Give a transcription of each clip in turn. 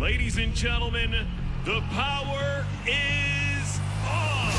Ladies and gentlemen, the power is on.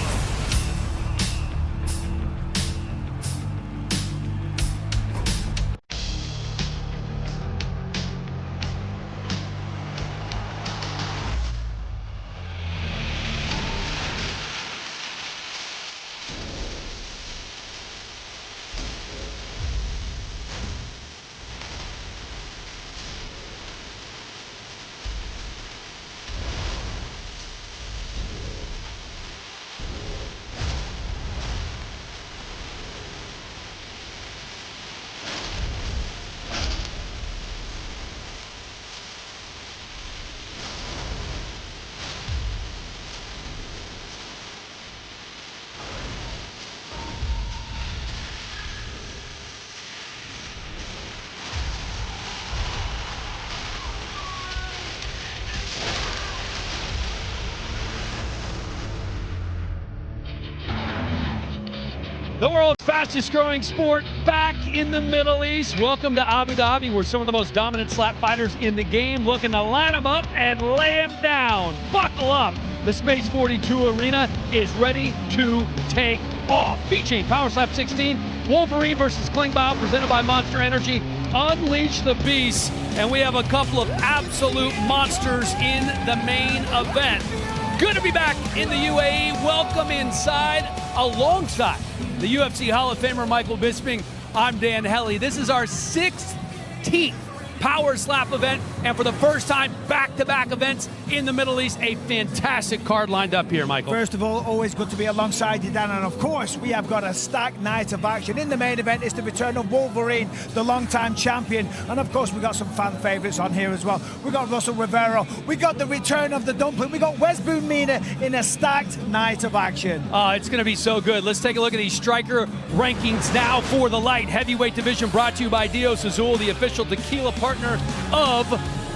The world's fastest growing sport back in the Middle East. Welcome to Abu Dhabi, where some of the most dominant slap fighters in the game looking to line them up and lay them down. Buckle up. The Space 42 arena is ready to take off. V-Chain Power Slap 16, Wolverine versus Klingbeil, presented by Monster Energy. Unleash the beast. And we have a couple of absolute monsters in the main event. Good to be back in the UAE. Welcome inside alongside the UFC Hall of Famer Michael Bisping. I'm Dan Hellie. This is our 16th Power Slap event, and for the first time, back-to-back events in the Middle East. A fantastic card lined up here, Michael. First of all, always good to be alongside you, Dan, and of course, we have got a stacked night of action. In the main event is the return of Wolverine, the long-time champion, and of course, we got some fan favourites on here as well. We got Russell Rivero, we got the return of the Dumpling, we got Wes Boone-Mina in a stacked night of action. It's going to be so good. Let's take a look at these striker rankings now for the light heavyweight division, brought to you by Dios Azul, the official tequila partner of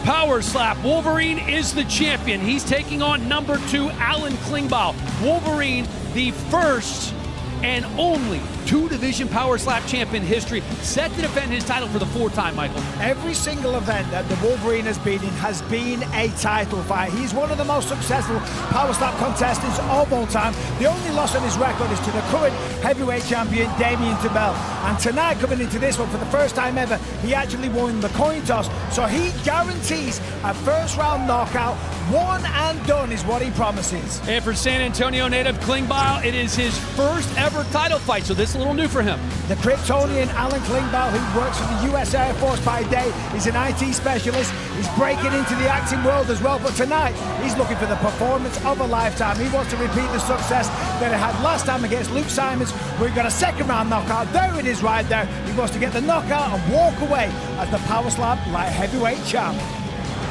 Power Slap. Wolverine is the champion. He's taking on number 2, Alan Klingbeil. Wolverine, the first and only two-division Power Slap champion in history, set to defend his title for the 4th time, Michael. Every single event that the Wolverine has been in has been a title fight. He's one of the most successful Power Slap contestants of all time. The only loss on his record is to the current heavyweight champion, Damien Tabell. And tonight, coming into this one, for the first time ever, he actually won the coin toss. So he guarantees a first-round knockout. One and done is what he promises. And for San Antonio native Klingbeil, it is his first ever title fight, so this is a little new for him. The Kryptonian Alan Klingbeil, who works for the US Air Force by day, is an IT specialist. He's breaking into the acting world as well, but tonight he's looking for the performance of a lifetime. He wants to repeat the success that he had last time against Luke Simons, where he got a second-round knockout. There it is right there. He wants to get the knockout and walk away as the Power Slap light heavyweight champ.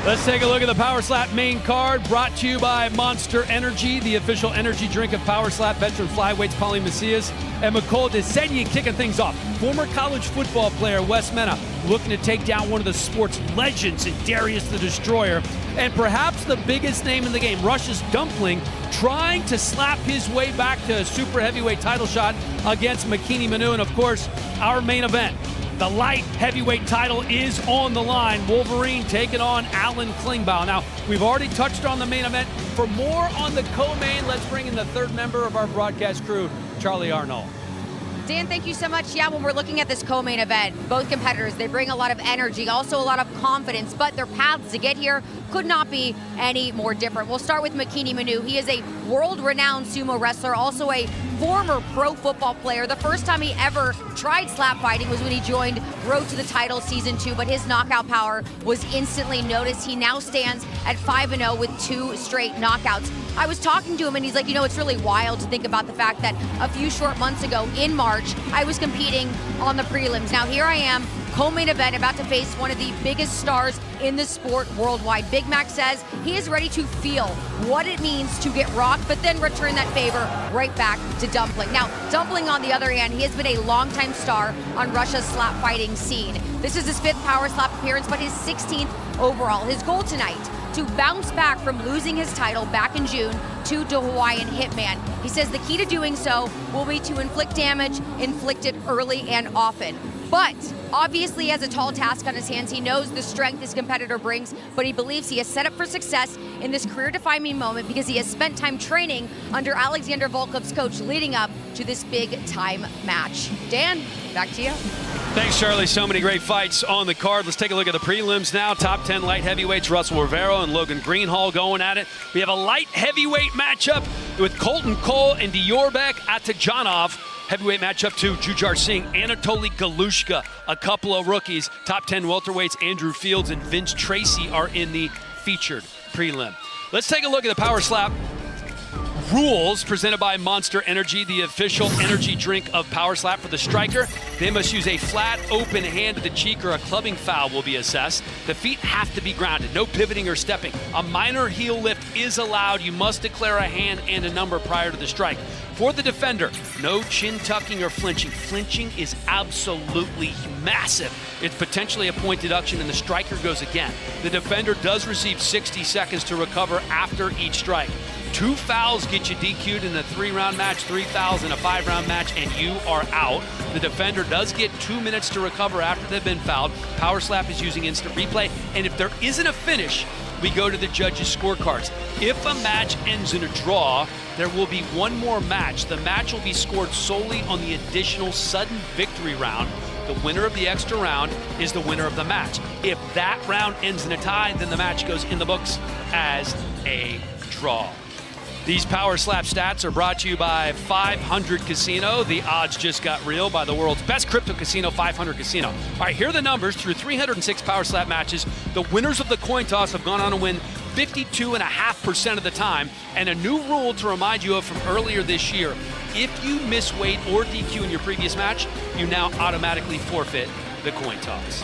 Let's take a look at the Power Slap main card, brought to you by Monster Energy, the official energy drink of Power Slap. Veteran flyweights Paulie Macias and McCall Desenyi kicking things off. Former college football player Wes Mena looking to take down one of the sport's legends in Darius the Destroyer. And perhaps the biggest name in the game, Russia's Dumpling, trying to slap his way back to a super heavyweight title shot against Makini Manu. And of course, our main event, the light heavyweight title is on the line. Wolverine taking on Alan Klingbeil. Now, we've already touched on the main event. For more on the co-main, let's bring in the third member of our broadcast crew, Charlie Arnold. Dan, thank you so much. Yeah, when we're looking at this co-main event, both competitors, they bring a lot of energy, also a lot of confidence, but their paths to get here could not be any more different. We'll start with Makini Manu. He is a world-renowned sumo wrestler, also a former pro football player. The first time he ever tried slap fighting was when he joined Road to the Title Season 2, but his knockout power was instantly noticed. He now stands at 5-0 with 2 straight knockouts. I was talking to him and he's like, you know, it's really wild to think about the fact that a few short months ago in March, I was competing on the prelims. Now here I am, co-main event, about to face one of the biggest stars in the sport worldwide. Big Mac says he is ready to feel what it means to get rocked, but then return that favor right back to Dumpling. Now, Dumpling, on the other hand, he has been a longtime star on Russia's slap fighting scene. This is his 5th Power Slap appearance, but his 16th overall. His goal tonight, to bounce back from losing his title back in June to the Hawaiian Hitman. He says the key to doing so will be to inflict damage, inflict it early and often. But obviously he has a tall task on his hands. He knows the strength this competitor brings, but he believes he is set up for success in this career-defining moment because he has spent time training under Alexander Volkov's coach leading up to this big-time match. Dan, back to you. Thanks, Charlie. So many great fights on the card. Let's take a look at the prelims now. Top 10 light heavyweights, Russell Rivero and Logan Greenhall going at it. We have a light heavyweight matchup with Colton Cole and Diorbek Atajanov. Heavyweight matchup to Jujar Singh, Anatoly Galushka, a couple of rookies. Top 10 welterweights, Andrew Fields and Vince Tracy are in the featured prelim. Let's take a look at the Power Slap rules presented by Monster Energy, the official energy drink of Power Slap. For the striker, they must use a flat, open hand to the cheek or a clubbing foul will be assessed. The feet have to be grounded, no pivoting or stepping. A minor heel lift is allowed. You must declare a hand and a number prior to the strike. For the defender, no chin tucking or flinching. Flinching is absolutely massive. It's potentially a point deduction and the striker goes again. The defender does receive 60 seconds to recover after each strike. 2 fouls get you DQ'd in a 3-round match, 3 fouls in a 5-round match, and you are out. The defender does get 2 minutes to recover after they've been fouled. Power Slap is using instant replay, and if there isn't a finish, we go to the judges' scorecards. If a match ends in a draw, there will be one more match. The match will be scored solely on the additional sudden victory round. The winner of the extra round is the winner of the match. If that round ends in a tie, then the match goes in the books as a draw. These Power Slap stats are brought to you by 500 Casino. The odds just got real by the world's best crypto casino, 500 Casino. All right, here are the numbers. Through 306 Power Slap matches, the winners of the coin toss have gone on to win 52.5% of the time. And a new rule to remind you of from earlier this year: if you miss weight or DQ in your previous match, you now automatically forfeit the coin toss.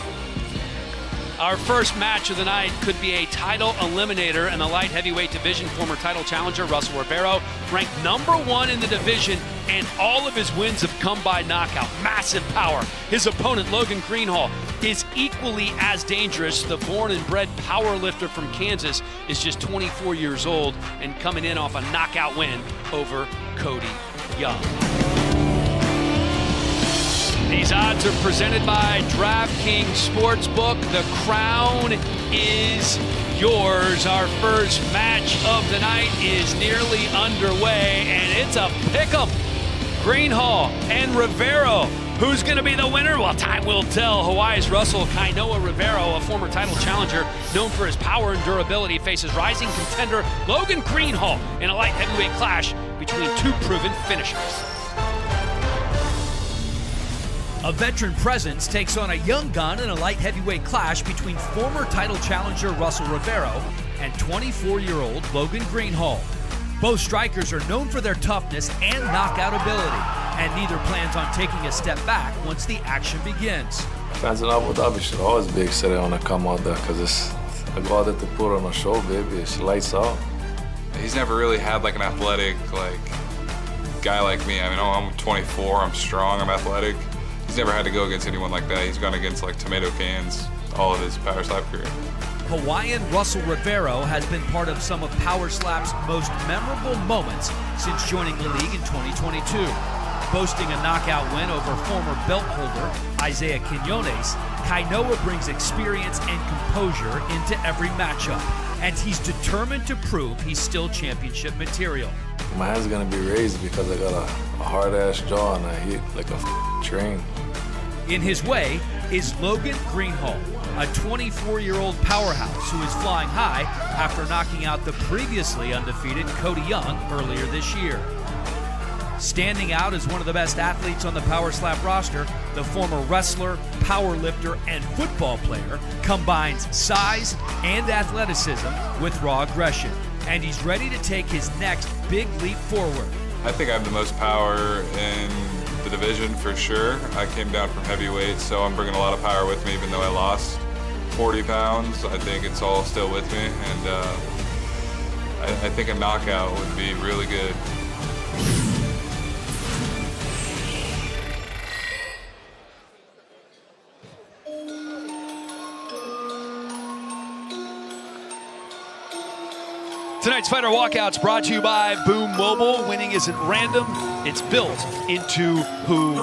Our first match of the night could be a title eliminator in the light heavyweight division. Former title challenger Russell Rivero, ranked #1 in the division, and all of his wins have come by knockout. Massive power. His opponent, Logan Greenhall, is equally as dangerous. The born and bred power lifter from Kansas is just 24 years old and coming in off a knockout win over Cody Young. These odds are presented by DraftKings Sportsbook. The crown is yours. Our first match of the night is nearly underway, and it's a pick'em. Greenhall and Rivero. Who's going to be the winner? Well, time will tell. Hawaii's Russell Kainoa Rivero, a former title challenger known for his power and durability, faces rising contender Logan Greenhall in a light heavyweight clash between two proven finishers. A veteran presence takes on a young gun in a light heavyweight clash between former title challenger Russell Rivero and 24-year-old Logan Greenhall. Both strikers are known for their toughness and knockout ability, and neither plans on taking a step back once the action begins. Fans in Abu Dhabi should always be excited when I come out there because I go out there to put on a show, baby. It's lights out. He's never really had like an athletic guy like me. I mean, I'm 24, I'm strong, I'm athletic. He's never had to go against anyone like that. He's gone against like tomato cans all of his Power Slap career. Hawaiian Russell Rivero has been part of some of Power Slap's most memorable moments since joining the league in 2022. Boasting a knockout win over former belt holder Isaiah Quinones, Kainoa brings experience and composure into every matchup, and he's determined to prove he's still championship material. My hand's gonna be raised because I got a hard-ass jaw and I hit like a train. In his way is Logan Greenhall, a 24-year-old powerhouse who is flying high after knocking out the previously undefeated Cody Young earlier this year. Standing out as one of the best athletes on the Power Slap roster, the former wrestler, powerlifter, and football player combines size and athleticism with raw aggression, and he's ready to take his next big leap forward. I think I have the most power in the division for sure. I came down from heavyweight, so I'm bringing a lot of power with me, even though I lost 40 pounds. I think it's all still with me, and I think a knockout would be really good. Tonight's Fighter Walkout's brought to you by Boom Mobile. Winning isn't random, it's built into who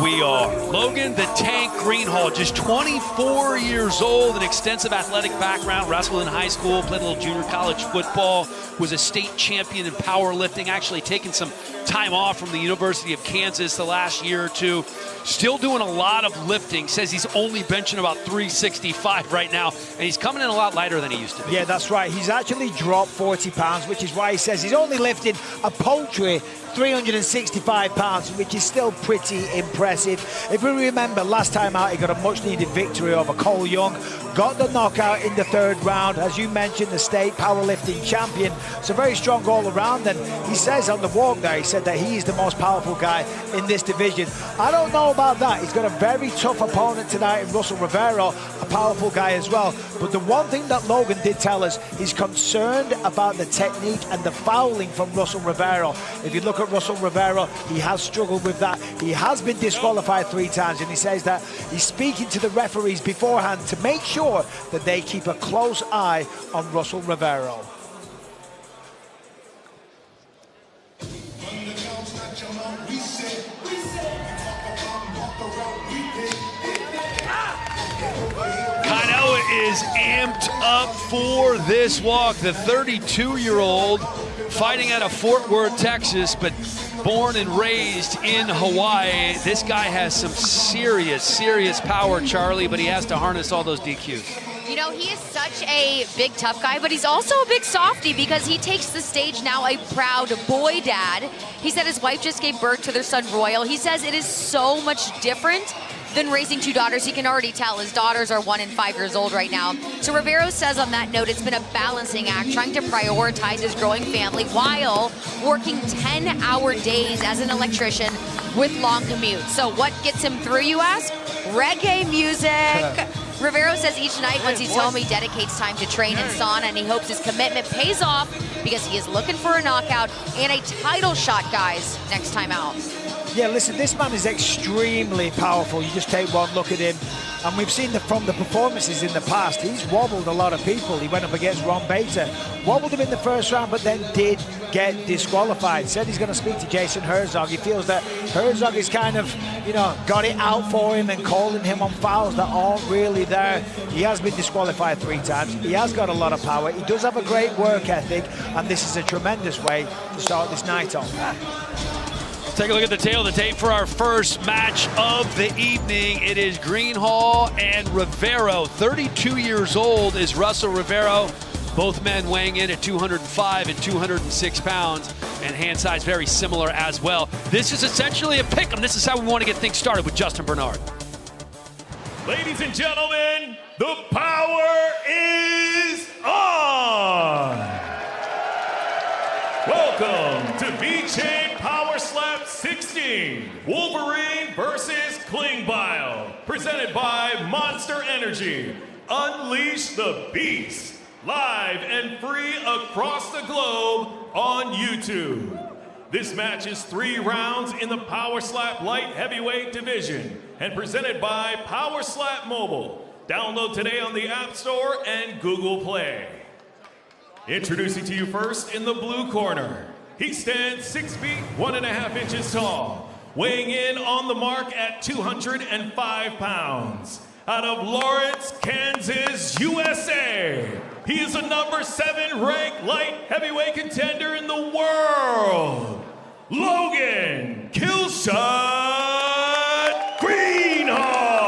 We are. Logan the Tank Greenhall, just 24 years old, an extensive athletic background, wrestled in high school, played a little junior college football, was a state champion in powerlifting, actually taken some time off from the University of Kansas the last year or two. Still doing a lot of lifting, says he's only benching about 365 right now, and he's coming in a lot lighter than he used to be. Yeah, that's right. He's actually dropped 40 pounds, which is why he says he's only lifted a paltry 365 pounds, which is still pretty impressive. If we remember, last time out, he got a much-needed victory over Cole Young, got the knockout in the third round. As you mentioned, the state powerlifting champion. So very strong all around. And he says on the walk there, he said that he is the most powerful guy in this division. I don't know about that. He's got a very tough opponent tonight in Russell Rivero, a powerful guy as well. But the one thing that Logan did tell us, he's concerned about the technique and the fouling from Russell Rivero. If you look at Russell Rivero, he has struggled with that. He has been disqualified 3 times, and he says that he's speaking to the referees beforehand to make sure that they keep a close eye on Russell Rivero. Is amped up for this walk. The 32-year-old fighting out of Fort Worth, Texas, but born and raised in Hawaii. This guy has some serious power, Charlie, but he has to harness all those DQs. You know, he is such a big, tough guy, but he's also a big softie because he takes the stage now a proud boy dad. He said his wife just gave birth to their son, Royal. He says it is so much different than raising 2 daughters. He can already tell his daughters are 1 and 5 years old right now. So Rivero says on that note, it's been a balancing act, trying to prioritize his growing family while working 10-hour days as an electrician with long commutes. So what gets him through, you ask? Reggae music. Rivero says each night once he's home, he dedicates time to train in sauna, and he hopes his commitment pays off because he is looking for a knockout and a title shot, guys, next time out. Yeah, listen, this man is extremely powerful. You just take one look at him, and we've seen from the performances in the past, he's wobbled a lot of people. He went up against Ron Bader, wobbled him in the first round, but then did get disqualified. Said he's going to speak to Jason Herzog. He feels that Herzog is kind of, you know, got it out for him and calling him on fouls that aren't really there. He has been disqualified 3 times. He has got a lot of power. He does have a great work ethic, and this is a tremendous way to start this night off. Take a look at the tail of the tape for our first match of the evening. It is Greenhall and Rivero. 32 years old is Russell Rivero. Both men weighing in at 205 and 206 pounds, and hand size very similar as well. This is essentially a pick'em. This is how we want to get things started with Justin Bernard. Ladies and gentlemen, the power is on! Welcome to VChain Power Slap 16, Wolverine versus Klingbeil, presented by Monster Energy. Unleash the beast, live and free across the globe on YouTube. This match is 3 rounds in the Power Slap Light Heavyweight division and presented by Power Slap Mobile. Download today on the App Store and Google Play. Introducing to you first in the blue corner. He stands 6 feet, 1.5 inches tall, weighing in on the mark at 205 pounds. Out of Lawrence, Kansas, USA. He is a number 7 ranked light heavyweight contender in the world. Logan Killshot Greenhall.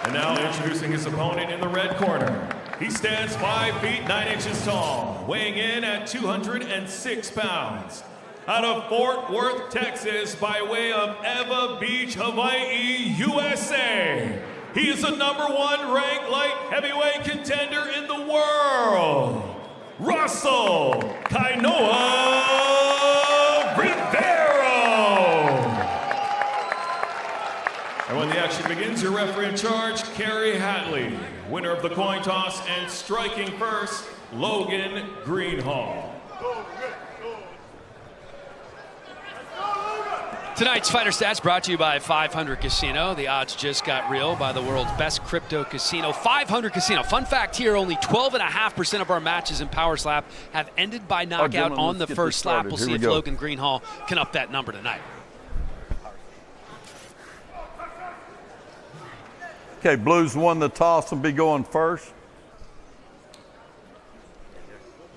And now introducing his opponent in the red corner. He stands 5 feet 9 inches tall, weighing in at 206 pounds. Out of Fort Worth, Texas, by way of Eva Beach, Hawaii, USA. He is the number 1 ranked light heavyweight contender in the world. Russell Kainoa Rivero. And when the action begins, your referee in charge, Kerry Hatley. Winner of the coin toss and striking first, Logan Greenhall. Tonight's Fighter Stats brought to you by 500 Casino. The odds just got real by the world's best crypto casino, 500 Casino. Fun fact here, only 12.5% of our matches in Power Slap have ended by knockout on the first slap. We'll see if Logan Greenhall can up that number tonight. Okay, Blues won the toss and be going first.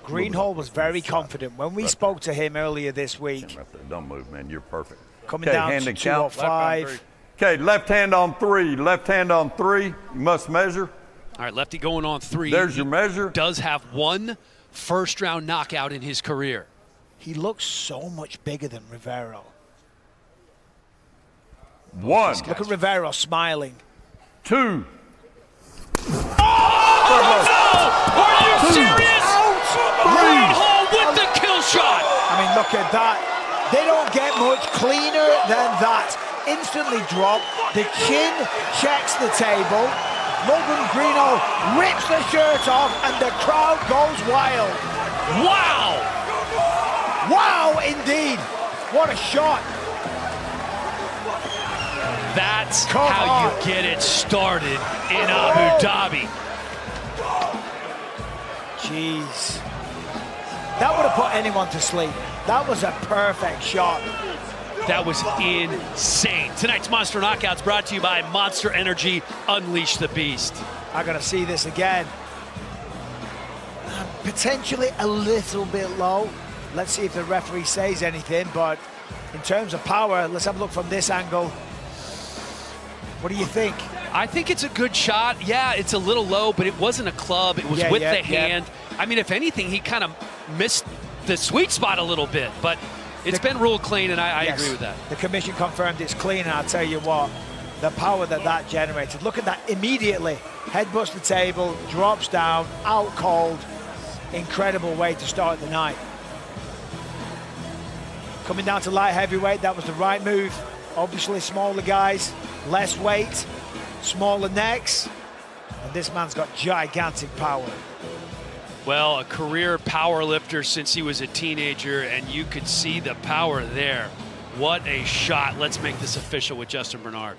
Greenhall was very confident. When we spoke to him earlier this week, Right there. Don't move, man. You're perfect. coming down hand to and count. 205. Okay, left hand on three. Left hand on three. You must measure. All right, lefty going on 3. There's your measure. Does have one first-round knockout in his career. He looks so much bigger than Rivero. One. Look at Rivero smiling. 2. Are you serious? Greenhall with the kill shot. I mean, look at that. They don't get much cleaner than that. Instantly drop. The chin checks the table. Logan Greenhall rips the shirt off and the crowd goes wild. Wow. Wow, indeed. What a shot. That's Come how on. you get it started in Abu Dhabi. Jeez. That would have put anyone to sleep. That was a perfect shot. That was insane. Tonight's Monster Knockouts brought to you by Monster Energy. Unleash the Beast. I gotta see this again. Potentially a little bit low. Let's see if the referee says anything, but in terms of power, let's have a look from this angle. What do you think? I think it's a good shot. Yeah, it's a little low, but it wasn't a club. It was with the hand. I mean, if anything, he kind of missed the sweet spot a little bit, but it's been ruled clean, and I agree with that. The commission confirmed it's clean, and I'll tell you what, the power that generated. Look at that immediately. Headbutts the table, drops down, out cold. Incredible way to start the night. Coming down to light heavyweight, that was the right move. Obviously smaller guys, less weight, smaller necks, and this man's got gigantic power. Well, a career power lifter since he was a teenager, and you could see the power there. What a shot. Let's make this official with Justin Bernard.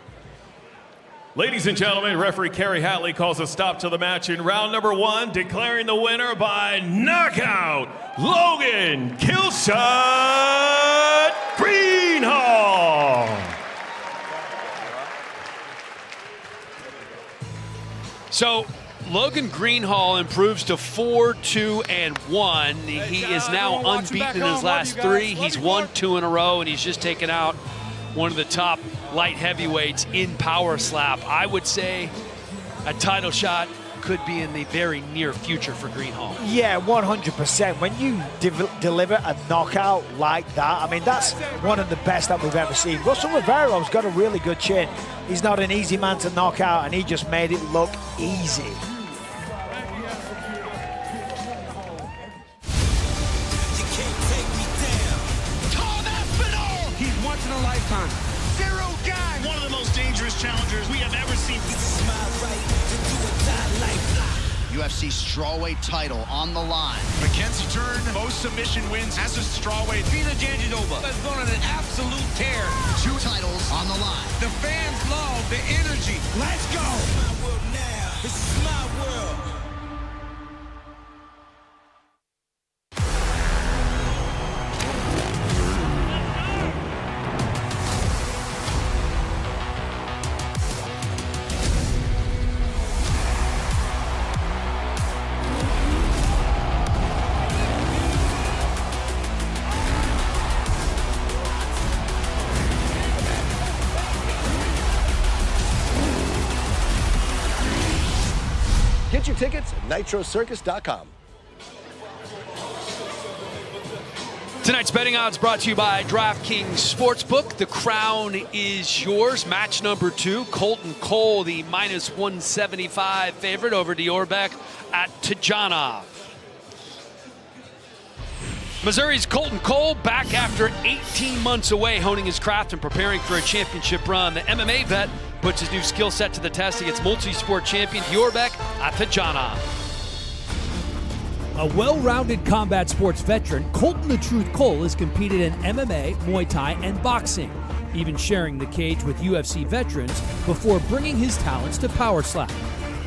Ladies and gentlemen, referee Kerry Hatley calls a stop to the match in round number 1, declaring the winner by knockout, Logan Killshot Greenhall. So Logan Greenhall improves to 4-2-1. He is now unbeaten in his last 3. He's won 2 in a row, and he's just taken out one of the top light heavyweights in Power Slap. I would say a title shot could be in the very near future for Greenhall. Yeah, 100%. When you deliver a knockout like that, I mean, that's one of the best that we've ever seen. Russell Rivero's got a really good chin. He's not an easy man to knock out, and he just made it look easy. He's once in a lifetime. Zero guy. One of the most dangerous challengers we have ever seen. UFC strawweight title on the line. Mackenzie Turn, most submission wins as a strawweight. Vina Jandiroba has gone on an absolute tear. 2 titles on the line. The fans love the energy. Let's go. This is my world now. This is my world. Get your tickets at nitrocircus.com. Tonight's betting odds brought to you by DraftKings Sportsbook. The crown is yours. Match number 2, Colton Cole, the -175 favorite over Diorbeck at Tajanov. Missouri's Colton Cole back after 18 months away, honing his craft and preparing for a championship run. The MMA vet puts his new skill set to the test against multi-sport champion Diorbeck at Tajanov. A well-rounded combat sports veteran, Colton the Truth Cole has competed in MMA, Muay Thai, and boxing. even sharing the cage with UFC veterans before bringing his talents to Power Slap.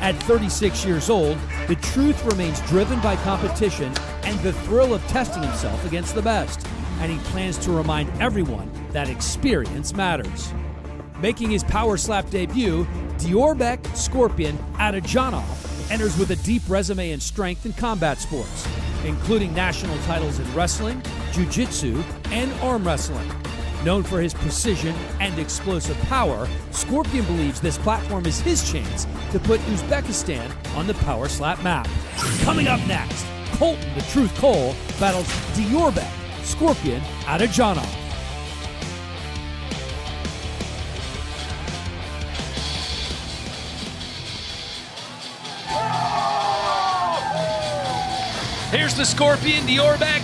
At 36 years old, the Truth remains driven by competition and the thrill of testing himself against the best, and he plans to remind everyone that experience matters. Making his Power Slap debut, Diorbek Scorpion Atajanov enters with a deep resume in strength and combat sports, including national titles in wrestling, jiu-jitsu, and arm wrestling. Known for his precision and explosive power, Scorpion believes this platform is his chance to put Uzbekistan on the Power Slap map. Coming up next, Colton the Truth Cole battles Diorbek Scorpion Atajanov. Here's the Scorpion, Diorbek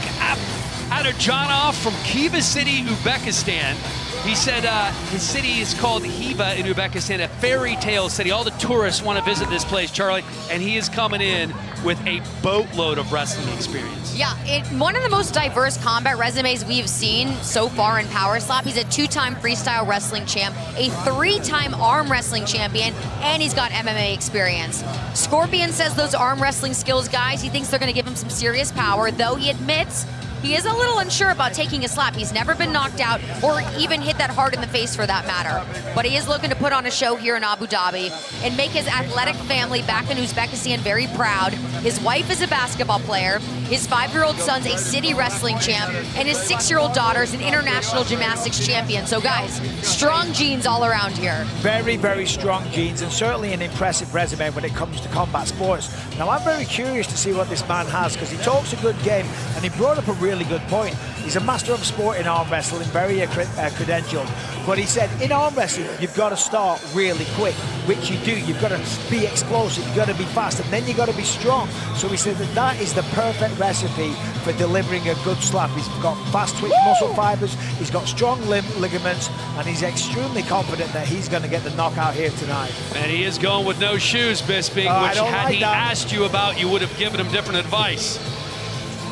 Atajanov from Khiva City, Uzbekistan. He said his city is called Khiva in Uzbekistan, a fairy tale city. All the tourists want to visit this place, Charlie, and he is coming in with a boatload of wrestling experience. Yeah, one of the most diverse combat resumes we've seen so far in Power Slap. He's a 2-time freestyle wrestling champ, a 3-time arm wrestling champion, and he's got MMA experience. Scorpion says those arm wrestling skills, guys, he thinks they're going to give him some serious power, though he admits he is a little unsure about taking a slap. He's never been knocked out or even hit that hard in the face for that matter. But he is looking to put on a show here in Abu Dhabi and make his athletic family back in Uzbekistan very proud. His wife is a basketball player. His 5-year-old son's a city wrestling champ. And his 6-year-old daughter is an international gymnastics champion. So guys, strong genes all around here. Very, very strong genes, and certainly an impressive resume when it comes to combat sports. Now, I'm very curious to see what this man has, because he talks a good game, and he brought up a really good point. He's a master of sport in arm wrestling, very credentialed. But he said, in arm wrestling, you've got to start really quick, which you do. You've got to be explosive, you've got to be fast, and then you've got to be strong. So he said that is the perfect recipe for delivering a good slap. He's got fast twitch muscle fibers, he's got strong ligaments, and he's extremely confident that he's going to get the knockout here tonight. And he is going with no shoes, Bisping, which had he asked you about, you would have given him different advice.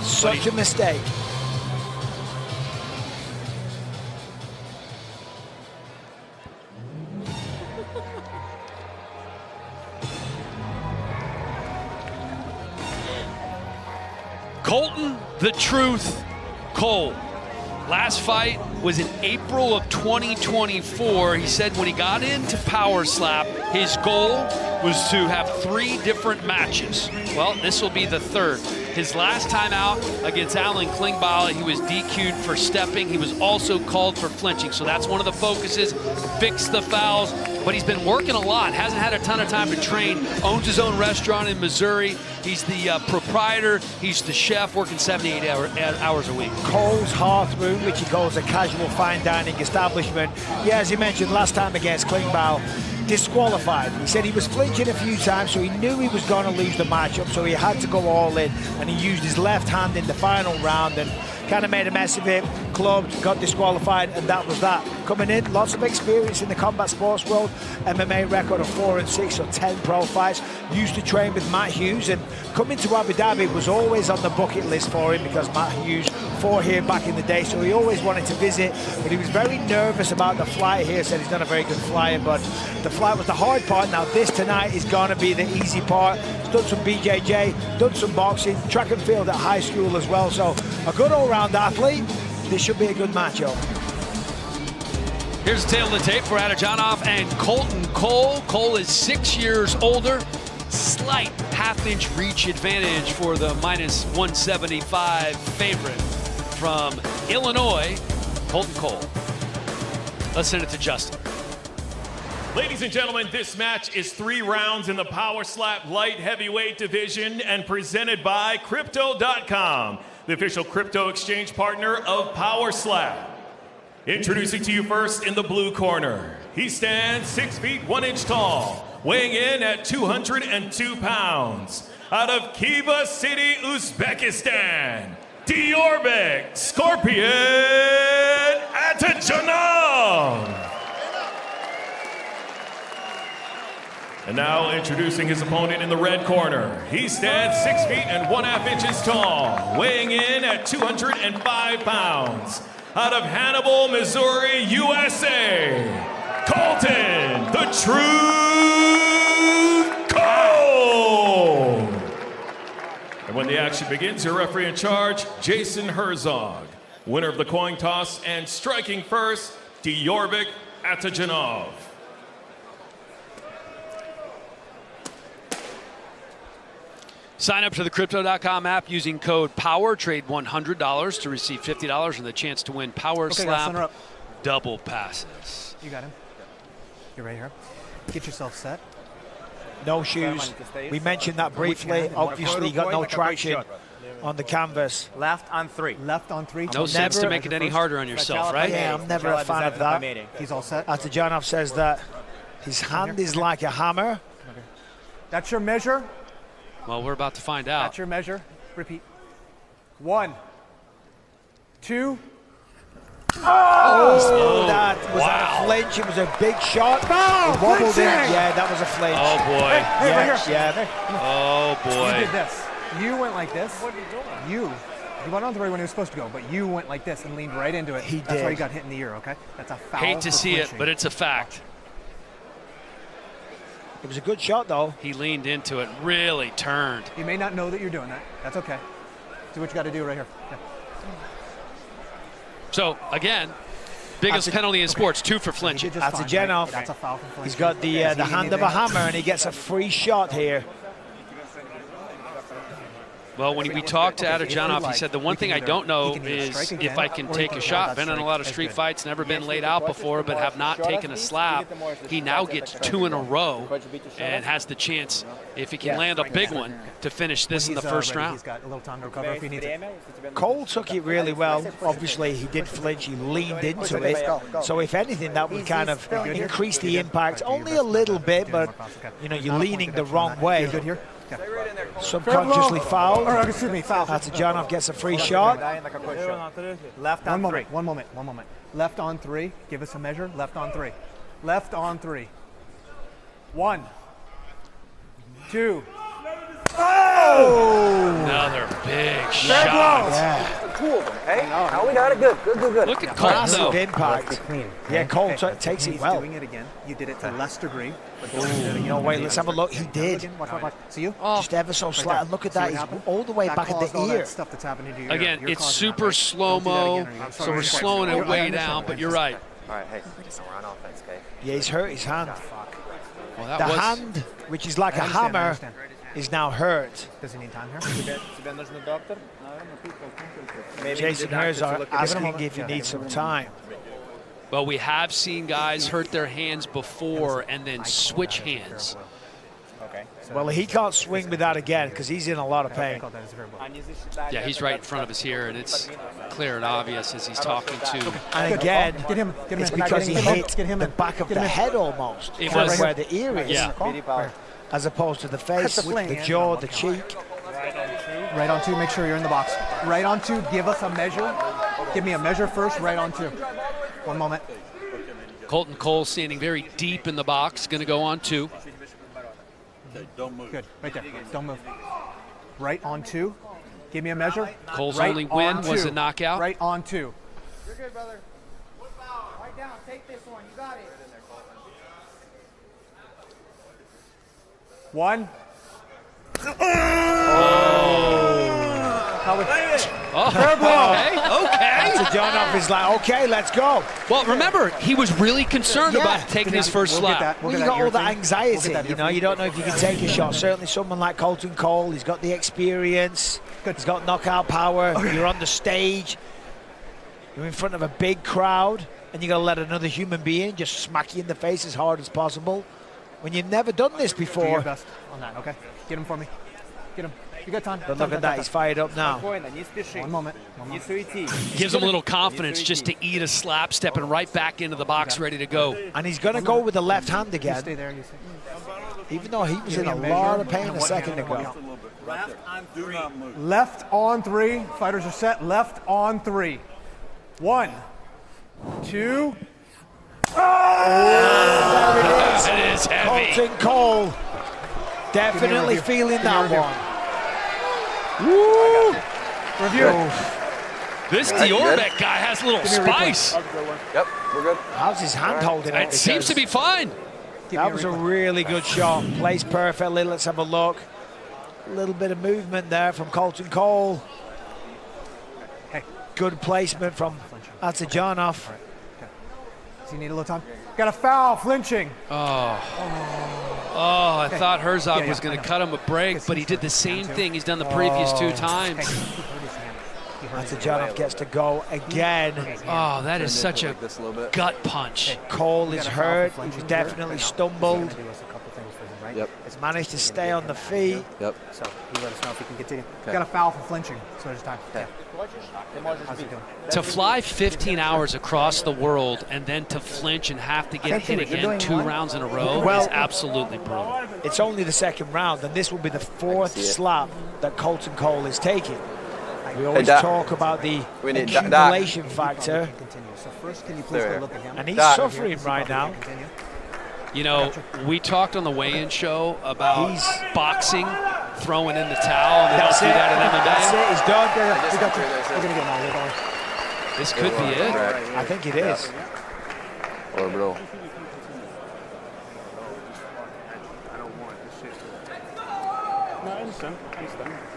Such a mistake. Colton the Truth Cole. Last fight was in April of 2024. He said when he got into Power Slap, his goal was to have 3 different matches. Well, this will be the 3rd. His last time out against Klingbeil, he was DQ'd for stepping. He was also called for flinching. So that's one of the focuses, fix the fouls. But he's been working a lot, hasn't had a ton of time to train, owns his own restaurant in Missouri. He's the proprietor, he's the chef, working 78 hours a week. Cole's Hearth Room, which he calls a casual fine dining establishment. Yeah, as he mentioned last time against Klingbeil, disqualified. He said he was flinching a few times, so he knew he was going to lose the matchup, so he had to go all in, and he used his left hand in the final round and kind of made a mess of it, clubbed, got disqualified, and that was that. Coming in, lots of experience in the combat sports world, MMA record of 4-6, so 10 pro fights, used to train with Matt Hughes, and coming to Abu Dhabi was always on the bucket list for him because Matt Hughes fought here back in the day, so he always wanted to visit, but he was very nervous about the flight here, said he's done a very good flying, but the flight was the hard part. Now this tonight is going to be the easy part. He's done some BJJ, done some boxing, track and field at high school as well, so a good all-round athlete. This should be a good matchup. Here's the tail of the tape for Atajanov and Colton Cole. Cole is 6 years older. Slight half-inch reach advantage for the minus 175 favorite from Illinois, Colton Cole. Let's send it to Justin. Ladies and gentlemen, this match is 3 rounds in the Power Slap light heavyweight division and presented by Crypto.com, the official crypto exchange partner of Power Slap. Introducing to you first in the blue corner, he stands 6 feet 1 inch tall, weighing in at 202 pounds. Out of Khiva City, Uzbekistan, Diorbek Scorpion Atajanov. And now introducing his opponent in the red corner. He stands 6 feet 1/2 inches tall, weighing in at 205 pounds. out of Hannibal, Missouri, USA, Colton the Truth Cole. And when the action begins, your referee in charge, Jason Herzog. Winner of the coin toss and striking first, Diorbik Atajanov. Sign up to the Crypto.com app using code POWER. Trade $100 to receive $50 and the chance to win Power Slap double passes. You got him. You're right here. Get yourself set. No shoes. We mentioned that briefly. Obviously, you got no traction on the canvas. Left on 3. Left on 3. No sense to make it any harder on yourself, right? Yeah, I'm never a fan of that. He's all set. Atajanov says that his hand is like a hammer. That's your measure. Well, we're about to find out. That's your measure. Repeat. 1, 2. Oh, that was that a flinch. It was a big shot. It wobbled in. Yeah, that was a flinch. Oh, boy. Hey, right here. Yeah. Oh, boy. You did this. You went like this. What are you doing? You went on 3 when he was supposed to go, but you went like this and leaned right into it. He did. That's why you got hit in the ear, okay? That's a foul. Hate to see it, but it's a fact. It was a good shot, though. He leaned into it, really turned. You may not know that you're doing that. That's okay. Do what you got to do right here. Yeah. So, again, biggest penalty in sports, 2 for flinching. Atajanov. That's a foul for flinching. He's got the hand of a hammer, and he gets a free shot here. Well, when we talked to Atajanov, he said the one thing I don't know is if I can take a shot. Been in a lot of street fights, never been laid out before, but have not taken a slap. He now gets 2 in a row and has the chance, if he can land a big one, to finish this in the first round. He's got a little time to recover if he needs it. Cole took it really well. Obviously, he did flinch. He leaned into it. So, if anything, that would kind of increase the impact only a little bit, but, you know, you're leaning the wrong way. Good here. Subconsciously fouled. Or, excuse me, foul. Atajanov gets a free shot. Left on 3. One moment. Left on 3. Give us a measure. Left on 3. Left on 3. 1, 2. Oh! Another big shot. Yeah. Cool, hey? Now we got it. Good. Look at Cole, Massive though. impact. Yeah, Cole takes it well. He's doing it again. You did it to less degree. No, wait, let's have a look. He did. Watch. See you? Just ever so slight. And look at that. He's all the way back at the ear. Stuff that's happening to you. Again, it's super slow-mo, so we're slowing it way down, but you're right. All right, hey. We're on offense, okay? Yeah, he's hurt his hand. Well, that The was... hand, which is like a hammer, is now hurt. Does he need time here? Jason Herzog asking if he needs some time. Well, we have seen guys hurt their hands before and then switch hands. Well, he can't swing with that again because he's in a lot of pain. Yeah, he's right in front of us here, and it's clear and obvious as he's talking to... And again, Get him. it's because he hit the back of the head almost. It kind was- of where the ear is. Yeah. As opposed to the face, the jaw, the cheek. Right on 2. Make sure you're in the box. Right on 2. Give us a measure. Give me a measure first. Right on 2. 1 moment. Colton Cole standing very deep in the box, going to go on 2. Good. Right there. Don't move. Right on 2. Give me a measure. Cole's Right only win on was 2. a knockout. Right on 2. You're good, brother. Right down. Take this one. You got it. 1. Okay. Atajanov is like, okay, let's go. Well, remember, he was really concerned about taking his first slap. Well, you got all that anxiety, you know, you don't know if you can take a shot. Certainly someone like Colton Cole, he's got the experience, he's got knockout power, you're on the stage, you're in front of a big crowd, and you got to let another human being just smack you in the face as hard as possible. When you've never done this before. Do your best on that, okay? Get him for me. Get him. You got time. But look at that, he's fired up now. 1 moment. Gives him a little confidence just to eat a slap, stepping right back into the box, ready to go. And he's going to go with the left hand again. You stay there. You stay. Even though he was in a lot of pain a second ago. Left on 3. Fighters are set. Left on 3. 1, 2. That is heavy. Colton Cole definitely feeling that one. Woo! Review. This Diorbek guy has a little spice. Yep, we're good. How's his hand holding It seems to be fine. That was a really good shot. Placed perfectly. Let's have a look. A little bit of movement there from Colton Cole. Hey. Good placement from Atajanov. Does he need a little time? Got a foul, flinching. I thought Herzog was going to cut him a break, but he did the same thing he's done the previous 2 times. Atajanov gets to go again. Oh, that is such a gut punch. Cole is hurt. He's definitely stumbled. Yep. Has managed to stay on the feet. Yep. So he let us know if he can continue. Got a foul for flinching, so there's time. Okay. How's he doing? To fly 15 hours across the world and then to flinch and have to get hit again 2 rounds in a row is absolutely brutal. It's only the second round, and this will be the 4th slap that Colton Cole is taking. We always talk about the accumulation factor, So first, can you please go look at him? and he's suffering right now. You know, we talked on the weigh-in show about boxing, throwing in the towel, and they don't do that in MMA. That's it. He's done. We got you. We're gonna get him out. This could be it. I think it is. Or bro. No, I understand.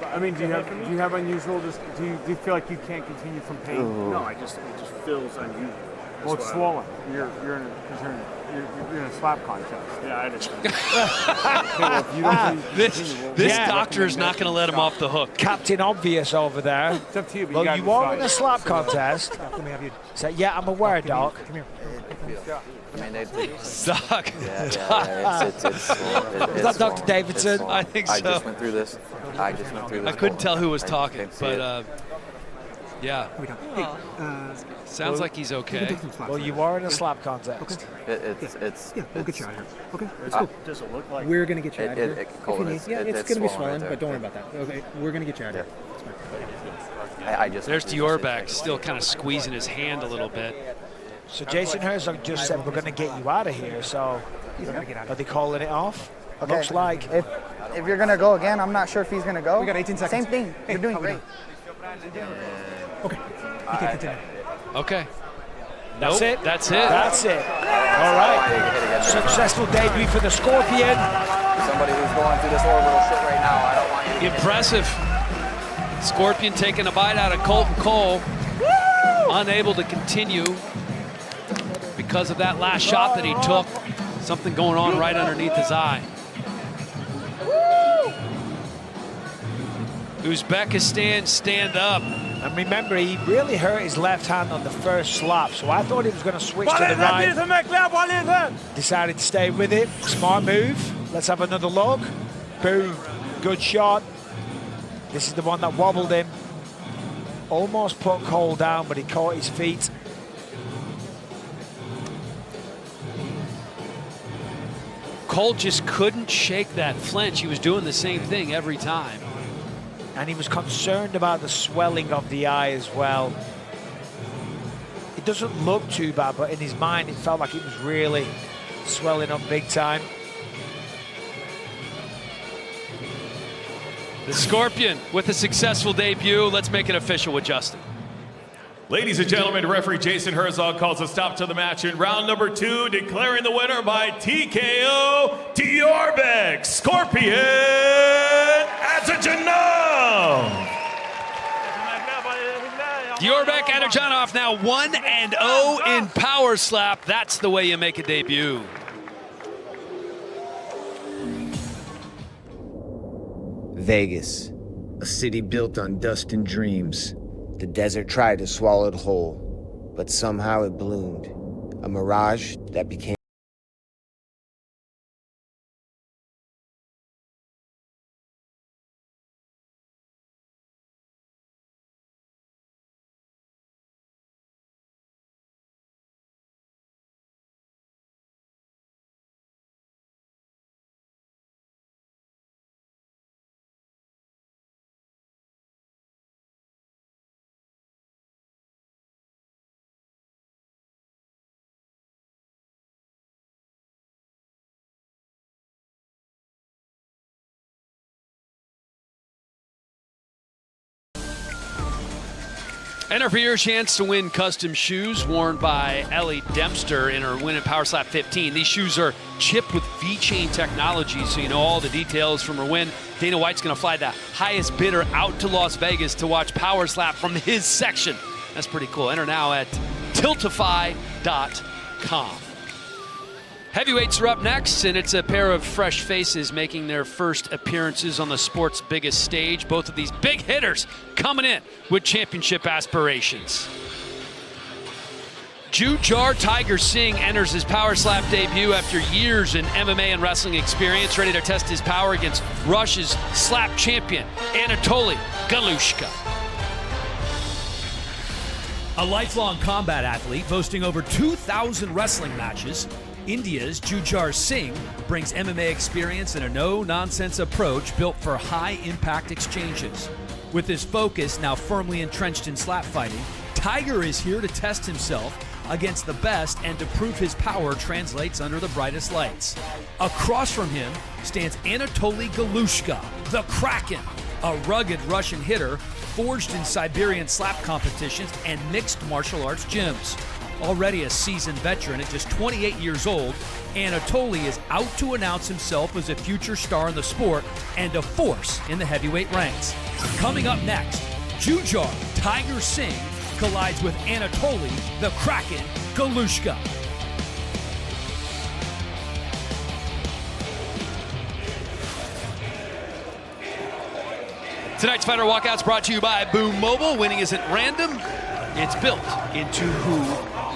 But, I mean, do you have unusual? Do you feel like you can't continue from pain? Ooh. No, it just feels unusual. Well, it's swollen. You're in a slap contest. Yeah, I understand. Okay, well, This doctor is not going to let him off the hook. Captain Obvious over there. It's up to you. But Well, you are in a slap contest. Let me have you. So, yeah, I'm aware, Doc. Come here. I mean, Doc. it's Is that Dr. Davidson? I think so. I just went through this. I couldn't tell who was talking, but yeah. Sounds like he's okay. Well, you are in a slap contest. We'll get you out of here. Okay, It's cool. Does it look like? We're gonna get you out of here. If you need. it's gonna be swollen swollen, right but don't worry about that. Okay, we're gonna get you out of here. There's Diorbek still kind of squeezing his hand a little bit. So Jason Herzog just said we're going to get you out of here. So are they calling it off? Okay. Looks like. If you're gonna go again, I'm not sure if he's gonna go. We got 18 seconds. Same thing. You're doing great. Okay. You can continue. Okay. That's it. That's it. That's it. All right. Successful debut for the Scorpion. Somebody who's going through this orbital shit right now. I don't want you to Impressive. Scorpion taking a bite out of Colton Cole. Unable to continue because of that last shot that he took. Something going on right underneath his eye. Uzbekistan, stand up. And remember, he really hurt his left hand on the first slap, so I thought he was going to switch to the right. Decided to stay with it. Smart move. Let's have another look. Boom. Good shot. This is the one that wobbled him. Almost put Cole down, but he caught his feet. Cole just couldn't shake that flinch. He was doing the same thing every time. And he was concerned about the swelling of the eye as well. It doesn't look too bad, but in his mind, it felt like it was really swelling up big time. The Scorpion with a successful debut. Let's make it official with Justin. Ladies and gentlemen, referee Jason Herzog calls a stop to the match in round number 2, declaring the winner by TKO, Diorbek Scorpion Atajanov. Diorbek Atajanov now 1-0 in power slap. That's the way you make a debut. Vegas, a city built on dust and dreams. The desert tried to swallow it whole, but somehow it bloomed. A mirage that became Enter for your chance to win custom shoes worn by Ellie Dempster in her win at Power Slap 15. These shoes are chipped with V-Chain technology, so you know all the details from her win. Dana White's going to fly the highest bidder out to Las Vegas to watch Power Slap from his section. That's pretty cool. Enter now at tiltify.com. Heavyweights are up next, and it's a pair of fresh faces making their first appearances on the sport's biggest stage. Both of these big hitters coming in with championship aspirations. Jujhar Tiger Singh enters his Power Slap debut after years in MMA and wrestling experience, ready to test his power against Russia's slap champion, Anatoly Galushka. A lifelong combat athlete boasting over 2,000 wrestling matches, India's Jujhar Singh brings MMA experience and a no-nonsense approach built for high-impact exchanges. With his focus now firmly entrenched in slap fighting, Tiger is here to test himself against the best and to prove his power translates under the brightest lights. Across from him stands Anatoly Galushka, the Kraken, a rugged Russian hitter forged in Siberian slap competitions and mixed martial arts gyms. Already a seasoned veteran at just 28 years old, Anatoly is out to announce himself as a future star in the sport and a force in the heavyweight ranks. Coming up next, Jujhar Tiger Singh collides with Anatoly the Kraken Galushka. Tonight's Fighter Walkout's brought to you by Boom Mobile. Winning isn't random, it's built into who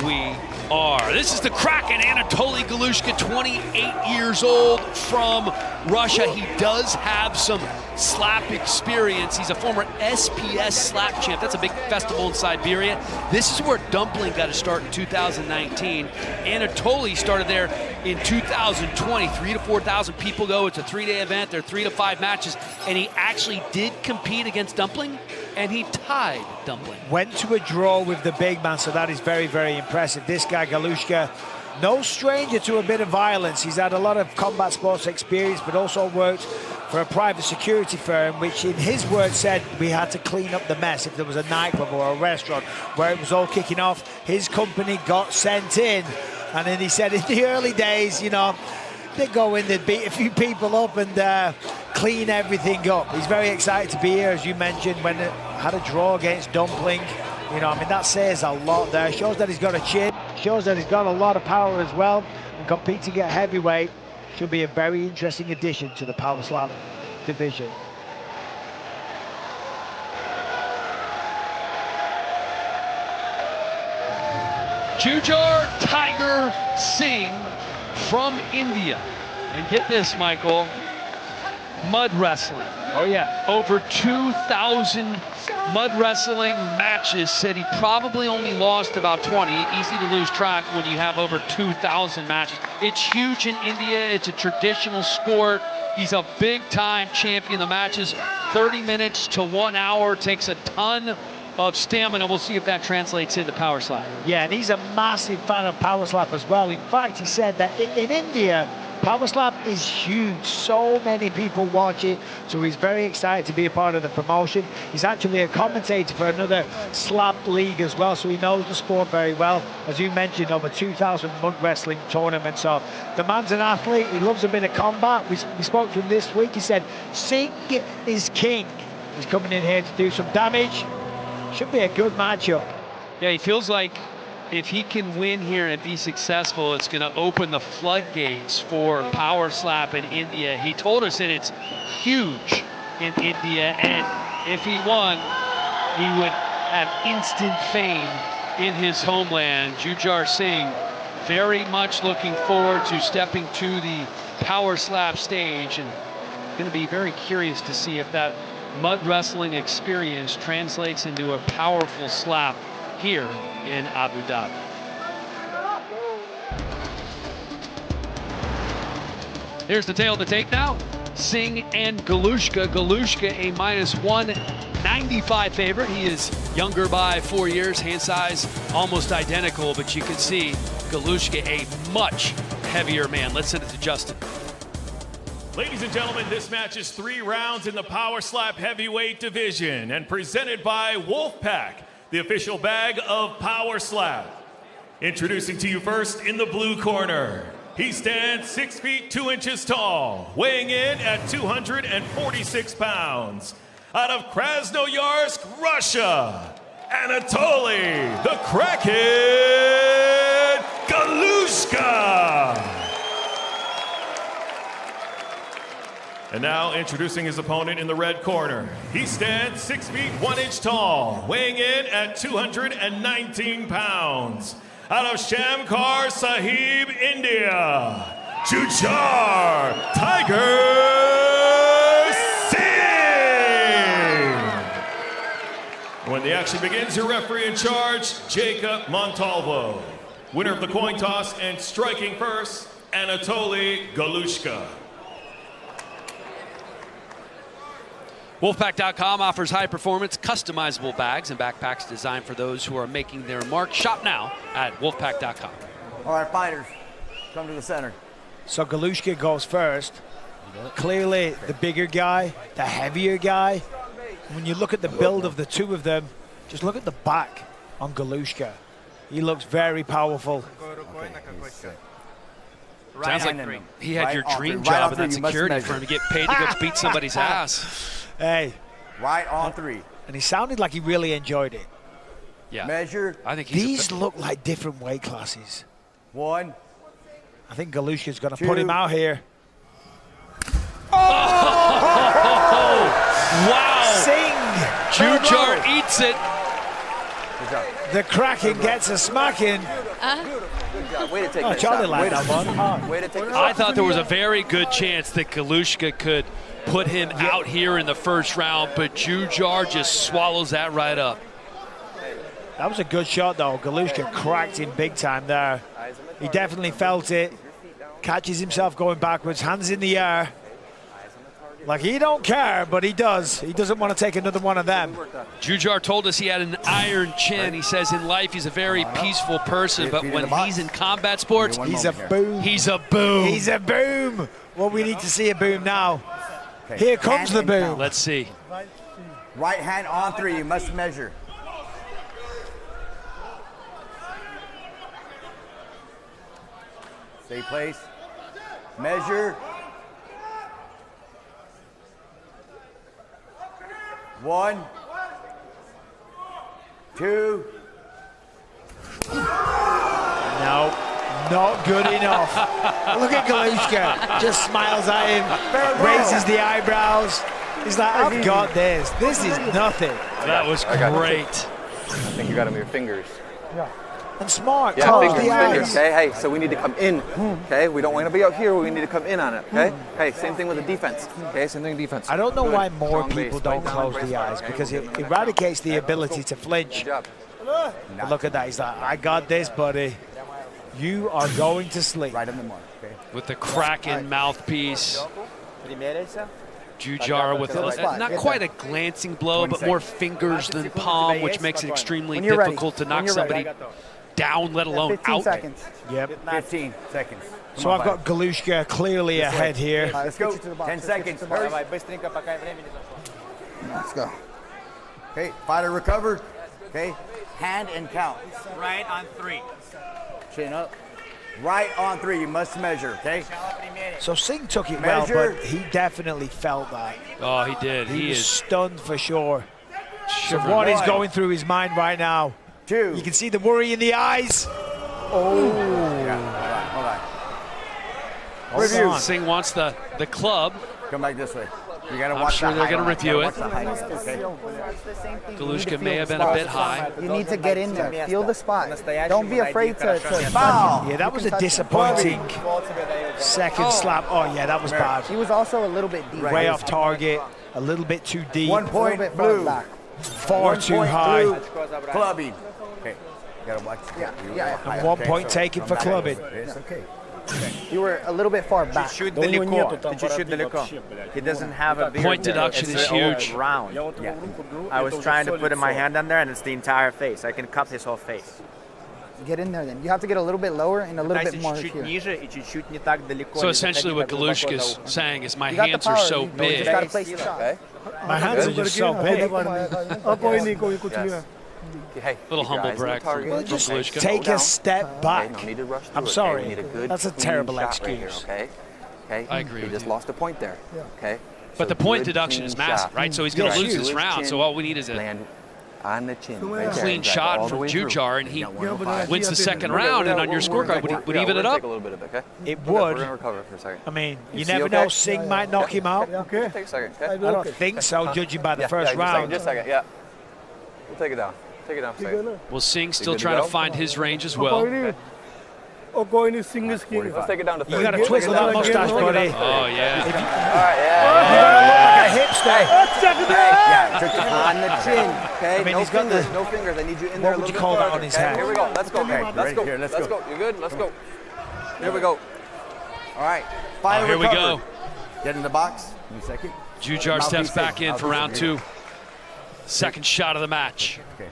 we are. This is the Kraken, Anatoly Galushka, 28 years old from Russia. He does have some slap experience. He's a former SPS slap champ. That's a big festival in Siberia. This is where Dumpling got to start in 2019. Anatoly started there in 2020. 3,000 to 4,000 people go. It's a 3-day event. There are 3 to 5 matches. And he actually did compete against Dumpling, and he tied Dumpling. Went to a draw with the big man, so that is very, very impressive. This guy, Galushka, no stranger to a bit of violence. He's had a lot of combat sports experience, but also worked for a private security firm, which in his words said we had to clean up the mess. If there was a nightclub or a restaurant where it was all kicking off, his company got sent in. And then he said in the early days, you know, they'd go in, they'd beat a few people up and clean everything up. He's very excited to be here, as you mentioned, when it had a draw against Dumpling. You know, I mean, that says a lot there. Shows that he's got a chin, shows that he's got a lot of power as well. And competing at heavyweight should be a very interesting addition to the Power Slap division. Jujhar Tiger Singh from India. And get this, Michael, mud wrestling. Oh yeah. Over 2,000 mud wrestling matches. Said he probably only lost about 20. Easy to lose track when you have over 2,000 matches. It's huge in India. It's a traditional sport. He's a big-time champion. The matches 30 minutes to 1 hour. Takes a ton of stamina. We'll see if that translates into Power Slap. Yeah, and he's a massive fan of Power Slap as well. In fact, he said that in India, Power Slap is huge. So many people watch it, so he's very excited to be a part of the promotion. He's actually a commentator for another slap league as well, so he knows the sport very well. As you mentioned, over 2,000 mud wrestling tournaments. So the man's an athlete. He loves a bit of combat. We spoke to him this week. He said, Singh is king. He's coming in here to do some damage. Should be a good matchup. Yeah, he feels like if he can win here and be successful, it's going to open the floodgates for Power Slap in India. He told us that it's huge in India, and if he won, he would have instant fame in his homeland. Jujhar Singh very much looking forward to stepping to the Power Slap stage, and going to be very curious to see if that mud wrestling experience translates into a powerful slap here in Abu Dhabi. Here's the tail to take now. Singh and Galushka. Galushka a -195 favorite. He is younger by 4 years, hand size almost identical, but you can see Galushka a much heavier man. Let's send it to Justin. Ladies and gentlemen, this match is 3 rounds in the Power Slap heavyweight division and presented by Wolfpack. the official bag of Power Slap. Introducing to you first in the blue corner. He stands 6 feet 2 inches tall, weighing in at 246 pounds. Out of Krasnoyarsk, Russia, Anatoly the Kraken Galushka. And now introducing his opponent in the red corner. He stands 6 feet 1 inch tall, weighing in at 219 pounds. Out of Shamkar Sahib, India, Jujar Tiger Singh. When the action begins, your referee in charge, Jacob Montalvo. Winner of the coin toss and striking first, Anatoly Galushka. Wolfpack.com offers high-performance, customizable bags and backpacks designed for those who are making their mark. Shop now at Wolfpack.com. All right, fighters, come to the center. So Galushka goes first. Clearly the bigger guy, the heavier guy. When you look at the build of the two of them, just look at the back on Galushka. He looks very powerful. Sounds like he had your dream job in that security firm to get paid to go beat somebody's ass. Hey. Right on 3. And he sounded like he really enjoyed it. Yeah. Measure. I think these look like different weight classes. 1. I think Galushka's going to put him out here. Oh! Wow! Singh! Jujar eats it. The Kraken gets a smacking. Way to take Oh, Charlie landed that one. Way to take I thought there was a very good chance that Galushka could put him out here in the first round, but Jujar just swallows that right up. That was a good shot, though. Galushka cracked him big time there. He definitely felt it. Catches himself going backwards, hands in the air. Like, he don't care, but he does. He doesn't want to take another one of them. Jujar told us he had an iron chin. He says in life he's a very peaceful person, but when he's in combat sports, he's a boom. He's a boom. He's a boom. Well, we need to see a boom now. Here comes the boom. Let's see. Right hand on 3. You must measure. Stay place. Measure. 1, 2. No, not good enough. Look at Galushka. Just smiles at him, raises the eyebrows. He's like, I've got this. This is nothing. That was great. I think you got him with your fingers. Yeah. And smart. Yeah, close fingers, the eyes. okay? Hey, so we need to come in, okay? We don't want to be out here. We need to come in on it, okay? Hey, same thing with the defense, okay? Same thing with defense. I don't know Good. why more Strong people base. don't Right close down, the eyes, okay? because it eradicates the ability to flinch. Good job. But look at that. He's like, I got this, buddy. You are going to sleep. Right on the mark, okay? With the Kraken mouthpiece. Jujar with not quite a glancing blow, but more fingers than palm, which makes it extremely difficult to knock somebody down, let alone 15 out. seconds. Yep. 15 seconds. So I've got Galushka clearly ahead here. Let's go. 10 seconds. Let's go. Okay, fighter recovered. Okay, hand and count. Right on 3. Chin up. Right on 3. You must measure, okay? So Singh took it Measure. well, but he definitely felt that. Oh, he did. He was is stunned for sure. So shivering. what is going through his mind right now? 2. You can see the worry in the eyes. Oh. Hold on. Review. Singh wants the club. Come back this way. You gotta I'm watch sure the they're height gonna on review it. Okay. Galushka may have been a bit high. You need to get in there. Feel the spot. Don't be afraid to Foul. Yeah, that was a disappointing second slap. Oh, yeah, that was bad. He was also a little bit deep. Way off target, a little bit too deep, 1 point blue. far 1 too point high. blue. Clubbing. Okay. You gotta watch. Yeah. And 1 point taken for clubbing. It's okay. You were a little bit far back. He doesn't have a bigger Point deduction is huge. round. Yeah. I was trying to put my hand on there, and it's the entire face. I can cup his whole face. Get in there then. You have to get a little bit lower and a little bit more here. So essentially what Galushka's saying is my You got the hands are power, so you just gotta big. place the shot. My hands are just so big. Hey, Little humble brag from Galushka. Take a step back. No need to rush through I'm it, sorry. Okay? We need a good, That's a clean terrible shot excuse. right here, okay? Okay. I agree He with just you. lost a point there. Okay. But the point deduction is massive, right? So he's going to lose this round. So all we need is a land on the chin. Right clean there. shot All the from way through. Jujar, and he wins the second We're good, round. we're And good, on your we're scorecard, good. would even it We'll up? take a little bit of it, okay? It We're would. going to recover for a second. I mean, you see never okay? know. Singh might knock him out. Okay. Take a second, okay? I don't think so, judging by the first round. Just a second, yeah. We'll take it down. Take it down for a second. Well, Singh still good to trying to go? find his range as well. Let's take it down to 30. You got to twizzle that mustache, buddy. Oh, yeah. All right, yeah. You got to look like a hipster. On the chin, okay? I mean, no he's got fingers, the- no fingers. I need you in there a What would little you bit call that further, on his okay? head? Here we go. Let's go. Okay, Let's ready? go. Here, Let's let's go. go. You good? Let's go. Here we go. All right. Oh, Fighter here we recovered. go. Get in the box. Give me a second. Jujar steps back in for round 2. Second shot of the match. Okay.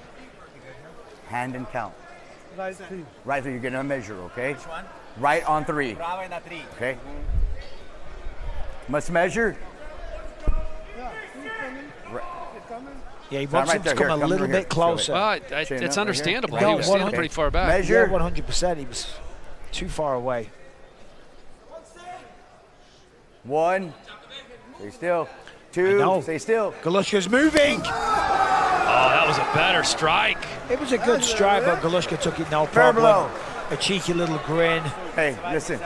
Hand and count. Right there, you're getting a measure, okay? Which one? Right on 3. Правой на 3. Okay. Must measure. Yeah, he wants him to come a little bit closer. Well, Chin up it's right understandable. here. He was standing pretty far back. Measure. Yeah, 100%. He was too far away. 1. Stay still. 2. Stay still. Galushka's moving. Oh, that was a better strike. It was a good strike, but Galushka took it no Fair problem. blow. A cheeky little grin. Hey, listen.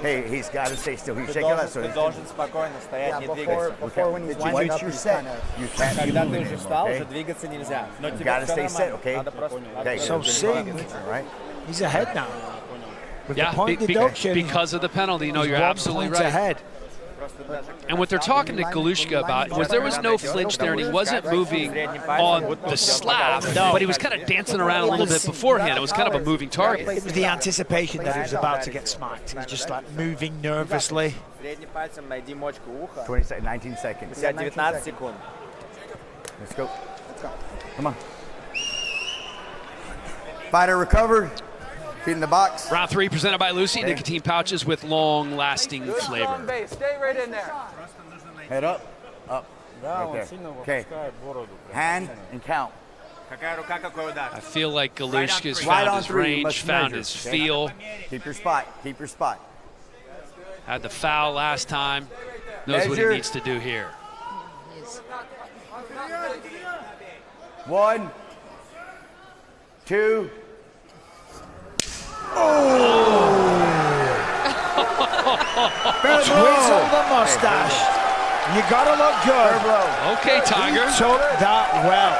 Hey, he's got to stay still. He's shaking that, so должен спокойно стоять, не двигаться. when he's once you're set, you can't be Когда ты moving уже anymore, встал, okay? уже двигаться нельзя. Но You тебе gotta всё stay set, нормально. okay? Надо просто Okay, So Singh, right? he's ahead now. With Yeah, the point deduction, because of the penalty. No, he's you're 1 absolutely point right. ahead. And what they're talking to Galushka about was there was no flinch there, and he wasn't moving on the slab, but he was kind of dancing around a little bit beforehand. It was kind of a moving target. It was the anticipation that he was about to get smacked. He was just like moving nervously. Средним пальцем найди мочку уха. 20 seconds, 19 seconds. У тебя 19 секунд. Let's go. Come on. Fighter recovered. Feet in the box. Round 3 presented by Lucy, nicotine pouches with long-lasting flavor. Stay right in there. Head up. Up. Right there. Okay. Hand and count. Какая рука, какой удар. I feel like Galushka's Right found on his 3. You range, must found measure, his okay? feel. Keep your spot. Keep your spot. Had the foul last time. Knows what he Measure. needs to do here. 1, 2. Twizzle the mustache. You gotta look good. Okay, Tiger. He took that well.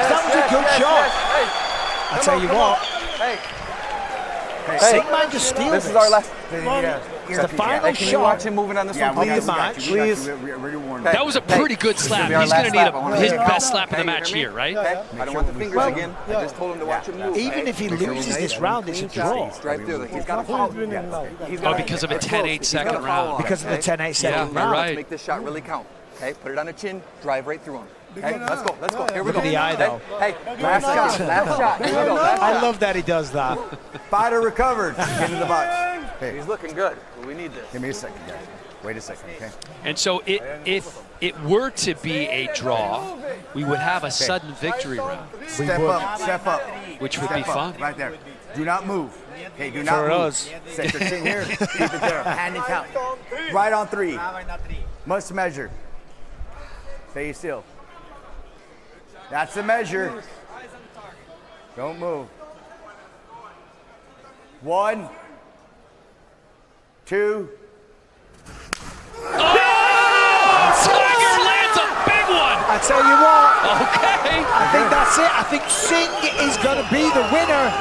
That was a good shot. I tell you what, Singh might just steal This is our last. It's the final Hey, can you watch shot. him moving on this Yeah, one, we please? got you. Please. That was a pretty good slap. be our He's going to last need slap. I wanna his see it. best slap of the Hey, you match hear me? here, right? Okay. I don't want the fingers again. I just told him to watch him move. Even if he loses this round, it's a draw. Right there. He's got a foul. He's Oh, got because of a 10-8 second round. Because of the 10-8 second Yeah, round. you're right. Let's make this shot really count. Okay, put it on the chin, drive right through him. Okay, let's go, let's go. Here we Look go. at the eye, though. Hey, last shot, last shot. Here we go, last I shot. love that he does that. Fighter recovered. Get into the box. Hey, He's looking good. We need this. give me a second, guys. Wait a second, okay? And so if it were to be a draw, we would have a sudden victory round, Step up, step up. which would Step be up, fun. right there. Do not move. Okay, do not For move. us. Set your chin here. Keep it there. Hand and count. Right on 3. Правой на 3. Must measure. Stay still. That's the measure. Don't move. 1, 2. Tiger lands a big one. I tell you what, Okay. I think that's it. I think Singh is going to be the winner.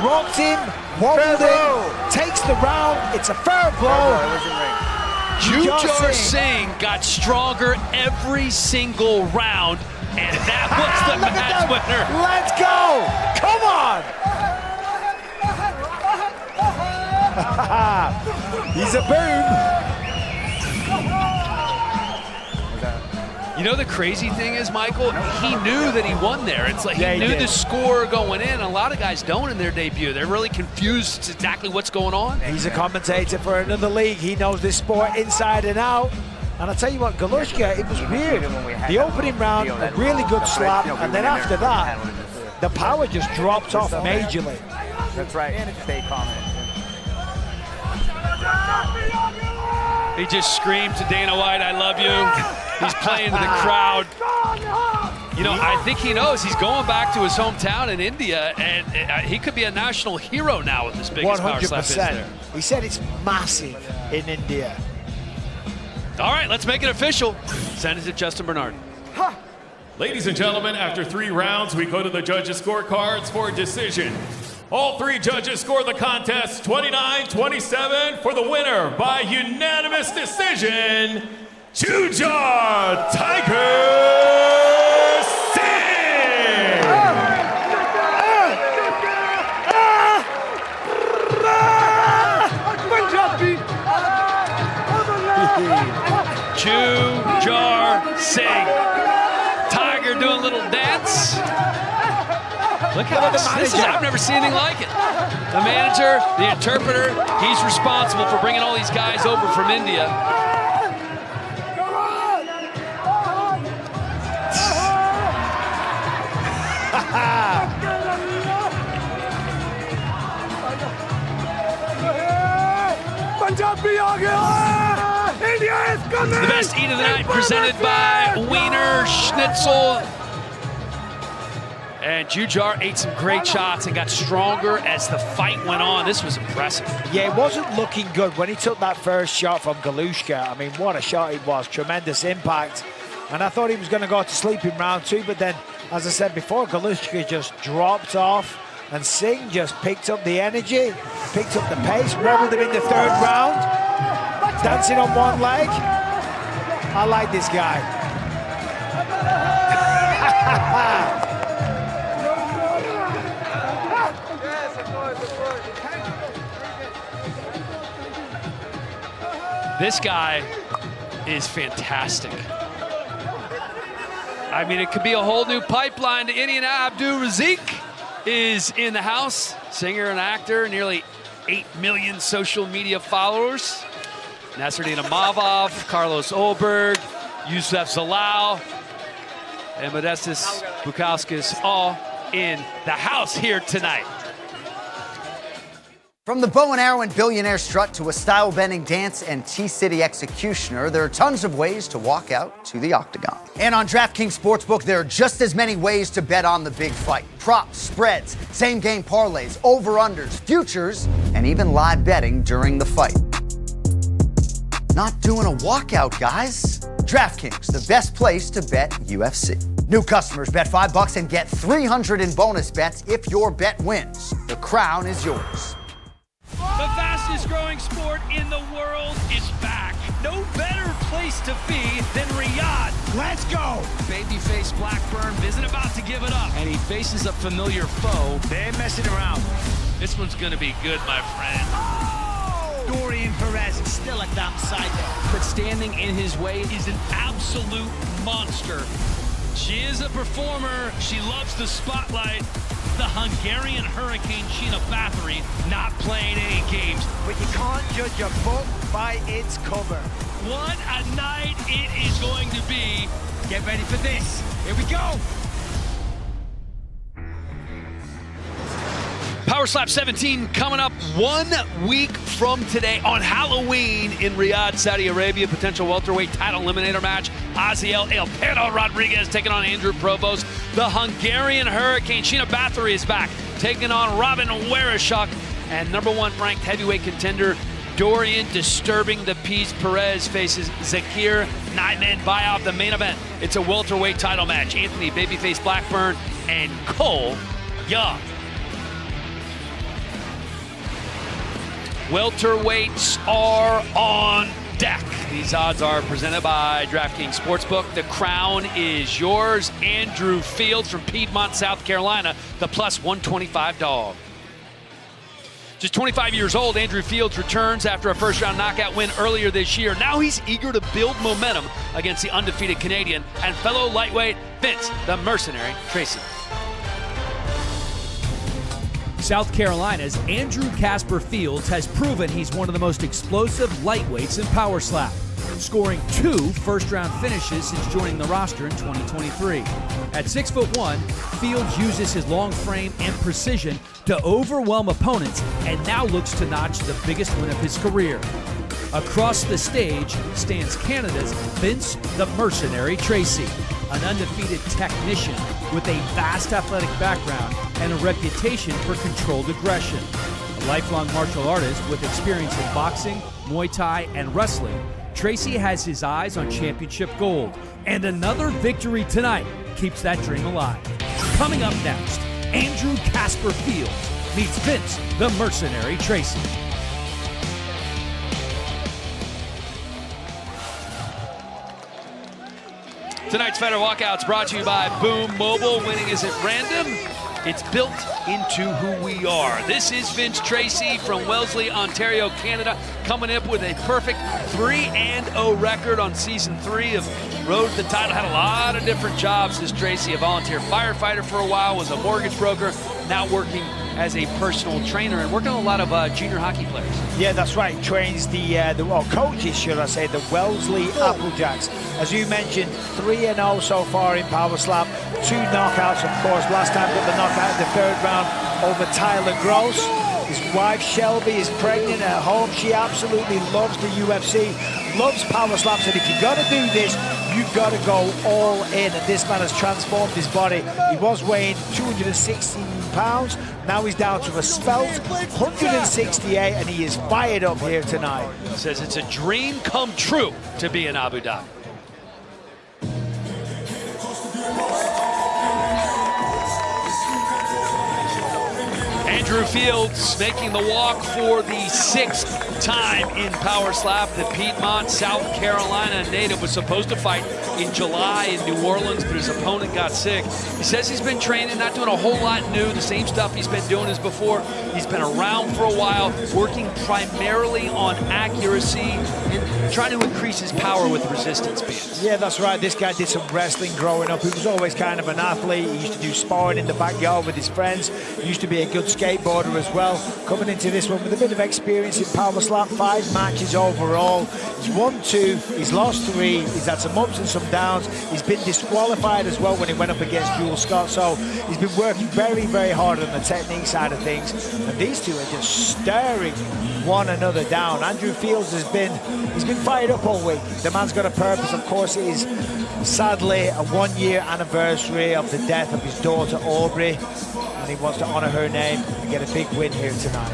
Rocked him, wobbled him, takes the round. It's a fair blow. Jujar Singh got stronger every single round, and that was the Look at match that. winner. Let's go. Come on. He's a boom. You know the crazy thing is, Michael, he knew that he won there. It's like Yeah, he he knew did. the score going in. A lot of guys don't in their debut. They're really confused exactly what's going on. He's a commentator for another league. He knows this sport inside and out. And I tell you what, Galushka, it was weird. The opening round, a really good slap, and then after that, the power just dropped off majorly. That's right. Stay calm. He just screamed to Dana White, "I love you." He's playing to the crowd. You know, I think he knows he's going back to his hometown in India, and he could be a national hero now with this biggest power slap is there. He said it's massive in India. All right, let's make it official. Send it to Justin Bernard. Ladies and gentlemen, after 3 rounds, we go to the judges' scorecards for decision. All 3 judges score the contest 29-27 for the winner by unanimous decision, Jujar Tiger Singh! Jujar Singh. Tiger doing a little dance. Look at this. I've never seen anything like it. The manager, the interpreter, he's responsible for bringing all these guys over from India. The best eat of the night presented by Wiener Schnitzel. And Jujar ate some great shots and got stronger as the fight went on. This was impressive. Yeah, it wasn't looking good when he took that first shot from Galushka. I mean, what a shot it was. Tremendous impact. And I thought he was going to go to sleep in round 2, but then, as I said before, Galushka just dropped off, and Singh just picked up the energy, picked up the pace, wobbled him in the 3rd round, dancing on one leg. I like this guy. This guy is fantastic. I mean, it could be a whole new pipeline to Indian. Abdul Razik is in the house. Singer and actor, nearly 8 million social media followers. Nasruddin Amavov, Carlos Olberg, Yusuf Zalal, and Modestas Bukauskas all in the house here tonight. From the bow and arrow and billionaire strut to a style-bending dance and T-City executioner, there are tons of ways to walk out to the octagon. And on DraftKings Sportsbook, there are just as many ways to bet on the big fight. Props, spreads, same-game parlays, over-unders, futures, and even live betting during the fight. Not doing a walkout, guys. DraftKings, the best place to bet UFC. New customers bet $5 and get $300 in bonus bets if your bet wins. The crown is yours. The fastest growing sport in the world is back. No better place to be than Riyadh. Let's go. Babyface Blackburn isn't about to give it up, and he faces a familiar foe. They ain't messing around. This one's gonna be good, my friend. Dorian Perez is still a damn psycho. But standing in his way is an absolute monster. She is a performer. She loves the spotlight. The Hungarian Hurricane Sheena Bathory not playing any games. But you can't judge a book by its cover. What a night it is going to be. Get ready for this. Here we go. Power Slap 17 coming up 1 week from today on Halloween in Riyadh, Saudi Arabia. Potential welterweight title eliminator match. Aziel El Perro Rodriguez taking on Andrew Provost. The Hungarian Hurricane Sheena Bathory is back, taking on Robin Wereshchuk. And #1 ranked heavyweight contender Dorian Disturbing the Peace Perez faces Zakir Nightman-Bayov. The main event, it's a welterweight title match. Anthony Babyface Blackburn and Cole Young. Welterweights are on deck. These odds are presented by DraftKings Sportsbook. The crown is yours. Andrew Fields from Piedmont, South Carolina, the +125 dog. Just 25 years old, Andrew Fields returns after a first-round knockout win earlier this year. Now he's eager to build momentum against the undefeated Canadian and fellow lightweight Vince the Mercenary Tracy. South Carolina's Andrew Casper Fields has proven he's one of the most explosive lightweights in Power Slap. scoring 2 first-round finishes since joining the roster in 2023. At 6'1", Fields uses his long frame and precision to overwhelm opponents and now looks to notch the biggest win of his career. Across the stage stands Canada's Vince the Mercenary Tracy, an undefeated technician with a vast athletic background and a reputation for controlled aggression. A lifelong martial artist with experience in boxing, Muay Thai, and wrestling, Tracy has his eyes on championship gold, and another victory tonight keeps that dream alive. Coming up next, Andrew Casper Fields meets Vince the Mercenary Tracy. Tonight's Fighter Walkout's brought to you by Boom Mobile. Winning isn't random. It's built into who we are. This is Vince Tracy from Wellesley, Ontario, Canada, coming up with a perfect 3-0 record on season 3 of Road to the Title. Had a lot of different jobs as Tracy, a volunteer firefighter for a while, was a mortgage broker, now working as a personal trainer and working on a lot of junior hockey players. Yeah, that's right. Trains coaches, should I say, the Wellesley Applejacks. As you mentioned, 3-0 so far in Power Slap. 2 knockouts, of course. Last time got the knockout in the 3rd round over Tyler Gross. His wife Shelby is pregnant at home. She absolutely loves the UFC, loves Power Slaps, and if you're gonna do this, you've got to go all in. And this man has transformed his body. He was weighing 216 pounds. Now he's down to a svelte 168, and he is fired up here tonight. He says it's a dream come true to be in Abu Dhabi. Andrew Fields making the walk for the 6th time in Power Slap. The Piedmont, South Carolina native was supposed to fight in July in New Orleans, but his opponent got sick. He says he's been training, not doing a whole lot new, the same stuff he's been doing as before. He's been around for a while, working primarily on accuracy and trying to increase his power with resistance bands. Yeah, that's right. This guy did some wrestling growing up. He was always kind of an athlete. He used to do sparring in the backyard with his friends. He used to be a good skateboarder as well. Coming into this one with a bit of experience in Power Slap, 5 matches overall. He's won 2, he's lost 3, he's had some ups and some downs. He's been disqualified as well when he went up against Jules Scott. So he's been working very, very hard on the technique side of things. And these two are just staring one another down. Andrew Fields he's been fired up all week. The man's got a purpose. Of course, it is sadly a 1-year anniversary of the death of his daughter Aubrey, and he wants to honor her name and get a big win here tonight.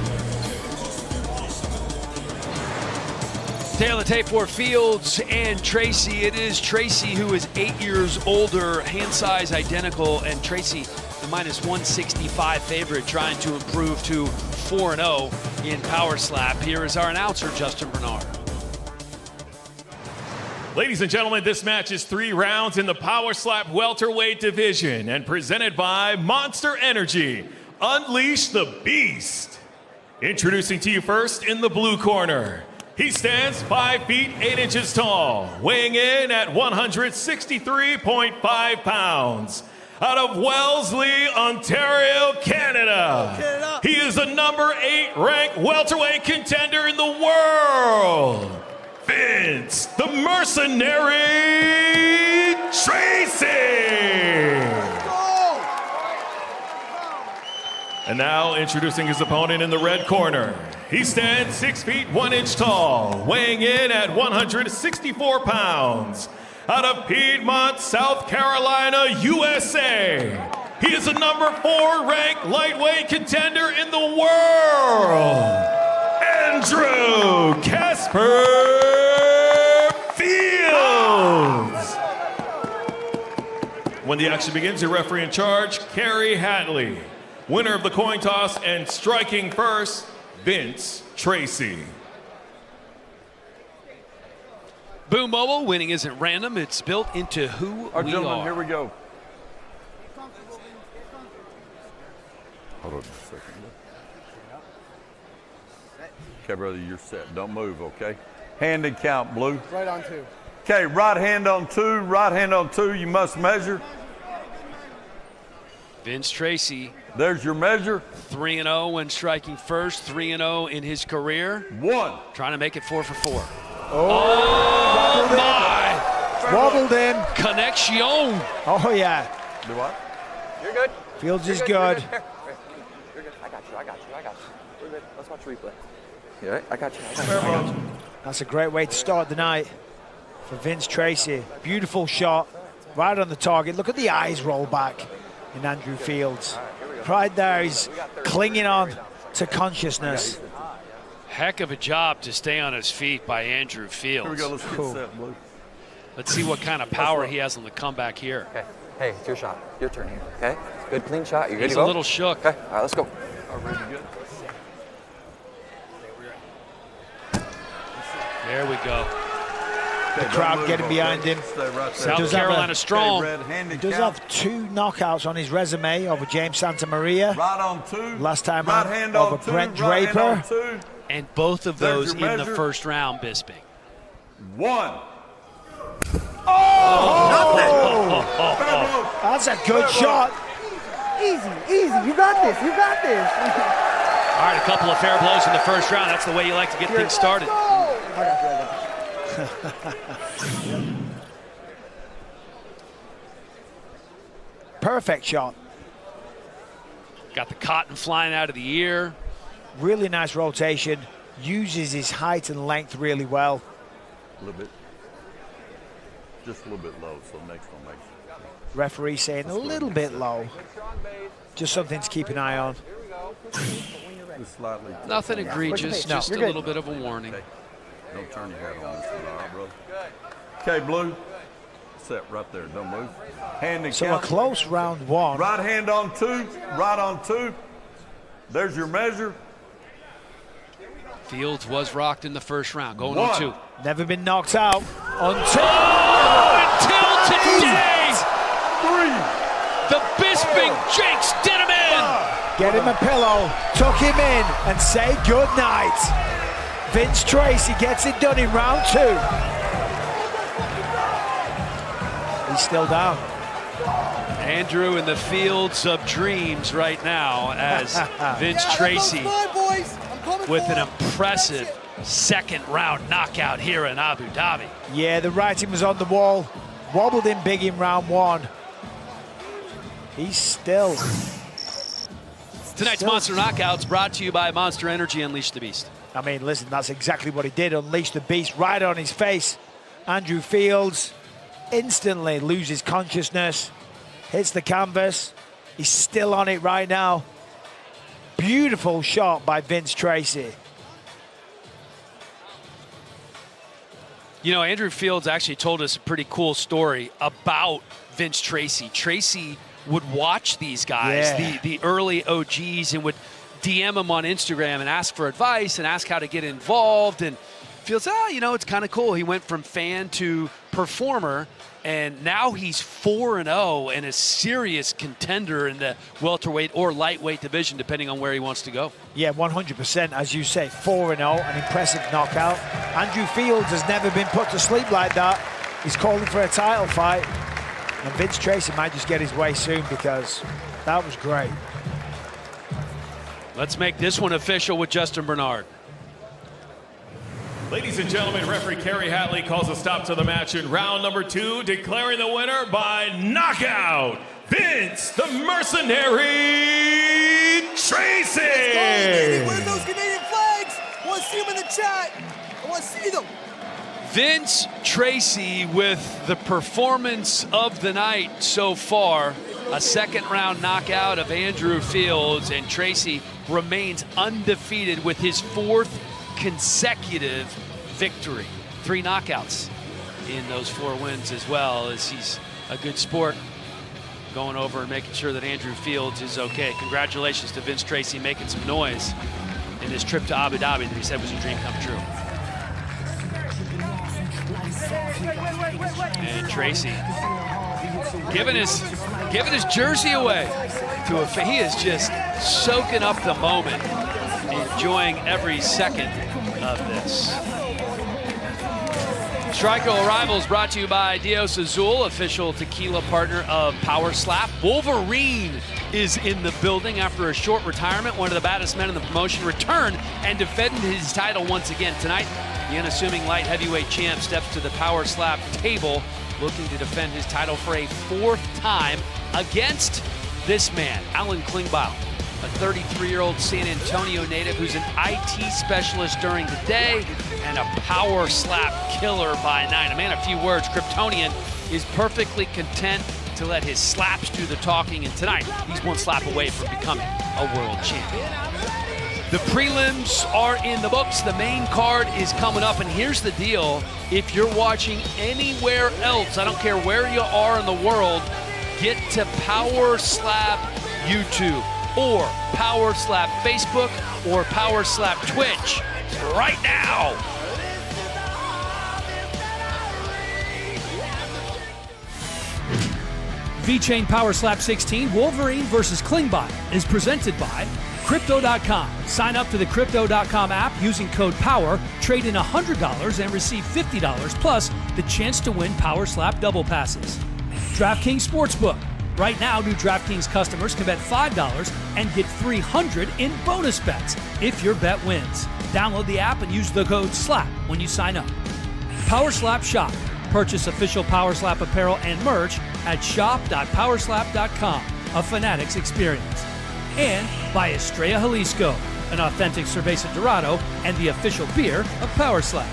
Tail of the tape for Fields and Tracy. It is Tracy who is 8 years older, hand size identical, and Tracy the -165 favorite, trying to improve to 4-0 in Power Slap. Here is our announcer, Justin Bernard. Ladies and gentlemen, this match is 3 rounds in the Power Slap welterweight division and presented by Monster Energy. Unleash the Beast. Introducing to you first in the blue corner. He stands 5 feet 8 inches tall, weighing in at 163.5 pounds. Out of Wellesley, Ontario, Canada. He is the number 8 ranked welterweight contender in the world. Vince, the Mercenary Tracy. And now introducing his opponent in the red corner. He stands 6 feet 1 inch tall, weighing in at 164 pounds. Out of Piedmont, South Carolina, USA. He is the number 4 ranked lightweight contender in the world. Andrew Casper Fields. When the action begins, your referee in charge, Kerry Hatley. Winner of the coin toss and striking first, Vince Tracy. Boom Mobile, winning isn't random. It's built into who we gentlemen, are. here we go. Hold on a second. Okay, brother, you're set. Don't move, okay? Hand and count, Blue. Right on 2. Okay, right hand on 2, right hand on 2. You must measure. Vince Tracy. There's your measure. 3-0 when striking first, 3-0 in his career. 1. Trying to make it 4 for 4. Oh my! Wobbled him. Connection. Oh, yeah. Do what? You're good. Fields is You're good. You're good. I got you. We're good. Let's watch replay. You all right? I got you. That's a great way to start the night for Vince Tracy. Beautiful shot, right on the target. Look at the eyes roll back in Andrew Fields. Right there, he's clinging on to consciousness. Heck of a job to stay on his feet by Andrew Fields. Here we go. Let's get set, Blue. Let's see what kind of power he has on the comeback here. Okay. Hey, it's your shot. Your turn here. Okay. Good, clean shot. You ready He's to go? a little shook. Okay. All right, let's go. Already good. There we go. The crowd getting behind him. South Carolina strong. He does have 2 knockouts on his resume over James Santamaria. Right on 2. Last time right out hand over on 2. Brent Right Draper. hand on 2. And both of those There's your in the measure. first round, Bisping. 1. Oh! That's a good shot. Easy. You got this. All right, a couple of fair blows in the first round. That's the way you like to get things started. Perfect shot. Got the cotton flying out of the ear. Really nice rotation. Uses his height and length really well. A little bit. Just a little bit low, so next one makes it. Referee saying a little bit low. Just something to keep an eye on. Just slightly. Nothing egregious, just a little bit of a warning. Okay. Don't turn your head on this one, all right, bro? Okay, Blue. Set right there. Don't move. Hand and So count. a close round 1. Right hand on 2. Right on 2. There's your measure. Fields was rocked in the first round, going 1. on 2. Never been knocked out until today. 3. The Bisping Jakes did him in. Get him a pillow, tuck him in, and say good night. Vince Tracy gets it done in round 2. He's still down. Andrew in the fields of dreams right now as Vince Tracy with an impressive second round knockout here in Abu Dhabi. Yeah, the writing was on the wall. Wobbled him big in round 1. He's still. Tonight's Monster Knockouts brought to you by Monster Energy. Unleash the Beast. I mean, listen, that's exactly what he did. Unleash the beast right on his face. Andrew Fields instantly loses consciousness. Hits the canvas. He's still on it right now. Beautiful shot by Vince Tracy. You know, Andrew Fields actually told us a pretty cool story about Vince Tracy. Tracy would watch these guys, the early OGs, and would DM him on Instagram and ask for advice and ask how to get involved. And Fields, you know, it's kind of cool. He went from fan to performer, and now he's 4-0 and a serious contender in the welterweight or lightweight division, depending on where he wants to go. Yeah, 100%, as you say, 4-0, an impressive knockout. Andrew Fields has never been put to sleep like that. He's calling for a title fight. And Vince Tracy might just get his way soon because that was great. Let's make this one official with Justin Bernard. Ladies and gentlemen, referee Kerry Hatley calls a stop to the match in round number 2, declaring the winner by knockout, Vince the Mercenary Tracy. Where's those Canadian flags? I want to see them in the chat. I want to see them. Vince Tracy with the performance of the night so far. A second round knockout of Andrew Fields, and Tracy remains undefeated with his 4th consecutive victory. 3 knockouts in those 4 wins as well, as he's a good sport going over and making sure that Andrew Fields is okay. Congratulations to Vince Tracy making some noise in his trip to Abu Dhabi that he said was a dream come true. And Tracy giving his jersey away to a fan. He is just soaking up the moment, enjoying every second of this. Striker Arrivals brought to you by Dios Azul, official tequila partner of Power Slap. Wolverine is in the building after a short retirement. One of the baddest men in the promotion returned and defended his title once again tonight. The unassuming light heavyweight champ steps to the power slap table, looking to defend his title for a 4th time against this man, Alan Klingbeil, a 33-year-old San Antonio native who's an IT specialist during the day and a power slap killer by night. A man of few words, Kryptonian is perfectly content to let his slaps do the talking, and tonight he's one slap away from becoming a world champion. The prelims are in the books. The main card is coming up, and here's the deal. If you're watching anywhere else, I don't care where you are in the world, get to Power Slap YouTube or Power Slap Facebook or Power Slap Twitch right now. V-Chain Power Slap 16 Wolverine versus Klingbeil is presented by Crypto.com. Sign up to the Crypto.com app using code POWER, trade in $100 and receive $50 plus the chance to win Power Slap double passes. DraftKings Sportsbook. Right now, new DraftKings customers can bet $5 and get $300 in bonus bets if your bet wins. Download the app and use the code SLAP when you sign up. Power Slap Shop. Purchase official Power Slap apparel and merch at shop.powerslap.com, a Fanatics experience. And by Estrella Jalisco, an authentic Cerveza Dorado and the official beer of Power Slap.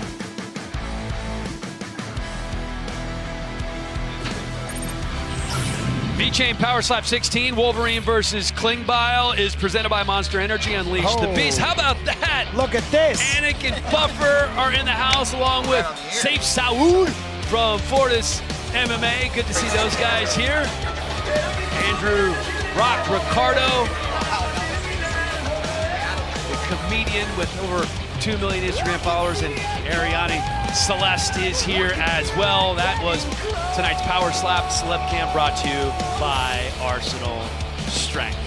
V-Chain Power Slap 16, Wolverine versus Klingbeil, is presented by Monster Energy. Unleash the Beast. How about that? Look at this. Anik and Buffer are in the house along with Saif Saud from Fortis MMA. Good to see those guys here. Andrew Rock Ricardo, the comedian with over 2 million Instagram followers, and Ariane Celeste is here as well. That was tonight's Power Slap Celeb Cam, brought to you by Arsenal Strength.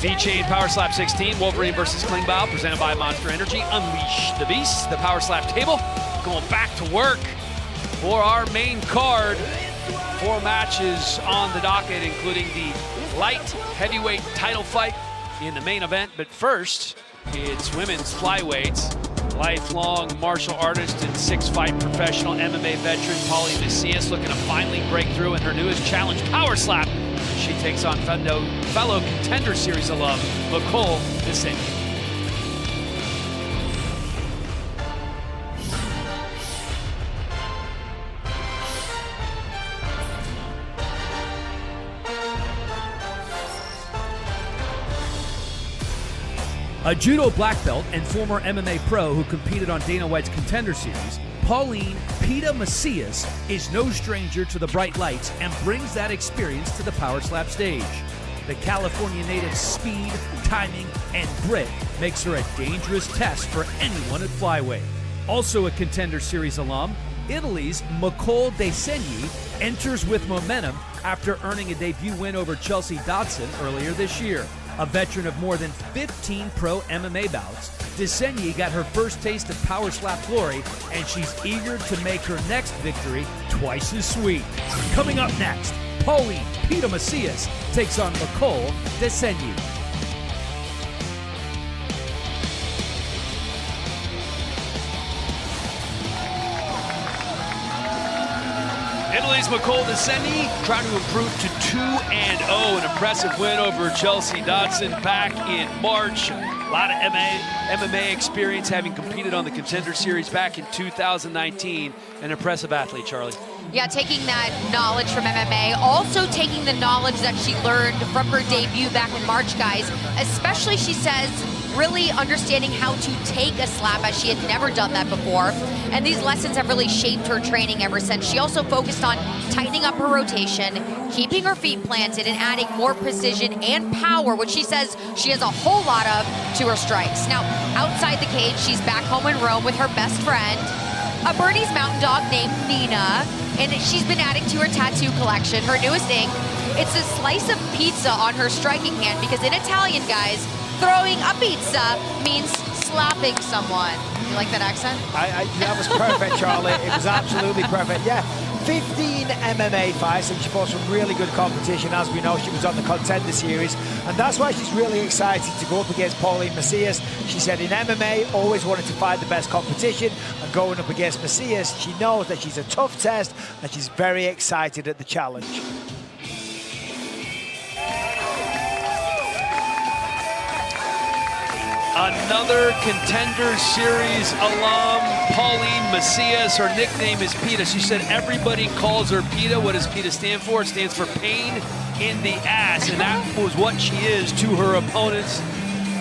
V-Chain Power Slap 16, Wolverine versus Klingbeil, presented by Monster Energy. Unleash the Beast. The Power Slap table going back to work for our main card. 4 matches on the docket, including the light heavyweight title fight in the main event. But first, it's women's flyweights. Lifelong martial artist and 6-fight professional MMA veteran Paulie Macias looking to finally break through in her newest challenge, Power Slap. She takes on fellow Contender Series alum Nicole DeSantis. A judo black belt and former MMA pro who competed on Dana White's Contender Series, Pauline "Pita" Macias is no stranger to the bright lights and brings that experience to the Power Slap stage. The California native's speed, timing, and grit makes her a dangerous test for anyone at flyweight. Also a Contender Series alum, Italy's Nicole DeSantis enters with momentum after earning a debut win over Chelsea Dodson earlier this year. A veteran of more than 15 pro MMA bouts, DeSantis got her first taste of Power Slap glory, and she's eager to make her next victory twice as sweet. Coming up next, Pauline "Pita" Macias takes on Nicole DeSantis. Italy's Nicole DeSantis trying to improve to 2-0. An impressive win over Chelsea Dodson back in March. A lot of MMA experience, having competed on the Contender Series back in 2019. An impressive athlete, Charlie. Yeah, taking that knowledge from MMA, also taking the knowledge that she learned from her debut back in March, guys. Especially, she says, really understanding how to take a slap, as she had never done that before. And these lessons have really shaped her training ever since. She also focused on tightening up her rotation, keeping her feet planted, and adding more precision and power, which she says she has a whole lot of, to her strikes. Now, outside the cage, she's back home in Rome with her best friend, a Bernese mountain dog named Nina, and she's been adding to her tattoo collection. Her newest ink, it's a slice of pizza on her striking hand, because in Italian, guys, throwing a pizza means slapping someone. You like that accent? That was perfect, Charlie. It was absolutely perfect. Yeah, 15 MMA fights, and she fought some really good competition. As we know, she was on the Contender Series, and that's why she's really excited to go up against Pauline Macias. She said in MMA, always wanted to fight the best competition, and going up against Macias, she knows that she's a tough test, and she's very excited at the challenge. Another Contender Series alum, Pauline Macias. Her nickname is PETA. She said everybody calls her PETA. What does PETA stand for? It stands for pain in the ass, and that was what she is to her opponents.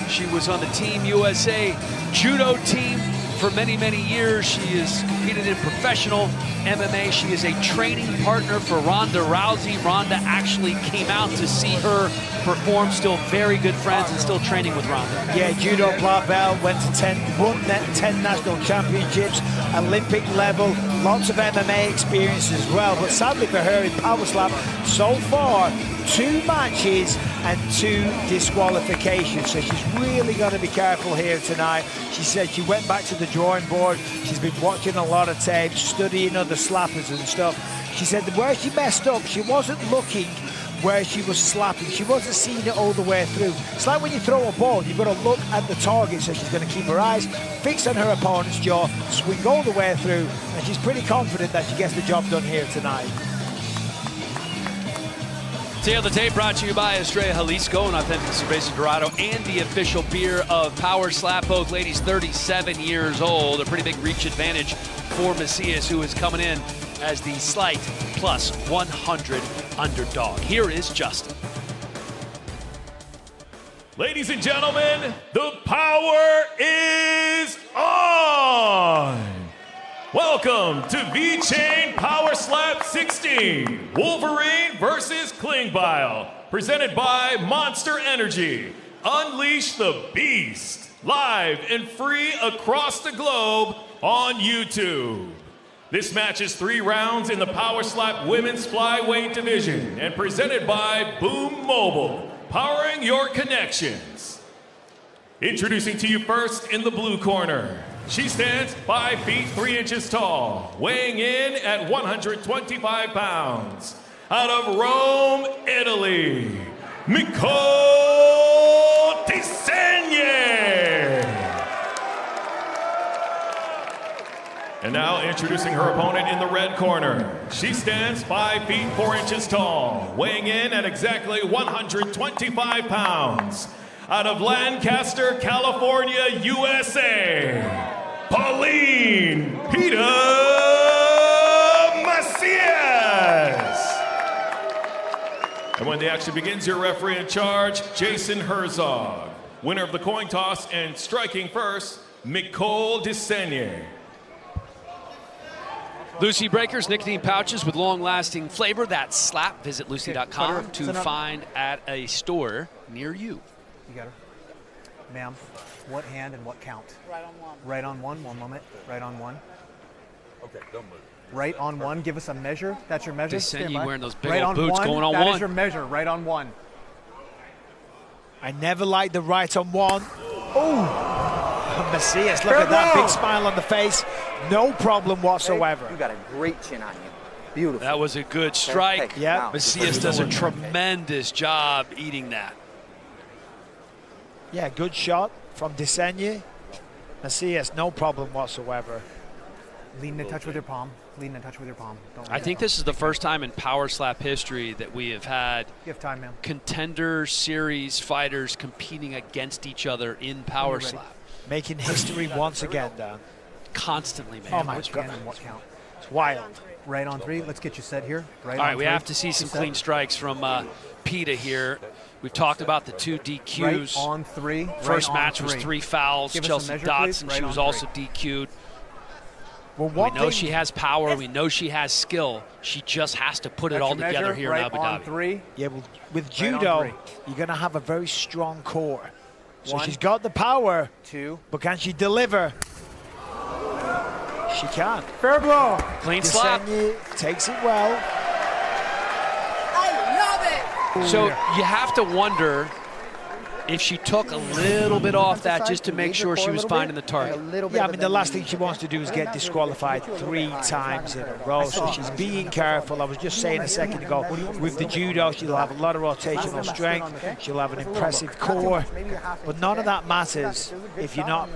She was on the Team USA judo team for many, many years. She has competed in professional MMA. She is a training partner for Ronda Rousey. Ronda actually came out to see her perform, still very good friends and still training with Ronda. Yeah, judo black belt, won 10 national championships, Olympic level, lots of MMA experience as well. But sadly for her in Power Slap, so far, 2 matches and 2 disqualifications. So she's really got to be careful here tonight. She said she went back to the drawing board. She's been watching a lot of tapes, studying other slappers and stuff. She said that where she messed up, she wasn't looking where she was slapping. She wasn't seeing it all the way through. It's like when you throw a ball, you've got to look at the target, so she's going to keep her eyes fixed on her opponent's jaw, swing all the way through, and she's pretty confident that she gets the job done here tonight. Tail the Tape brought to you by Estrella Jalisco, an authentic cerveza Dorado, and the official beer of Power Slap. Both ladies 37 years old. A pretty big reach advantage for Macias, who is coming in as the slight plus 100 underdog. Here is Justin. Ladies and gentlemen, the power is on! Welcome to V-Chain Power Slap 16, Wolverine versus Klingbeil, presented by Monster Energy. Unleash the Beast, live and free across the globe on YouTube. This match is 3 rounds in the Power Slap Women's Flyweight Division and presented by Boom Mobile, powering your connections. Introducing to you first in the blue corner. She stands 5 feet 3 inches tall, weighing in at 125 pounds. Out of Rome, Italy, Nicole Disegne. And now introducing her opponent in the red corner. She stands 5 feet 4 inches tall, weighing in at exactly 125 pounds. Out of Lancaster, California, USA, Pauline PETA Macias. And when the action begins, your referee in charge, Jason Herzog. Winner of the coin toss and striking first, Nicole Disegne. Lucy Breakers, nicotine pouches with long-lasting flavor. That's Slap. Visit lucy.com to find at a store near you. You got her. Ma'am, what hand and what count? Right on 1. Right on 1, 1 moment. Right on 1. Okay, don't move. Right on 1, give us a measure. That's your measure. Disegne wearing those big right old on boots 1, going on that 1. is your measure, right on 1. I never liked the right on 1. Oh, Macias, look at that big smile on the face. No problem whatsoever. You got a great chin on you. Beautiful. That was a good strike. Hey, yeah, Macias does a tremendous job eating that. Yeah, good shot from Disegne. Macias, no problem whatsoever. Lean in touch with your palm. Lean in touch with your palm. Don't I think this is the first time in Power Slap history that we have had you have time, man. Contender Series fighters competing against each other in Power Slap. Making history once again, Dan. Constantly, man. Oh my God. What count? It's wild. Right on 3. Let's get you set here. Right All right, on we 3. have to see some clean strikes from PETA here. We've talked about the 2 DQs. Right on 3. First right match on was 3. 3 fouls. Give Chelsea measure, Dotson, right she was on also 3. DQ'd. Well, we know she has power. We know she has skill. She just has to put it all together here in Abu Dhabi. 3. Yeah, well, with judo, you're going to have a very strong core. So 1. she's got the power, 2. but can she deliver? She can. Fair blow. Clean slap. Takes it well. I love it. So you have to wonder if she took a little bit off that just to make sure she was finding the target. Yeah, I mean, the last thing she wants to do is get disqualified 3 times in a row, so she's being careful. I was just saying a second ago, with the judo, she'll have a lot of rotational strength, she'll have an impressive core, but none of that matters if you're not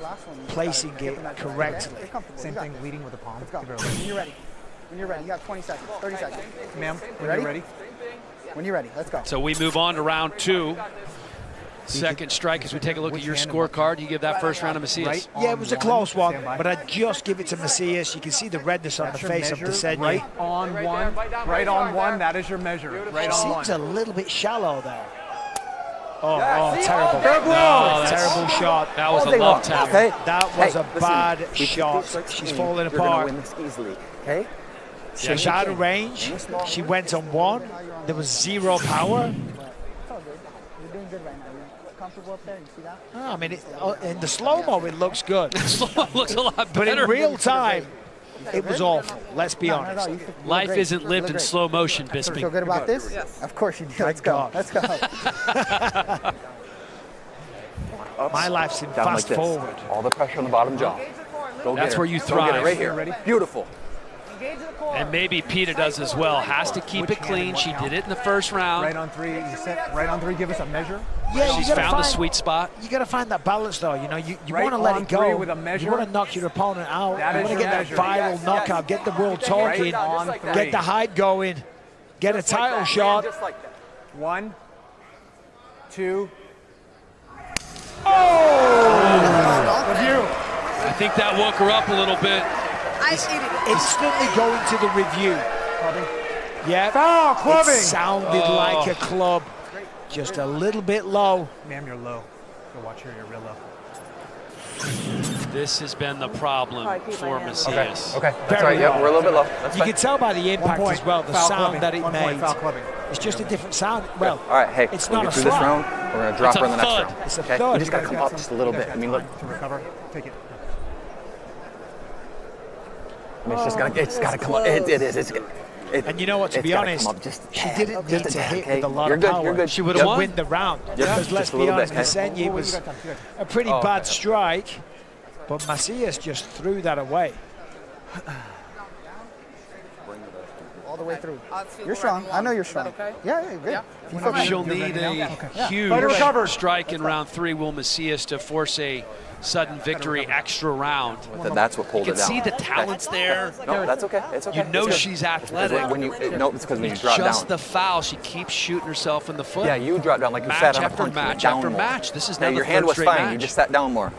placing it correctly. Same thing, leading with the palm. When you're ready. When you're ready, you got 20 seconds, 30 seconds. Ma'am, when you're ready. When you're ready, let's go. So we move on to round 2. Second strike as we take a look at your scorecard. You give that first round to Macias. Yeah, it was a close one, but I just give it to Macias. You can see the redness on the face of Desenyi. Right on one. Right on one. That is your measure. Right on one. Seems a little bit shallow there. Oh, terrible. Terrible shot. That was a love tap. Okay. That was a bad shot. She's falling apart. Win this easily, okay? She's out of range. She went on one. There was 0 power. You're doing good right now. You're comfortable up there. You see that? I mean, in the slow-mo, it looks good. Slow-mo looks a lot better. But in real time, it was awful. Let's be honest. Life isn't lived in slow motion, Bisping. Feel good about this? Yes. Of course you do. Let's go. Let's go. My life's in fast forward. All the pressure on the bottom jaw. Go That's where you thrive. Go get it right here. Ready? Beautiful. And maybe Peta does as well. Has to keep it clean. She did it in the first round. Right on 3. You set right on 3. Give us a measure. Yeah, she's found the sweet spot. You got to find that balance, though. You know, you Right want to let on it go. 3 with a measure. You want to knock your opponent out. That You is want to your get measure. that viral knockout. Get the world talking. Right on 3. Get the hype going. Get a title shot. 1, 2. Review. I think that woke her up a little bit. Instantly going to the review. Yeah. Foul, clubbing. It sounded like a club. Just a little bit low. Ma'am, you're low. Go watch her. You're real low. This has been the problem for Macias. Okay. That's right. Yep, we're a little bit low. That's You fine. can tell by the impact as well, the sound that it made. Foul clubbing. It's just a different sound. Well, all right, hey, it's we'll not get a through this slap. round. We're going to drop her in the next round. It's a Okay? thud. You just got to come up just a little bit. I mean, look. To recover. Take it. I mean, it's got to come up. It is. And you know what, to be honest, she didn't need to hit with a lot of power. You're good. She would have won the round. Yep. Because let's Just a be little honest, bit, okay? Desenyi was a pretty bad strike, but Macias just threw that away. All the way through. You're strong. I know you're strong. Okay? Yeah, you're good. Yeah. She'll need a huge strike in round 3, will Macias, to force a sudden victory extra round. That's what pulled you it can down. see the talents there. No, that's okay. It's okay. You know It's good. she's athletic. No, it's because when you drop down. Just the foul. She keeps shooting herself in the foot. Yeah, you drop down like you match sat on a after punch. match down after more. match. This is Yeah, now your the hand third was straight fine. match. You just sat down more.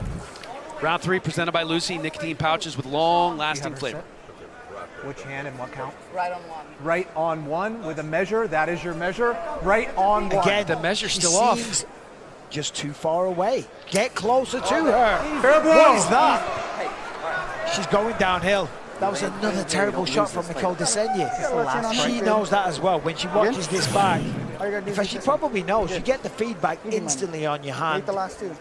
Round 3 presented by Lucy, nicotine pouches with long-lasting flavor. Which hand and what count? Right on one. Right on 1 with a measure. That is your measure. Right on 1. Again, the measure's she still off. seems just too far away. Get closer to her. Fair blow. What is that? She's going downhill. That was another terrible shot from Nicole Desenyi. She knows that as well. When she watches this back, in fact, she probably knows. You get the feedback instantly on your hand. The last 2.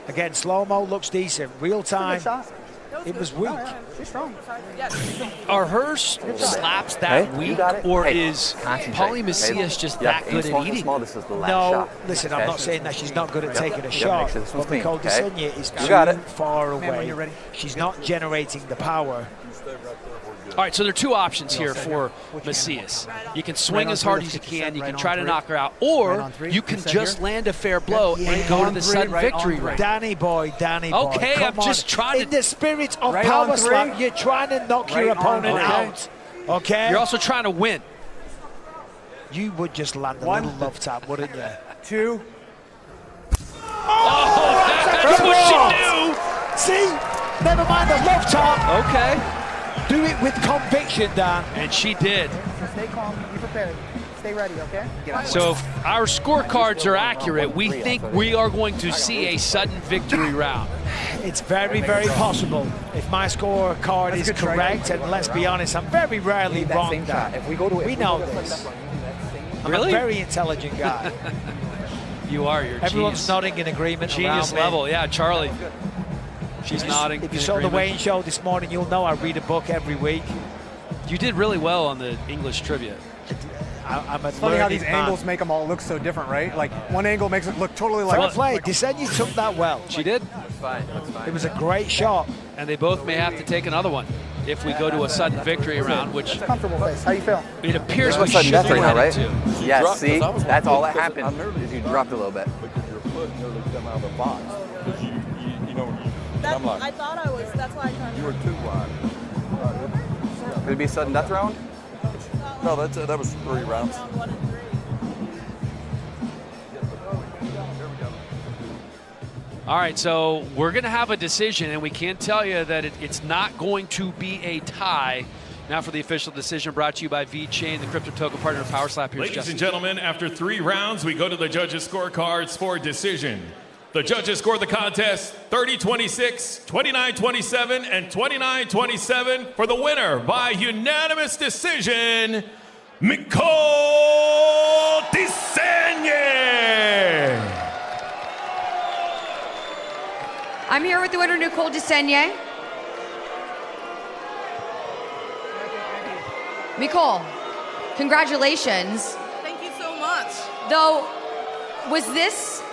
Again, slow-mo looks decent. Real time, it was weak. She's strong. Are her slaps that weak, or is Polly Macias just that good at eating? No, listen, I'm not saying that she's not good at taking a shot, but Nicole Desenyi is too far away. She's not generating the power. All right, so there are 2 options here for Macias. You can swing as hard as you can, you can try to knock her out, or you can just land a fair blow and go to the sudden victory round. Danny boy. Okay, I'm just trying to... In the spirit of power slam, you're trying to knock your opponent out. Okay? You're also trying to win. You would just land a little love tap, wouldn't you? 2. Oh, that's what she knew! See? Never mind the love tap. Okay. Do it with conviction, Dan. And she did. Stay calm. Be prepared. Stay ready, okay? So if our scorecards are accurate, we think we are going to see a sudden victory round. It's very, very possible. If my scorecard is correct, and let's be honest, I'm very rarely wrong, Dan. We know this. I'm a very intelligent guy. You are. You're Everyone's genius. nodding in agreement. Genius level. Yeah, Charlie. She's nodding. If you saw the Wayne show this morning, you'll know I read a book every week. You did really well on the English trivia. I'm It's funny how these angles make them all look so different, right? Like one angle makes it look totally like. Fair play. Desenia took that well. She did. That's fine. That's fine. It was a great shot. And they both may have to take another one if we go to a sudden victory round, which Comfortable face. How you feel? it appears There's we no sudden should death be right now, right? headed to. Yes, see? That's all that because happened is you dropped a little bit. Because your foot nearly come out of the box. Because you know, I'm like, I thought I was, that's why I kind you were too wide. Could it be a sudden death round? No, that was 3 rounds. All right, so we're going to have a decision, and we can't tell you that it's not going to be a tie. Now for the official decision, brought to you by VeChain, the crypto token partner of Power Slap. Here's Ladies Justin. and gentlemen, after 3 rounds, we go to the judges' scorecards for decision. The judges scored the contest 30-26, 29-27, and 29-27 for the winner by unanimous decision, Nicole Desaigne. I'm here with the winner, Nicole Desaigne. Nicole, congratulations. Thank you so much. Though, was this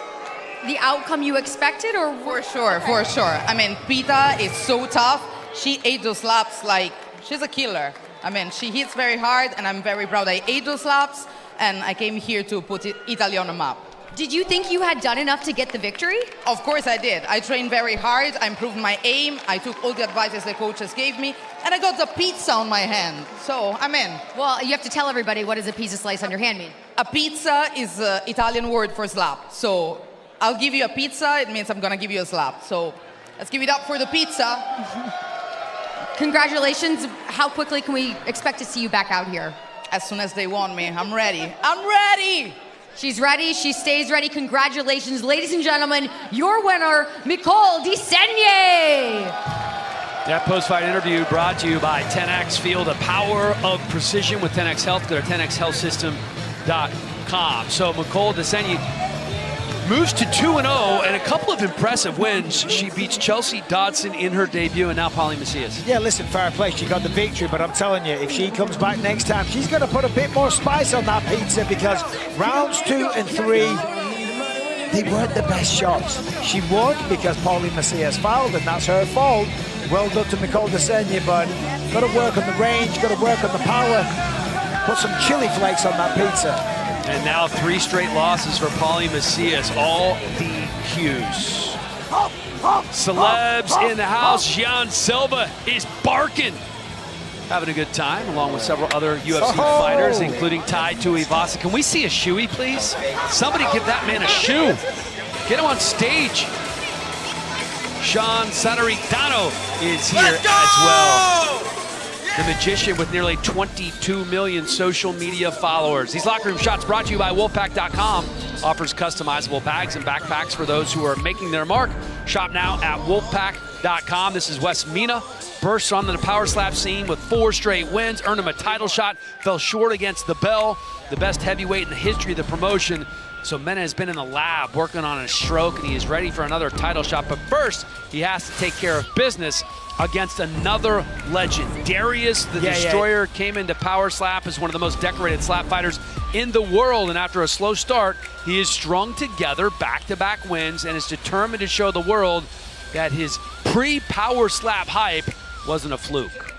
the outcome you expected, or? For sure, for sure. I mean, Pita is so tough. She ate those slaps like, she's a killer. I mean, she hits very hard, and I'm very proud I ate those slaps, and I came here to put Italy on the map. Did you think you had done enough to get the victory? Of course I did. I trained very hard, I improved my aim, I took all the advices the coaches gave me, and I got the pizza on my hand. So, I'm in. Well, you have to tell everybody, what does a pizza slice on your hand mean? A pizza is an Italian word for slap. So, I'll give you a pizza, it means I'm gonna give you a slap. So, let's give it up for the pizza. Congratulations. How quickly can we expect to see you back out here? As soon as they want me, I'm ready. I'm ready! She's ready, she stays ready. Congratulations, ladies and gentlemen, your winner, Nicole Desaigne. That post-fight interview brought to you by 10X. Feel the power of precision with 10X Health. Go to 10xhealthsystem.com. So Nicole Desaigne moves to 2-0 and a couple of impressive wins. She beats Chelsea Dodson in her debut and now Polly Macias. Yeah, listen, fair play. She got the victory, but I'm telling you, if she comes back next time, she's going to put a bit more spice on that pizza because rounds 2 and 3, they weren't the best shots. She won because Polly Macias fouled, and that's her fault. Well done to Nicole Desaigne, but got to work on the range, got to work on the power. Put some chili flakes on that pizza. And now 3 straight losses for Polly Macias, all DQs. Celebs in the house. Gian Silva is barking. Having a good time, along with several other UFC fighters, including Tai Tuivasa. Can we see a shoey, please? Somebody give that man a shoe. Get him on stage. Sean Sataritano is here as well. The magician with nearly 22 million social media followers. These locker room shots brought to you by Wolfpack.com. Offers customizable bags and backpacks for those who are making their mark. Shop now at Wolfpack.com. This is Wes Mina. Bursts onto the power slap scene with 4 straight wins. Earned him a title shot. Fell short against the Bell, the best heavyweight in the history of the promotion. So Mena has been in the lab working on a stroke, and he is ready for another title shot. But first, he has to take care of business against another legend. Darius the Destroyer came into Power Slap as one of the most decorated slap fighters in the world, and after a slow start, he has strung together back-to-back wins and is determined to show the world that his pre-Power Slap hype wasn't a fluke.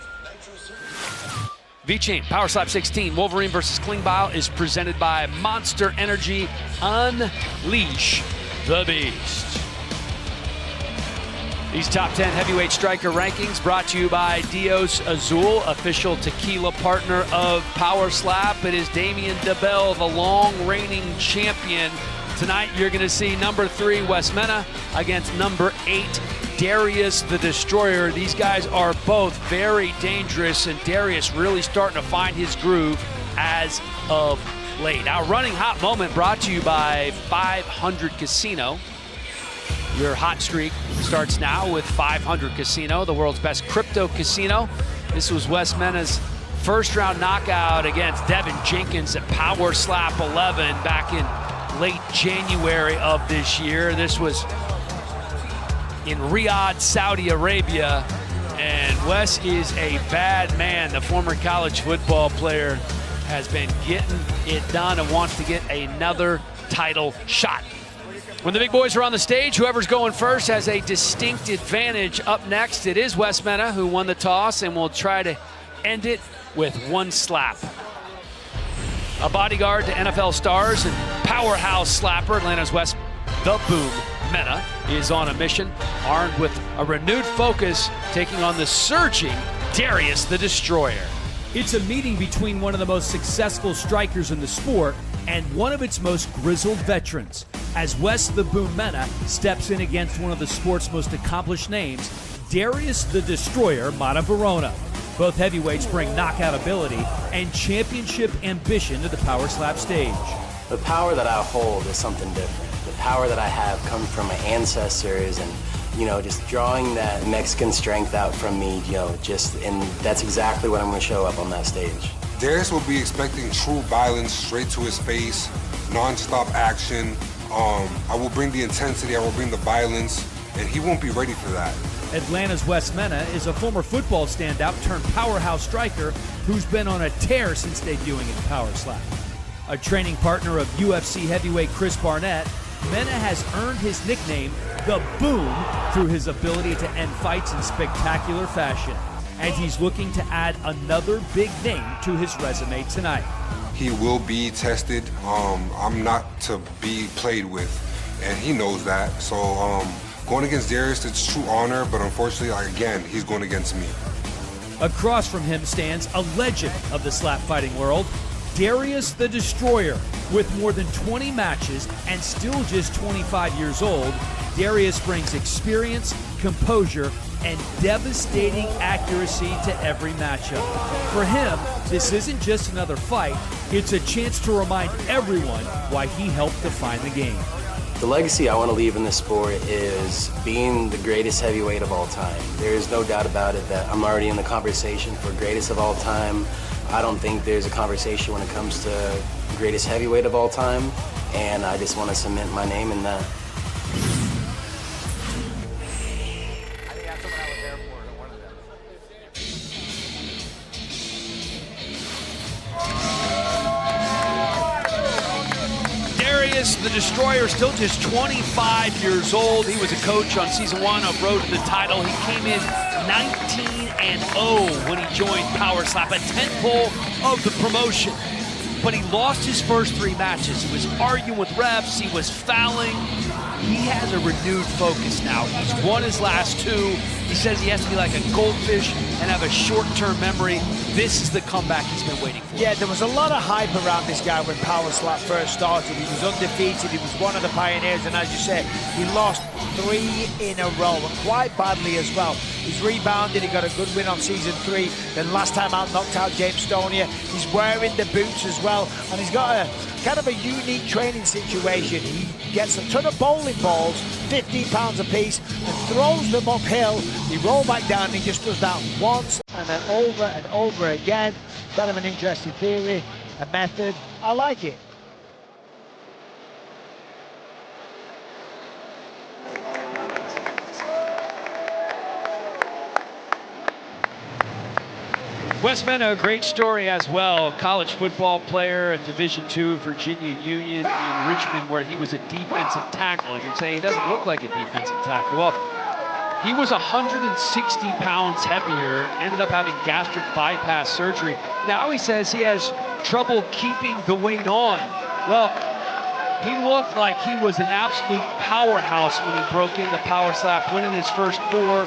VeChain Power Slap 16, Wolverine versus Klingbeil is presented by Monster Energy. Unleash the Beast. These top 10 heavyweight striker rankings brought to you by Dios Azul, official tequila partner of Power Slap. It is Damian DeBell, the long reigning champion. Tonight you're going to see number 3 Wes Mena against number 8 Darius the Destroyer. These guys are both very dangerous, and Darius really starting to find his groove as of late. Our running hot moment brought to you by 500 Casino. Your hot streak starts now with 500 Casino, the world's best crypto casino. This was Wes Mena's first round knockout against Devin Jenkins at Power Slap 11 back in late January of this year. This was in Riyadh, Saudi Arabia, and Wes is a bad man. The former college football player has been getting it done and wants to get another title shot. When the big boys are on the stage, whoever's going first has a distinct advantage. Up next, it is Wes Mena who won the toss and will try to end it with one slap. A bodyguard to NFL stars and powerhouse slapper, Atlanta's Wes the Boom Mena is on a mission, armed with a renewed focus, taking on the surging Darius the Destroyer. It's a meeting between one of the most successful strikers in the sport and one of its most grizzled veterans, as Wes the Boom Mena steps in against one of the sport's most accomplished names, Darius the Destroyer Verona. Both heavyweights bring knockout ability and championship ambition to the power slap stage. The power that I hold is something different. The power that I have comes from my ancestors and, just drawing that Mexican strength out from me, and that's exactly what I'm going to show up on that stage. Darius will be expecting true violence straight to his face, non-stop action. I will bring the intensity, I will bring the violence, and he won't be ready for that. Atlanta's Wes Mena is a former football standout turned powerhouse striker who's been on a tear since debuting in power slap. A training partner of UFC heavyweight Chris Barnett, Mena has earned his nickname, The Boom, through his ability to end fights in spectacular fashion. And he's looking to add another big name to his resume tonight. He will be tested. I'm not to be played with, and he knows that. So going against Darius, it's true honor, but unfortunately, again, he's going against me. Across from him stands a legend of the slap fighting world, Darius the Destroyer. With more than 20 matches and still just 25 years old, Darius brings experience, composure, and devastating accuracy to every matchup. For him, this isn't just another fight, it's a chance to remind everyone why he helped define the game. The legacy I want to leave in this sport is being the greatest heavyweight of all time. There is no doubt about it that I'm already in the conversation for greatest of all time. I don't think there's a conversation when it comes to greatest heavyweight of all time, and I just want to cement my name in that. Darius the Destroyer, still just 25 years old. He was a coach on season 1 of Road to the Title. He came in 19-0 when he joined Power Slap, a tentpole of the promotion. But he lost his first 3 matches. He was arguing with refs, he was fouling. He has a renewed focus now. He's won his last 2. He says he has to be like a goldfish and have a short-term memory. This is the comeback he's been waiting for. Yeah, there was a lot of hype around this guy when Power Slap first started. He was undefeated, he was one of the pioneers, and as you said, he lost 3 in a row, and quite badly as well. He's rebounded, he got a good win on season 3, then last time out knocked out James Stonia. He's wearing the boots as well, and he's got a kind of a unique training situation. He gets a ton of bowling balls, 15 pounds a piece, and throws them uphill. He rolls back down, and he just does that once and then over again. Kind of an interesting theory, a method. I like it. Wes Mena, a great story as well. College football player at Division II, Virginia Union in Richmond, where he was a defensive tackle. You can say he doesn't look like a defensive tackle. Well, he was 160 pounds heavier, ended up having gastric bypass surgery. Now he says he has trouble keeping the weight on. Well, he looked like he was an absolute powerhouse when he broke into Power Slap, winning his first 4.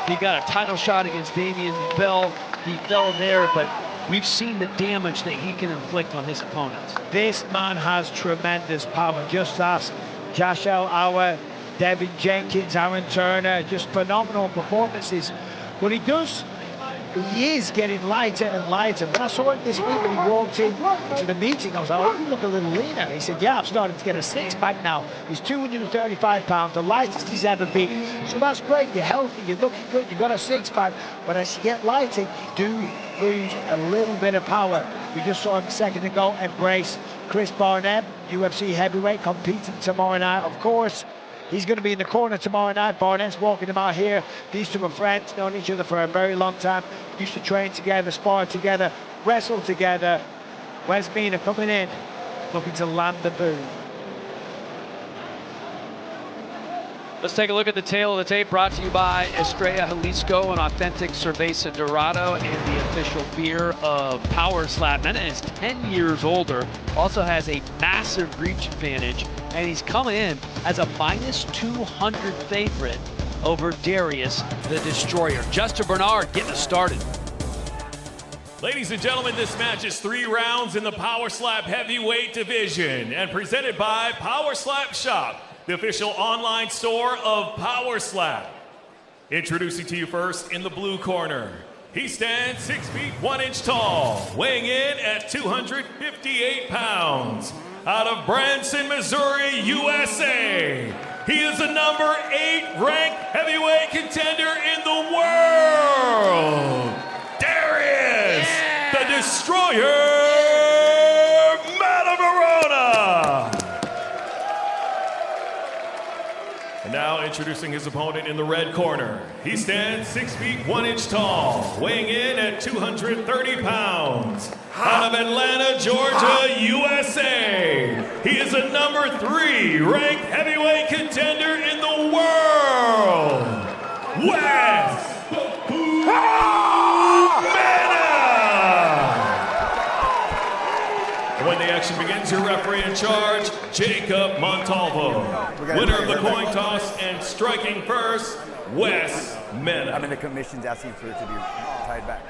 He got a title shot against Damian Bell. He fell there, but we've seen the damage that he can inflict on his opponents. This man has tremendous power. Just ask Josh Auer, Devin Jenkins, Aaron Turner, just phenomenal performances. But he is getting lighter and lighter. When I saw him this week when he walked in to the meeting, I was like, oh, you look a little leaner. He said, yeah, I'm starting to get a 6-pack now. He's 235 pounds, the lightest he's ever been. So that's great. You're healthy, you're looking good, you've got a 6-pack. But as you get lighter, you do lose a little bit of power. We just saw him a second ago embrace Chris Barnett, UFC heavyweight, competing tomorrow night. Of course, He's going to be in the corner tomorrow night. Barnett's walking him out here. These two are friends, known each other for a very long time. Used to train together, spar together, wrestle together. Wes Mina coming in, looking to land the boot. Let's take a look at the tail of the tape, brought to you by Estrella Jalisco, an authentic cerveza dorado and the official beer of Power Slap. Mena is 10 years older, also has a massive reach advantage, and he's coming in as a -200 favorite over Darius the Destroyer. Justin Bernard getting us started. Ladies and gentlemen, this match is 3 rounds in the Power Slap heavyweight division and presented by Power Slap Shop, the official online store of Power Slap. Introducing to you first in the blue corner. He stands 6 feet 1 inch tall, weighing in at 258 pounds. Out of Branson, Missouri, USA. He is the number 8 ranked heavyweight contender in the world. Darius, the Destroyer, Verona. And now introducing his opponent in the red corner. He stands 6 feet 1 inch tall, weighing in at 230 pounds. Out of Atlanta, Georgia, USA. He is a number 3 ranked heavyweight contender in the world. Wes When the action begins, your referee in charge, Jacob Montalvo. Winner of the coin toss and striking first, Wes Mena. I mean, the commission's asking for it to be tied back.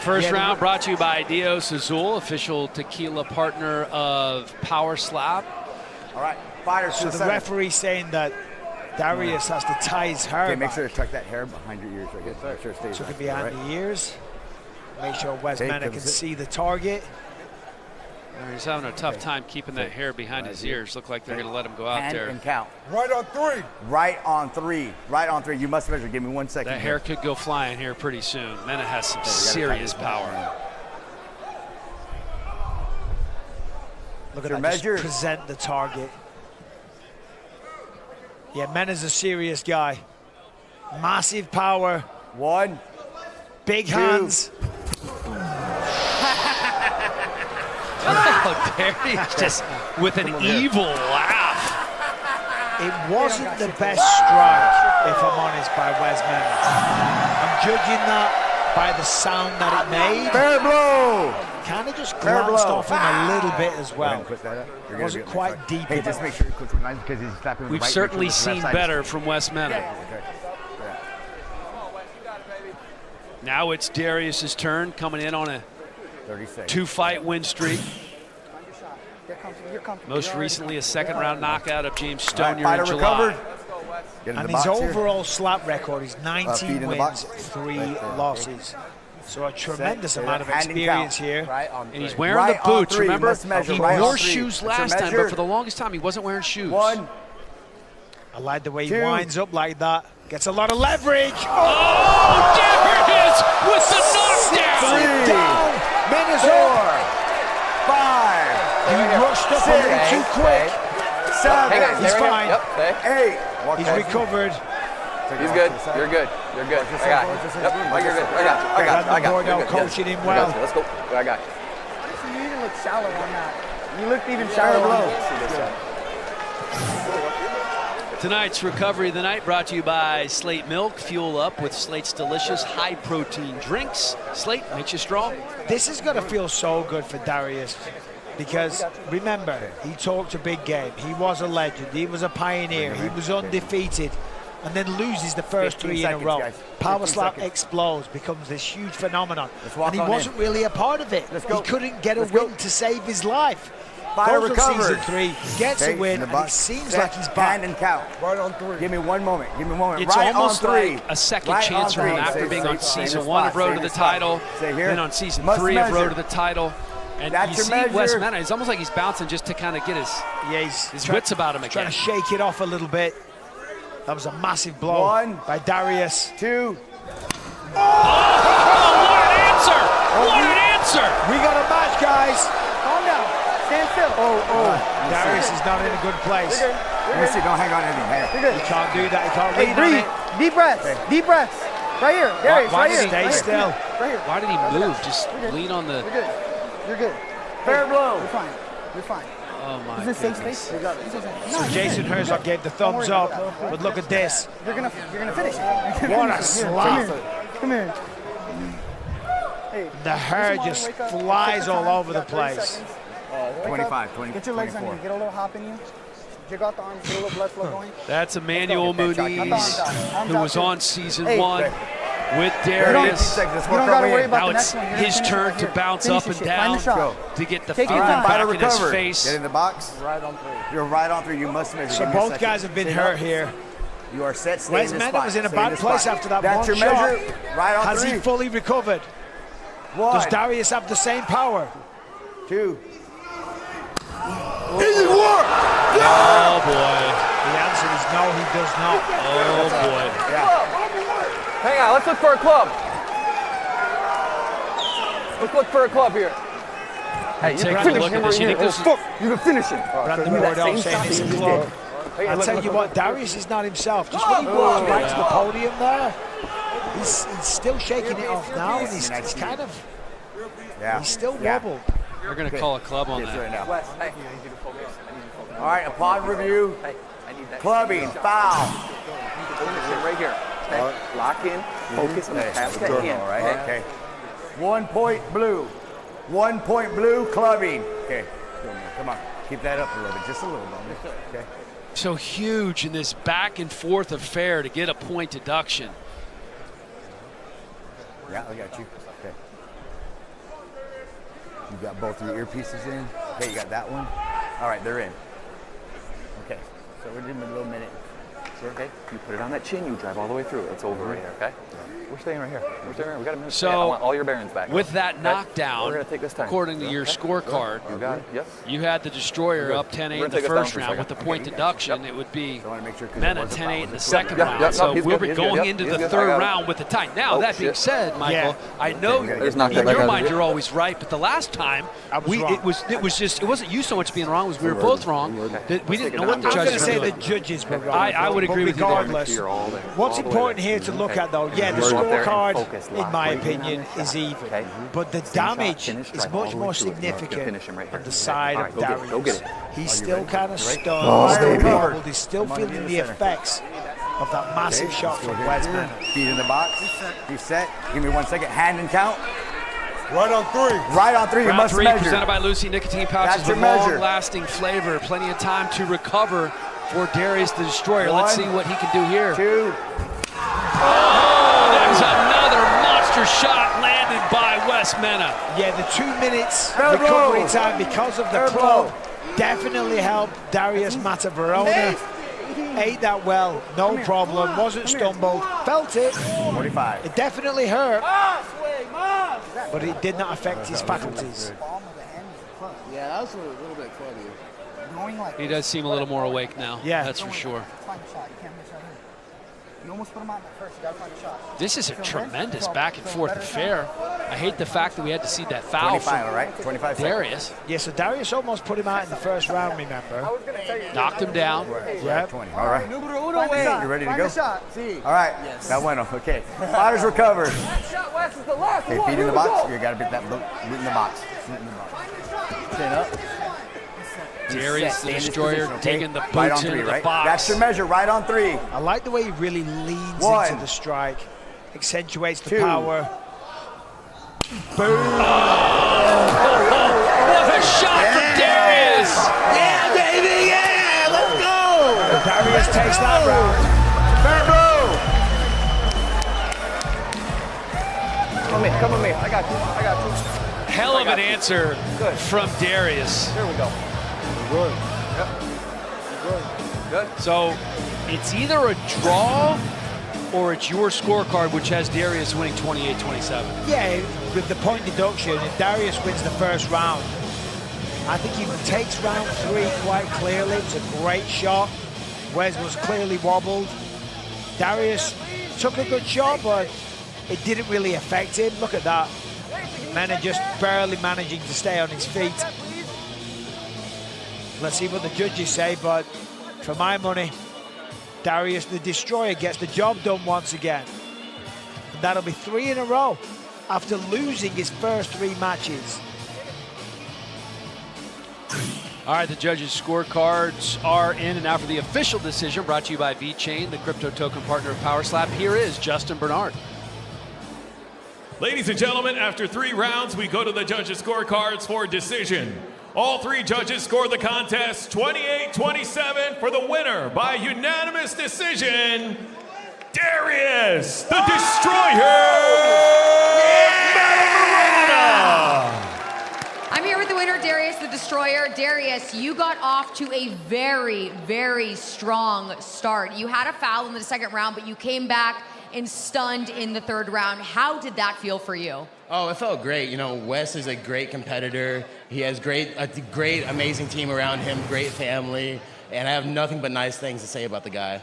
First round brought to you by Dios Azul, official tequila partner of Power Slap. All right, fighters. So the referee saying that Darius has to tie his hair. Okay, make sure to tuck that hair behind your ears right here. Make sure it stays so it back. can be behind the ears. Make sure Wes Mena can see the target. He's having a tough time keeping that hair behind his ears. Look like they're going to let him go out there. And count. Right on 3. Right on 3. Right on 3. You must measure. Give me 1 second. That hair could go flying here pretty soon. Mena has some serious power. Look at that. Measure. Just present the target. Yeah, Mena's a serious guy. Massive power. 1. Big 2. hands. Oh, there he is, just with an evil laugh. It wasn't the best strike, if I'm honest, by Wes Mena. I'm judging that by the sound that it made. Fair blow. Kind of just glanced off him a little bit as well. It wasn't quite deep. Hey, just make sure you put some lines because he's slapping with the We've right. certainly seen better from Wes Mena. Okay. Now it's Darius's turn, coming in on a 2-fight win streak. Most recently, a second-round knockout of James Stone in July. And his overall slap record is 19 wins, 3 losses. So a tremendous amount of experience here. And he's wearing the boots. Remember, he wore shoes last time, but for the longest time, he wasn't wearing shoes. 1. I like the way he winds up like that. Gets a lot of leverage. Oh, there it is with the knockdown. 3 down. Mena's 4. 5. He rushed up a little too quick. 7. He's fine. 8. He's recovered. He's good. You're good. You're good. I got it. Yep. You're good. I got it. I got it. Now coaching him well. Let's go. I got it. You even look shallow on that. You looked even shallow. Tonight's Recovery of the Night brought to you by Slate Milk. Fuel up with Slate's delicious high-protein drinks. Slate makes you strong. This is going to feel so good for Darius because, remember, he talked a big game. He was a legend. He was a pioneer. He was undefeated and then loses the first 3 in a row. Power Slap explodes, becomes this huge phenomenon. And he wasn't really a part of it. He couldn't get a win to save his life. Fire recovered. Season 3, gets a win, and it seems like he's back. Hand and count. Right on 3. Give me 1 moment. Give me 1 moment. It's right almost on 3. like a second chance for him after being on season 1 of Road to the Title, then on season 3 of Road to the Title. And you see Wes Mena, it's almost like he's bouncing just to kind of get his wits about him again. Trying to shake it off a little bit. That was a massive blow 1 by Darius. 2. Oh, what an answer! What an answer! We got a match, guys. Calm down. stand still. Darius is not in a good place. Let me see. Don't hang on anything. Hang on. You're good. He can't do that. He can't Hey, lean breathe. on it. Deep breaths. Deep breaths. Right here. Darius, Why right did here. he stay Right here. still? Right here. Why did he move? Just lean on the. You're good. You're good. Fair blow. You're fine. You're fine. Oh my Is this safe goodness. space? You got it. So Jason Herzog gave the thumbs up, but look at this. You're gonna finish it. What a slap. Come here. Hey, The hair just flies all over the place. 25, 20, Get your legs 24. on you. Get a little hop in you. Jig out the arms. Get a little blood flow going. That's Emmanuel Okay, Muniz, who was on season Hey, 1 with You Darius. don't gotta worry about Now the it's next one. You're gonna his finish it turn right to here. bounce Finish up your and shit. Find the down shot. to get the Take feet your time. back in his recover. face. Get in the box. Right on 3. You're right on 3. You must measure. So Give me a both second. guys have been Stay hurt up. here. You are set. Stay Wes in this Mena spot. was in a Stay bad this place spot. after that That's one your shot. measure. Right on Has 3. he fully recovered? 1. Does Darius have the same power? 2. Easy work! Oh boy. The answer is no, he does not. Oh boy. Yeah. Hang on, let's look for a club. Let's look for a club here. Hey, you Take can a finish look him at this. right You here. think this is- Fuck, you can finish him. Brandon Give me that Wardell same saying shot it's that a you just club. did. Hey, I'll look, tell look, you look, what, Darius is not himself. Just when he walks back to the podium there, he's still shaking it off now, and he's kind of, he's still wobbled. They're going to call a club on Yes, that. right now. Wes, hey, I need you to focus. I need you to focus. All right, upon review, Hey, I need that. clubbing, foul. Finish him right here. Okay? Lock in, focus, and pass that in. All right, okay. 1 point blue. 1 point blue, clubbing. Okay, come on. Keep that up a little bit, just a little bit. Okay. So huge in this back and forth affair to get a point deduction. Yeah, I got you. Okay. You got both your earpieces in. Okay, you got that one. All right, they're in. Okay, so we're doing a little minute. Okay, you put it on that chin, you drive all the way through. It's over right here, okay? We're staying right here. We're staying right here. We got a minute. So, I want all your bearings back. With that Okay? knockdown, We're gonna take this time. according to your scorecard, You got it. Yep. you had the Destroyer Good. up 10-8 We're in gonna the take us down first for a round. second. With the Okay, point you got it. deduction, Yep. it would be So I want to make sure 'cause Mena it was a 10-8 foul. in the It's second Yep, round. yep, So no, he's we'll good, be he's going good, yep, into he's the good. I third got it. round with a tie. Now, Oh, that being shit. said, Michael, Yeah. I know There's knocked in that your back mind out. you're always right, but the last time was wrong. it was just it wasn't you so much being wrong, it was we were both wrong. That we didn't know what the I'm going to judges were say the doing. judges were wrong. I would but agree with you there. regardless, what's important here to look at, though, yeah, the scorecard, in my opinion, is even. But the damage is much more significant on the side of Darius. He's still kind of stunned, still wobbled, he's still feeling the effects of that massive shot from Wes Mena. Feet in the box. He's set. Give me 1 second. Hand and count. Right on 3. Right on 3. You Round must 3 measure. presented by Lucy Nicotine Pouches That's your with measure. long-lasting flavor. Plenty of time to recover for Darius the Destroyer. 1, Let's see what he can do here. 2. Oh, there's another monster shot landed by Wes Mena. Yeah, the 2 minutes Fair recovery blow. time because of the Fair club blow. definitely helped Darius Matavarona. Ate that well, no problem, wasn't stumbled, felt it. 45. It definitely hurt, but it did not affect his faculties. Yeah, that was a little bit clubby. Going like He does seem a little more awake now. Yeah. That's for sure. Find a shot. You can't miss right here. You almost put him out in the first. You gotta find a shot. This is a tremendous back and forth affair. I hate the fact that we had to see that foul 25, all from right? 25 Darius. Yeah, so Darius almost put him out in the first round, remember? Knocked him down. Yeah. 20. All right. Find a shot. You ready to Find go? a shot. See. All right. That went off. Okay. Fighters recovered. Shot Wes is the last Okay, feet in the box. You got to beat that boot in the box. Feet in the box. Chin up. Darius the Stay in this Destroyer position, okay? digging the Right on boots 3, into the right? box. That's your measure. Right on 3. I like the way he really leans 1, into the strike, accentuates the 2. power. Boom! What a shot from Darius! Yeah, baby. Yeah. Let's go. Darius takes that round. Fair blow. Come with me. I got you. Hell of an answer from Darius. Here we go. Good. Good. So it's either a draw or it's your scorecard, which has Darius winning 28-27. Yeah, with the point deduction, if Darius wins the first round, I think he takes round 3 quite clearly. It's a great shot. Wes was clearly wobbled. Darius took a good shot, but it didn't really affect him. Look at that. Mena just barely managing to stay on his feet. Let's see what the judges say, but for my money, Darius the Destroyer gets the job done once again. And that'll be 3 in a row after losing his first 3 matches. All right, the judges' scorecards are in, and now for the official decision brought to you by VeChain, the crypto token partner of Power Slap. Here is Justin Bernard. Ladies and gentlemen, after 3 rounds, we go to the judges' scorecards for decision. All 3 judges scored the contest 28-27 for the winner by unanimous decision, Darius the Destroyer! I'm here with the winner, Darius the Destroyer. Darius, you got off to a very, very strong start. You had a foul in the second round, but you came back and stunned in the third round. How did that feel for you? Oh, it felt great. You know, Wes is a great competitor. He has a great, amazing team around him, great family, and I have nothing but nice things to say about the guy.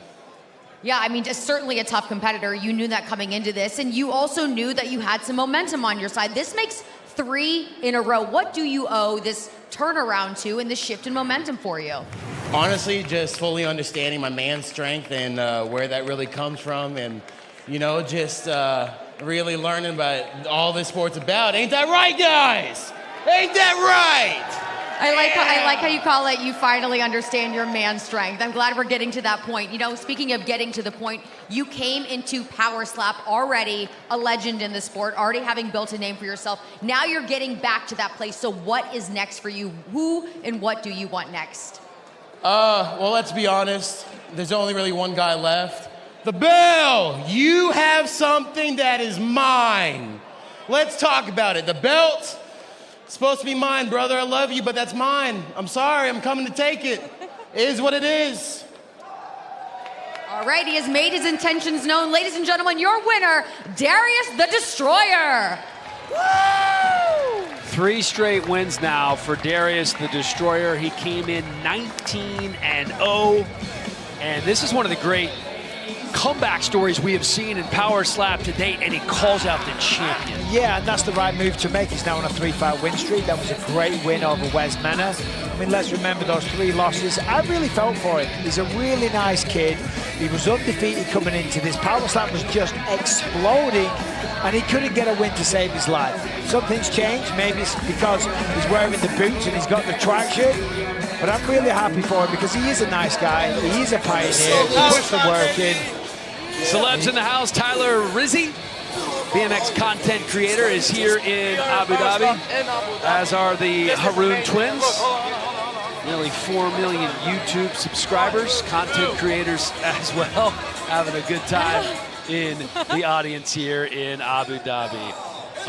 Yeah, I mean, just certainly a tough competitor. You knew that coming into this, and you also knew that you had some momentum on your side. This makes 3 in a row. What do you owe this turnaround to and this shift in momentum for you? Honestly, just fully understanding my man's strength and where that really comes from, and, you know, just really learning about all this sport's about. Ain't that right, guys? Ain't that right? I like how you call it, you finally understand your man's strength. I'm glad we're getting to that point. You know, speaking of getting to the point, you came into Power Slap already a legend in the sport, already having built a name for yourself. Now you're getting back to that place. So what is next for you? Who and what do you want next? Well, let's be honest. There's only really one guy left. The bell! You have something that is mine. Let's talk about it. The belt? It's supposed to be mine, brother. I love you, but that's mine. I'm sorry. I'm coming to take it. It is what it is. All right, he has made his intentions known. Ladies and gentlemen, your winner, Darius the Destroyer. Woo! 3 straight wins now for Darius the Destroyer. He came in 19-0, and this is one of the great comeback stories we have seen in Power Slap to date, and he calls out the champion. Yeah, and that's the right move to make. He's now on a 3-fight win streak. That was a great win over Wes Mena. I mean, let's remember those 3 losses. I really felt for him. He's a really nice kid. He was undefeated coming into this. Power Slap was just exploding, and he couldn't get a win to save his life. Something's changed. Maybe it's because he's wearing the boots and he's got the traction. But I'm really happy for him because he is a nice guy. He is a pioneer. He puts the work in. Celebs in the house, Tyler Rizzi, BMX content creator, is here in Abu Dhabi, as are the Haroon twins. Nearly 4 million YouTube subscribers, content creators as well, having a good time in the audience here in Abu Dhabi.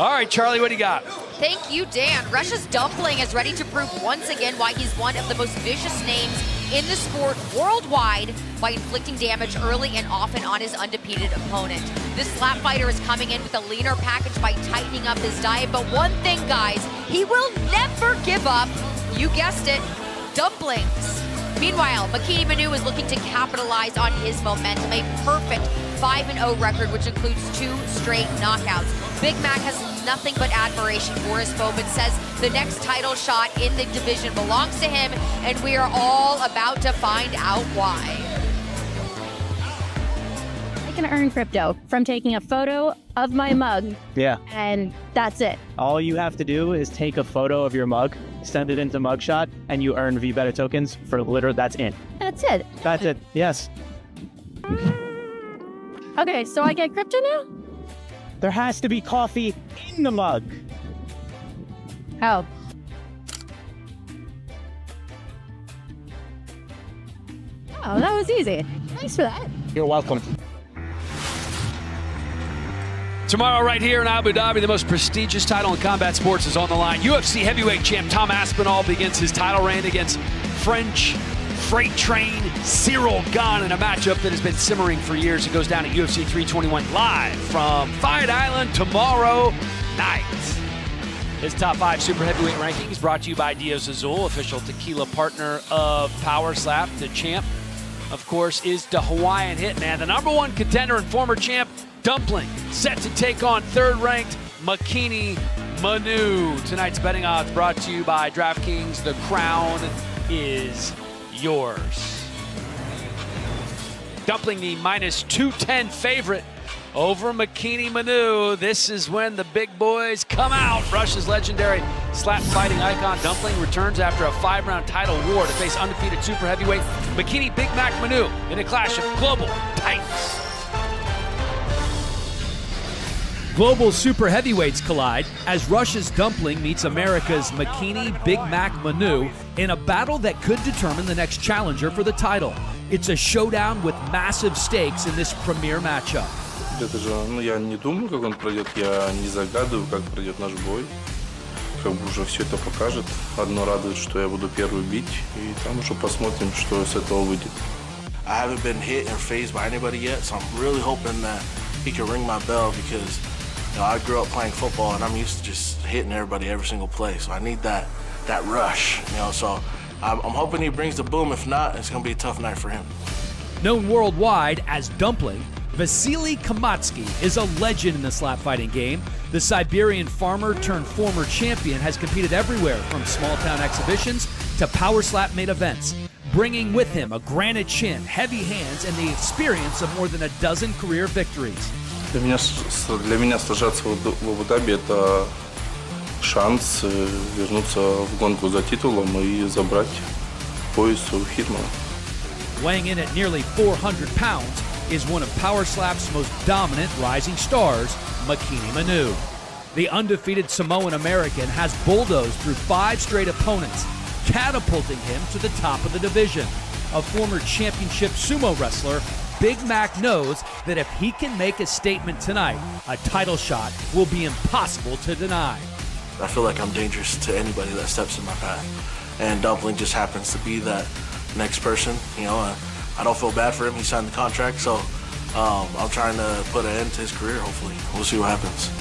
All right, Charlie, what do you got? Thank you, Dan. Russia's Dumpling is ready to prove once again why he's one of the most vicious names in the sport worldwide by inflicting damage early and often on his undefeated opponent. This slap fighter is coming in with a leaner package by tightening up his diet, but one thing, guys, he will never give up. You guessed it, dumplings. Meanwhile, Makini Manu is looking to capitalize on his momentum, a perfect 5-0 record, which includes 2 straight knockouts. Big Mac has nothing but admiration for his foe, but says the next title shot in the division belongs to him, and we are all about to find out why. I can earn crypto from taking a photo of my mug. Yeah. And that's it. All you have to do is take a photo of your mug, send it into Mugshot, and you earn V-Better tokens for literally, that's it. That's it. That's it, yes. Okay, so I get crypto now? There has to be coffee in the mug. Oh. Oh, that was easy. Thanks for that. You're welcome. Tomorrow right here in Abu Dhabi, the most prestigious title in combat sports is on the line. UFC heavyweight champ Tom Aspinall begins his title reign against French freight train Cyril Gane in a matchup that has been simmering for years. It goes down at UFC 321 live from Fight Island tomorrow night. His top 5 super heavyweight rankings brought to you by Dios Azul, official tequila partner of Power Slap. The champ, of course, is the Hawaiian Hitman, the #1 contender and former champ Dumpling, set to take on 3rd-ranked Makini Manu. Tonight's betting odds brought to you by DraftKings, The Crown, is yours. Dumpling the minus 210 favorite over Makini Manu. This is when the big boys come out. Russia's legendary slap fighting icon Dumpling returns after a 5-round title war to face undefeated super heavyweight Makini Big Mac Manu in a clash of global titans. Global super heavyweights collide as Russia's Dumpling meets America's Makini Big Mac Manu in a battle that could determine the next challenger for the title. It's a showdown with massive stakes in this premier matchup. Это же, я не думаю, как он пройдет, я не загадываю, как пройдет наш бой. Как бы уже все это покажет. Одно радует, что я буду первый бить, и там уже посмотрим, что с этого выйдет. I haven't been hit or phased by anybody yet, so I'm really hoping that he can ring my bell because I grew up playing football and I'm used to just hitting everybody every single play. So I need that rush, so I'm hoping he brings the boom. If not, it's going to be a tough night for him. Known worldwide as Dumpling, Vasily Kamatsky is a legend in the slap fighting game. The Siberian farmer turned former champion has competed everywhere from small town exhibitions to power slap made events, bringing with him a granite chin, heavy hands, and the experience of more than a dozen career victories. Для меня сражаться в Абу-Даби – это шанс вернуться в гонку за титулом и забрать пояс у Хитмана. Weighing in at nearly 400 pounds is one of Power Slap's most dominant rising stars, Makini Manu. The undefeated Samoan American has bulldozed through 5 straight opponents, catapulting him to the top of the division. A former championship sumo wrestler, Big Mac knows that if he can make a statement tonight, a title shot will be impossible to deny. I feel like I'm dangerous to anybody that steps in my path. And Dumpling just happens to be that next person. I don't feel bad for him. He signed the contract, so I'm trying to put an end to his career, hopefully. We'll see what happens.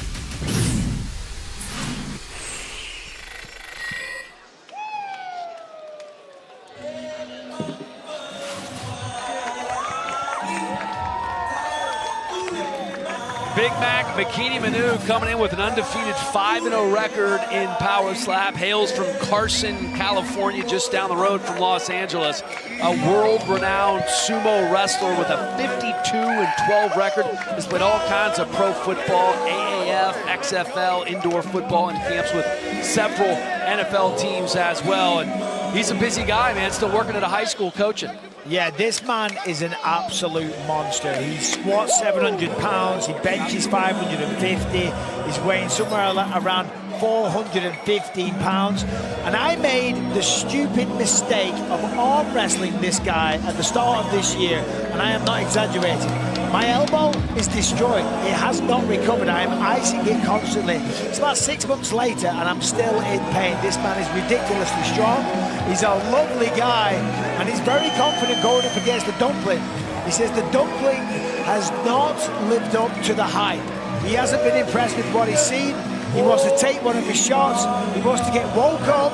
Big Mac Makini Manu coming in with an undefeated 5-0 record in Power Slap. Hails from Carson, California, just down the road from Los Angeles. A world-renowned sumo wrestler with a 52-12 record. Has played all kinds of pro football, AAF, XFL, indoor football, and camps with several NFL teams as well. And he's a busy guy, man, still working at a high school coaching. Yeah, this man is an absolute monster. He squats 700 pounds, he benches 550, he's weighing somewhere around 415 pounds. And I made the stupid mistake of arm wrestling this guy at the start of this year, and I am not exaggerating. My elbow is destroyed. It has not recovered. I am icing it constantly. It's about 6 months later, and I'm still in pain. This man is ridiculously strong. He's a lovely guy, and he's very confident going up against the Dumpling. He says the Dumpling has not lived up to the hype. He hasn't been impressed with what he's seen. He wants to take one of his shots. He wants to get woke up,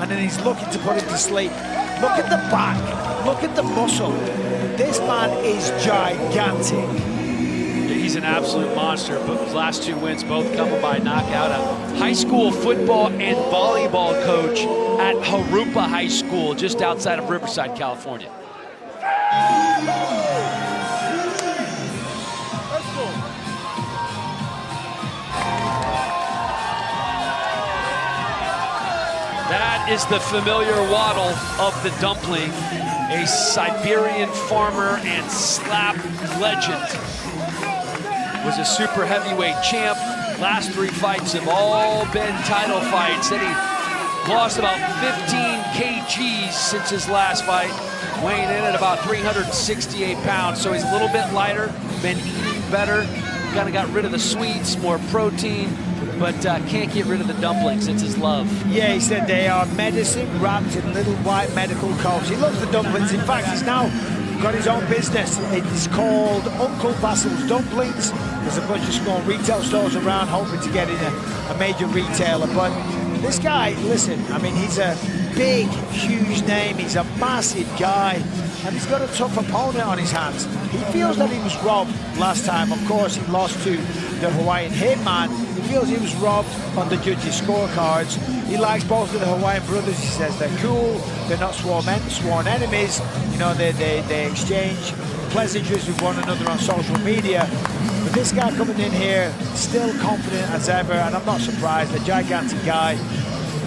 and then he's looking to put him to sleep. Look at the back. Look at the muscle. This man is gigantic. He's an absolute monster, but his last 2 wins both coming by knockout. A high school football and volleyball coach at Harupa High School, just outside of Riverside, California. That is the familiar waddle of the Dumpling, a Siberian farmer and slap legend. Was a super heavyweight champ. Last 3 fights have all been title fights. Then he lost about 15 kgs since his last fight, weighing in at about 368 pounds. So he's a little bit lighter, been eating better, kind of got rid of the sweets, more protein, but can't get rid of the dumplings. It's his love. Yeah, he said they are medicine wrapped in little white medical cups. He loves the dumplings. In fact, he's now got his own business. It's called Uncle Basil's Dumplings. There's a bunch of small retail stores around hoping to get in a major retailer. But this guy, listen, I mean, he's a big, huge name. He's a massive guy, and he's got a tough opponent on his hands. He feels that he was robbed last time. Of course, he lost to the Hawaiian Hitman. He feels he was robbed on the judges' scorecards. He likes both of the Hawaiian brothers. He says they're cool. They're not sworn enemies. You know, they exchange pleasantries with one another on social media. But this guy coming in here, still confident as ever, and I'm not surprised. A gigantic guy.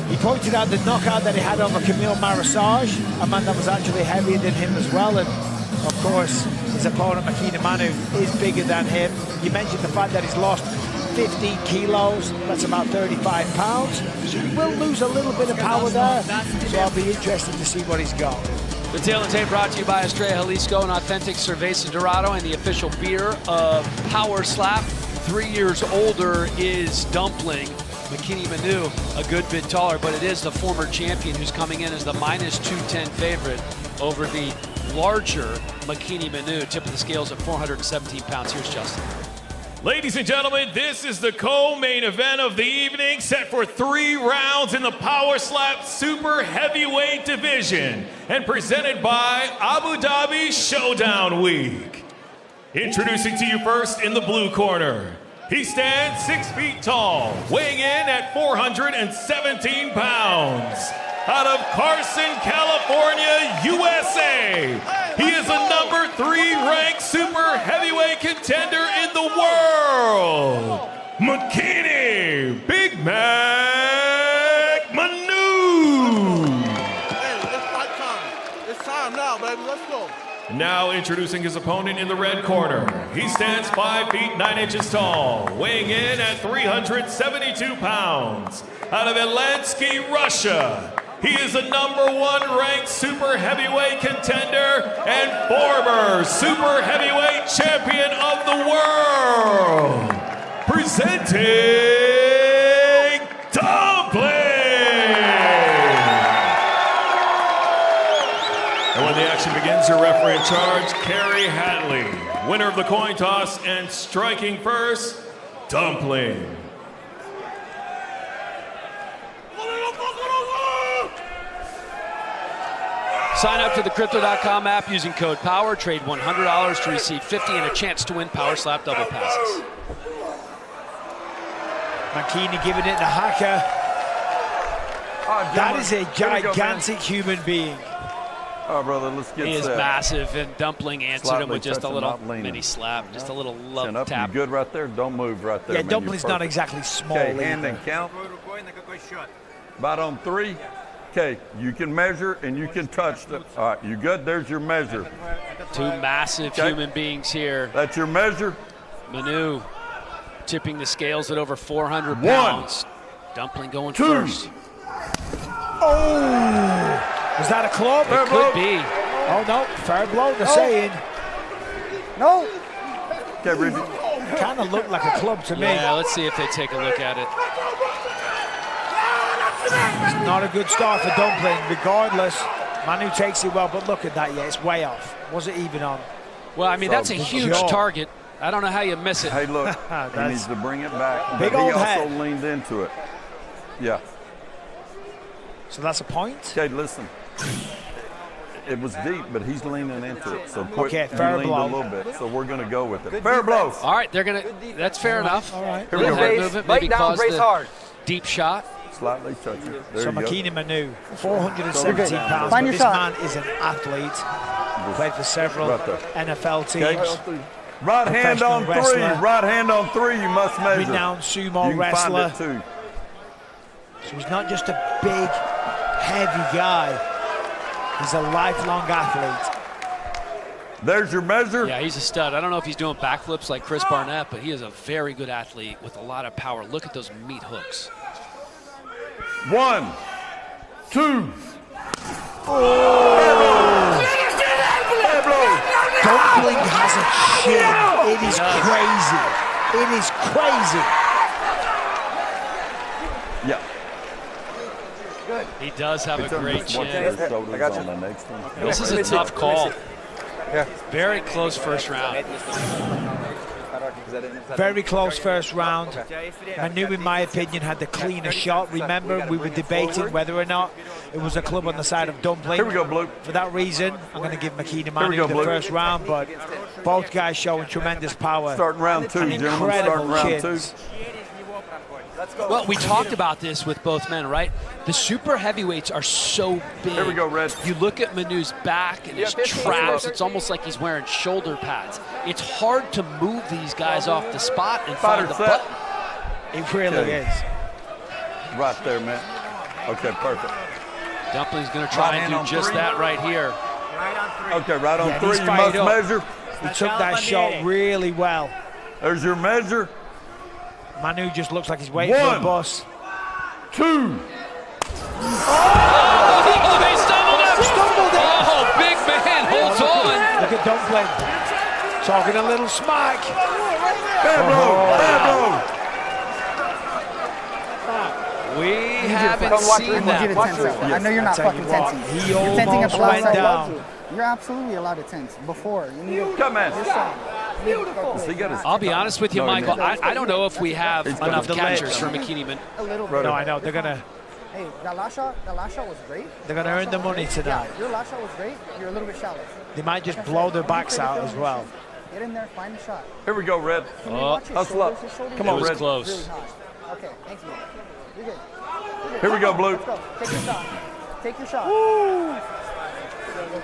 He pointed out the knockout that he had over Camille Marisage, a man that was actually heavier than him as well. And of course, his opponent, Makini Manu, is bigger than him. You mentioned the fact that he's lost 15 kilos. That's about 35 pounds. So he will lose a little bit of power there. So I'll be interested to see what he's got. The Tail and Tape brought to you by Estrella Jalisco, an authentic Cerveza Dorado and the official beer of Power Slap. 3 years older is Dumpling. Makini Manu, a good bit taller, but it is the former champion who's coming in as the minus 210 favorite over the larger Makini Manu. Tip of the scales at 417 pounds. Here's Justin. Ladies and gentlemen, this is the co-main event of the evening, set for 3 rounds in the Power Slap Super Heavyweight Division, and presented by Abu Dhabi Showdown Week. Introducing to you first in the blue corner. He stands 6 feet tall, weighing in at 417 pounds. Out of Carson, California, USA, he is a number 3 ranked super heavyweight contender in the world, Makini Big Mac Manu. Hey, it's fight time. It's time now, baby. Let's go. Now introducing his opponent in the red corner. He stands 5 feet 9 inches tall, weighing in at 372 pounds. Out of Atlansky, Russia, he is a number 1 ranked super heavyweight contender and former super heavyweight champion of the world. Presenting Dumpling. And when the action begins, your referee in charge, Kerry Hadley. Winner of the coin toss and striking first, Dumpling. Sign up to the Crypto.com app using code POWER. Trade $100 to receive $50 and a chance to win Power Slap double passes. Makini giving it the hacker. That is a gigantic human being. All right, brother, let's get He is set. massive, and Dumpling answered Slightly him with just a touching, little not leaning. mini slap, just a little Chin love up, tap. you good right there? Don't move right there. Yeah, man. Dumpling's You're not perfect. exactly small Okay, hand either. and count. About on 3. Okay, you can measure and you can touch. All right, you good? There's your measure. 2 massive human beings here. That's your measure. Manu tipping the scales at over 400 1, pounds. Dumpling going 2. first. Oh! Was that a club? It could be. Oh, no. Fair blow, they're saying. No. Okay, Ricky. Kind of looked like a club to me. Yeah, let's see if they take a look at it. It's not a good start for Dumpling, regardless. Manu takes it well, but look at that, yeah, it's way off. Was it even on? Well, I mean, that's a huge target. I don't know how you miss it. Hey, look, he needs to bring it back. Big but he old also head. leaned into it. Yeah. So that's a point? Okay, listen. It was deep, but he's leaning into it. So quick, Okay, he fair leaned blow. a little bit. So we're going to go with it. Fair blow. All right, they're going to, that's fair enough. All right. Here we go. Head movement, maybe cause the deep shot. Slightly touching. There So you go. Makini Manu, 417 pounds, Find but your this shot. man is an athlete. Played for several Right there. NFL teams. Okay. Right hand on 3. Professional wrestler. Right hand on 3. You must measure. Renowned you sumo can wrestler. Find it too. So he's not just a big, heavy guy. He's a lifelong athlete. There's your measure. Yeah, he's a stud. I don't know if he's doing backflips like Chris Barnett, but he is a very good athlete with a lot of power. Look at those meat hooks. 1, 2. Dumpling has a chin. It is crazy. It is crazy. Yeah. He does have a great chin. I got you. On the next one. This is a tough call. Yeah. Very close first round. Very close first round. Manu, in my opinion, had the cleaner shot. Remember, we were debating whether or not it was a club on the side of Dumpling. Here we go, Blue. For that reason, I'm going to give Makini we Manu go, the Blue. first round, but Both guys showing tremendous power. Starting round 2, gentlemen. Incredible Starting round 2. chins. Well, we talked about this with both men, right? The super heavyweights are so big. Here we go, Red. You look at Manu's back and his traps, it's almost like he's wearing shoulder pads. It's hard to move these guys off the spot and find the button. It really is. Right there, man. Okay, perfect. Dumpling's going to try and do just that right here. Okay, right on 3. he's You fired must up. measure. He took that shot really well. There's your measure. Manu just looks like he's waiting for a 1, bus. 2. Oh, he stumbled up. Oh, big man holds on. Look at Dumpling. Talking a little smack. We haven't seen that. I know you're not fucking tensing. He You're tensing at almost the last went second. down. You're absolutely allowed to tense before. You need to, Come on. beautiful. I'll be honest with you, Michael. I don't know if we have enough catchers for McKinney. A little bit. No, I know. They're gonna Hey, that last shot was great. They're gonna earn the money tonight. Yeah, your last shot was great. You're a little bit shallow. They might just blow their backs out as well. Get in there, find the shot. Here we go, Red. Hustle up. Come on, It was Red. close. Really high. Okay, thanks, man. You're good. Here we go, Blue. Let's go. Take your shot. Take your shot.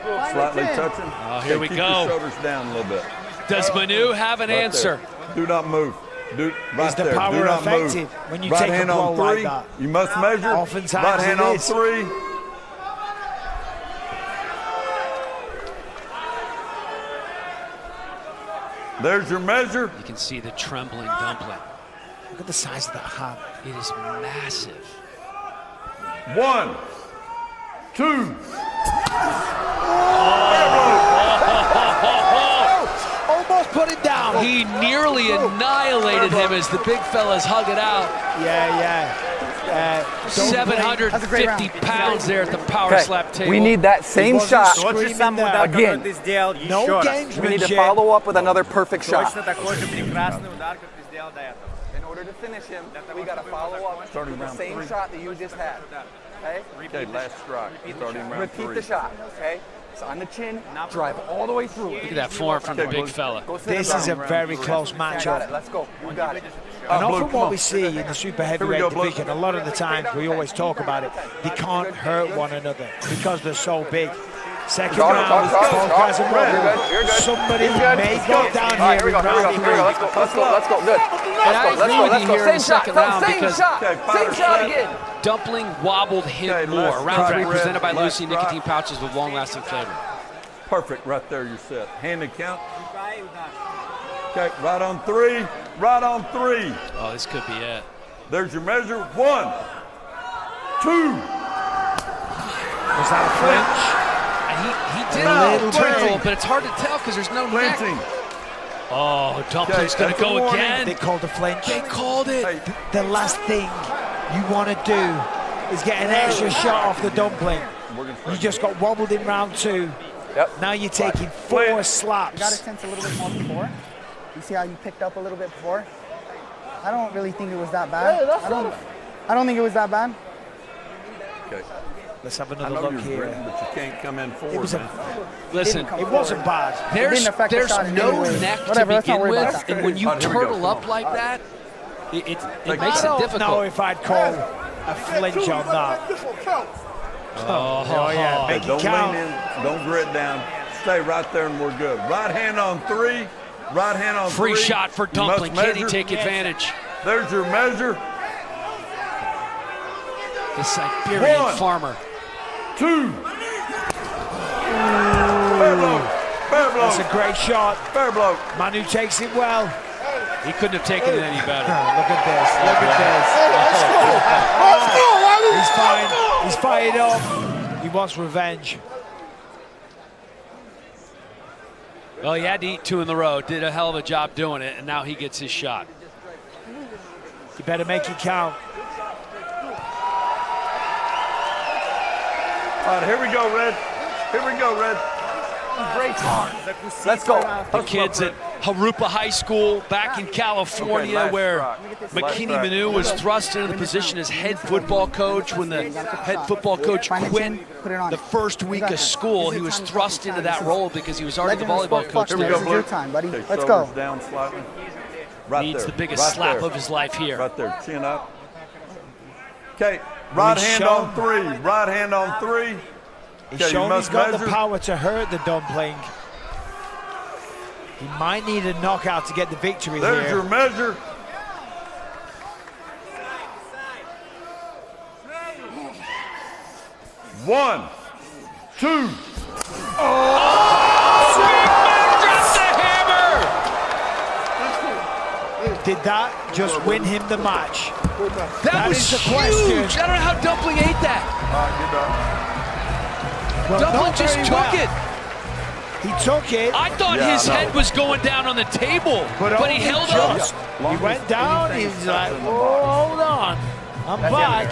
Find Slightly the chin. touching. Here we keep go. Your shoulders down a little bit. Does Manu have an Right answer? there. Do not move. Right Is the there. power Do not effective move. when you right take a hand blow on like 3. that? You must measure. Oftentimes right hand it on is. 3. There's your measure. You can see the trembling Dumpling. Look at the size of that hand. It is massive. 1, 2. Almost put it down. He nearly annihilated him as the big fellas hug it out. Yeah. 750 pounds there at the power slap table. We need that same shot Again. No gamesmanship. We need to follow up with another perfect shot. In order to finish him, we got to follow up Starting with the round same 3. shot that you just had. Okay? Okay, last strike. Starting round 3. Repeat the shot. Okay? It's on the chin. Drive all the way through. Look at that form from the big fella. This is a very close Got it. matchup. Let's go. We got it. And Blue, often come what on. we see in the super Here we heavyweight go, Blue. division, a lot of the times we always talk about it, they can't hurt one another because they're so big. Second round, both guys are wobbled. Somebody may go down All right, here in round 3. Let's go. Good. And I agree with you here in the second round because Same shot again. Dumpling wobbled him Okay, more. last Round 3 strike. presented by Last Lucy strike. nicotine pouches with long-lasting flavor. Perfect. Right there, you're set. Hand and count. Okay, right on 3. Right on 3. Oh, this could be it. There's your measure. 1, 2. Was that a flinch? He did A little twirl, bit. but it's hard to tell because there's no neck. Clinching. Oh, Dumpling's Okay, going to that's a go warning. again. They called a flinch. They called it. Hey, The last thing you want to do is get an extra shot off the Dumpling. You just got wobbled in round 2. Yep. Now you're taking 4 Play it. You got to slaps. tense a little bit more before. You see how you picked up a little bit before? I don't really think it was that bad. I don't think it was that bad. Okay. Let's have I another know look you're here. gritting, but you can't come in forward, It was man. Listen, It wasn't bad. there's didn't affect the shot in no any way. neck Whatever, to let's not begin worry about with, that. and when you All right, here we go. turtle up like that, it I makes it don't know difficult. if I'd call a flinch on that. Oh, yeah, Okay, make it don't count. lean in. Don't grit down. Stay right there and we're good. Right hand on 3. Right hand on 3. Free shot for You Dumpling. must Can he measure. take advantage? There's your measure. The Siberian 1, farmer. 2. Fair blow. Fair blow. That's a great shot. Fair blow. Manu takes it well. He couldn't have taken it any better. Look at this. Look at this. He's fine. He's fired up. He wants revenge. Well, he had to eat 2 in the row. Did a hell of a job doing it, and now he gets his shot. You better make it count. All right, here we go, Red. Here we go, Red. Great. Let's go. The kids at Harupa High School back in California, where McKinney Manu was thrust into the position as head football coach. When the head football coach quit the first week of school, he was thrust into that role because he was already the volleyball coach there. This is your time, buddy. Let's go. Down slightly. Right Needs there. the biggest slap of his life here. Right there, chin up. Okay, right hand on 3. Right hand on 3. He's shown he's got the power to hurt the dumpling. He might need a knockout to get the victory here. There's your measure. One, two. Did that just win him the match? That was is the huge. question. I don't know how Dumpling ate that. Well, Dumpling not just very took well. it. He took it. I thought his head was going down on the table, but he held up. He went down. He was like, "Oh, hold on, I'm back."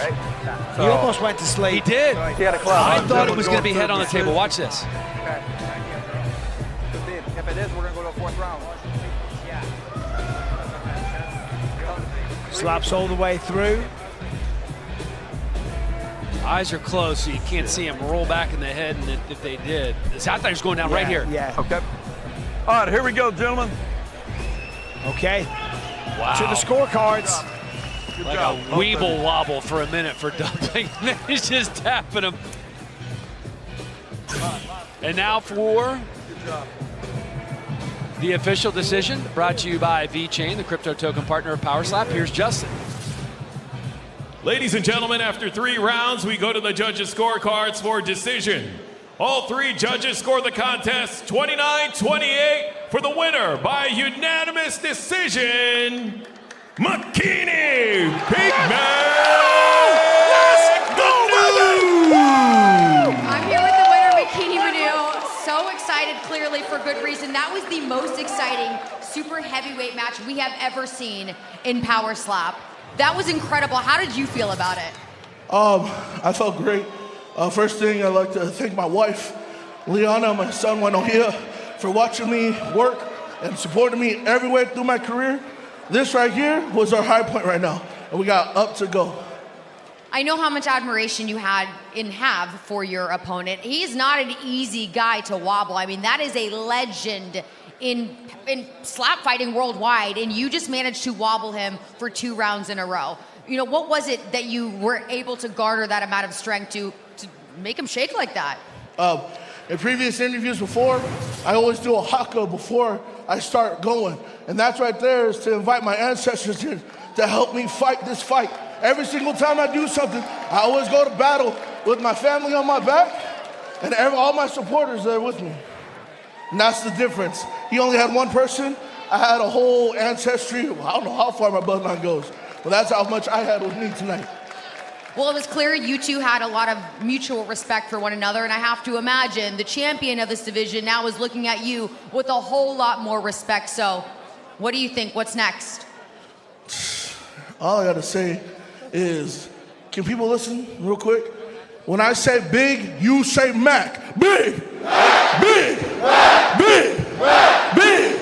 He almost went to sleep. He did. He had a club. I thought it was going to be head on the table. Watch this. Okay. If it is, we're going to go to a 4th round. Slaps all the way through. Eyes are closed, so you can't see him roll back in the head, and if they did. I thought he was going down right here. Yeah. Okay. All right, here we go, gentlemen. Okay. Wow. To the scorecards. Good like job. a weeble wobble for a minute for Dumpling. Then he's just tapping him. And now for the official decision, brought to you by VeChain, the crypto token partner of Power Slap. Here's Justin. Ladies and gentlemen, after 3 rounds, we go to the judges' scorecards for decision. All 3 judges score the contest 29-28 for the winner by unanimous decision, McKinney Big Man. I'm here with the winner, McKinney Manu. So excited, clearly, for good reason. That was the most exciting super heavyweight match we have ever seen in Power Slap. That was incredible. How did you feel about it? I felt great. First thing, I'd like to thank my wife, Liana, my son, Wanohia, for watching me work and supporting me everywhere through my career. This right here was our high point right now, and we got up to go. I know how much admiration you have for your opponent. He's not an easy guy to wobble. I mean, that is a legend in slap fighting worldwide, and you just managed to wobble him for 2 rounds in a row. You know, what was it that you were able to garner that amount of strength to make him shake like that? In previous interviews before, I always do a haka before I start going. And that's right there is to invite my ancestors here to help me fight this fight. Every single time I do something, I always go to battle with my family on my back and all my supporters there with me. And that's the difference. He only had one person. I had a whole ancestry. I don't know how far my bloodline goes, but that's how much I had with me tonight. Well, it was clear you two had a lot of mutual respect for one another, and I have to imagine the champion of this division now is looking at you with a whole lot more respect. So, what do you think? What's next? All I gotta say is, can people listen real quick? When I say big, you say Mac. Big! Big! Big! Big!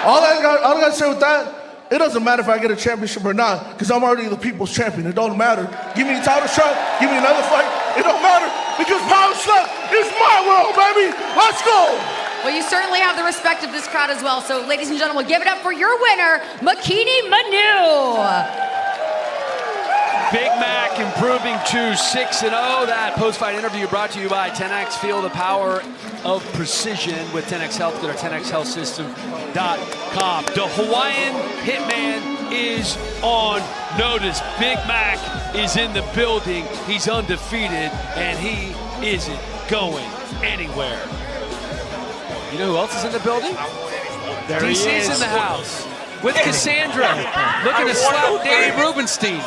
All I gotta say with that, it doesn't matter if I get a championship or not, because I'm already the people's champion. It don't matter. Give me a title shot, give me another fight. It don't matter, because Power Slap is my world, baby. Let's go! Well, you certainly have the respect of this crowd as well. So, ladies and gentlemen, give it up for your winner, McKinney Manu. Big Mac improving to 6-0. That post-fight interview brought to you by 10X. Feel the power of precision with 10X Health. Go to 10xhealthsystem.com. The Hawaiian Hitman is on notice. Big Mac is in the building. He's undefeated, and he isn't going anywhere. You know who else is in the building? There he DC's is. in the house with Cassandra looking to slap Danny Rubenstein.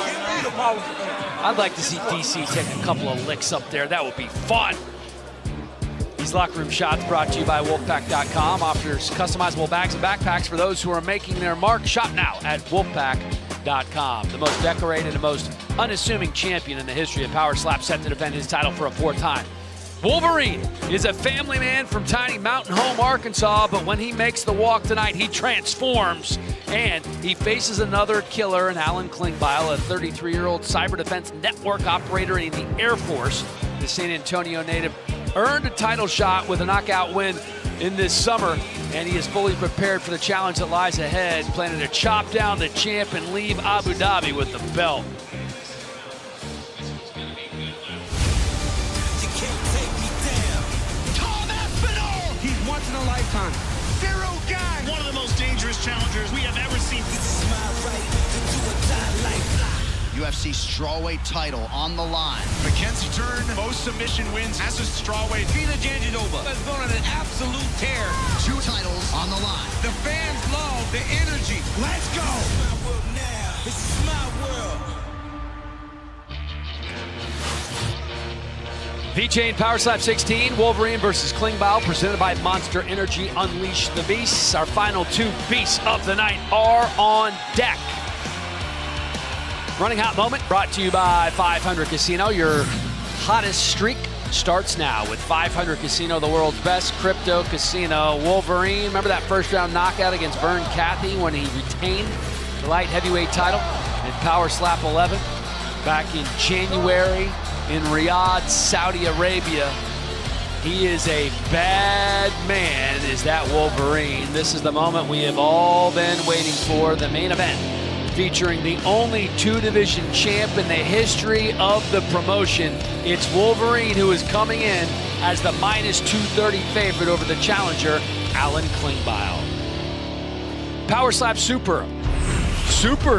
I'd like to see DC take a couple of licks up there. That would be fun. These locker room shots brought to you by Wolfpack.com. Offers customizable bags and backpacks for those who are making their mark. Shop now at Wolfpack.com. The most decorated and most unassuming champion in the history of Power Slap, set to defend his title for a 4th time. Wolverine is a family man from tiny Mountain Home, Arkansas, but when he makes the walk tonight, he transforms. And he faces another killer in Alan Klingbeil, a 33-year-old cyber defense network operator in the Air Force. The San Antonio native earned a title shot with a knockout win in this summer, and he is fully prepared for the challenge that lies ahead, planning to chop down the champ and leave Abu Dhabi with the belt. He's once in a lifetime. Zero guy. One of the most dangerous challengers we have ever seen. This is my right to do a tie like UFC strawweight title on the line. Mackenzie Dern, most submission wins as a strawweight. Fila Janjanova has gone on an absolute tear. 2 titles on the line. The fans love the energy. Let's go. This is my world now. This is my world. V-Chain Power Slap 16, Wolverine versus Klingbeil, presented by Monster Energy. Unleash the Beasts. Our final 2 beasts of the night are on deck. Running Hot Moment brought to you by 500 Casino. Your hottest streak starts now with 500 Casino, the world's best crypto casino. Wolverine, remember that first round knockout against Vern Cathy when he retained the light heavyweight title in Power Slap 11 back in January in Riyadh, Saudi Arabia. He is a bad man, is that Wolverine. This is the moment we have all been waiting for, the main event, featuring the only 2-division champ in the history of the promotion. It's Wolverine who is coming in as the -230 favorite over the challenger, Alan Klingbeil. Power Slap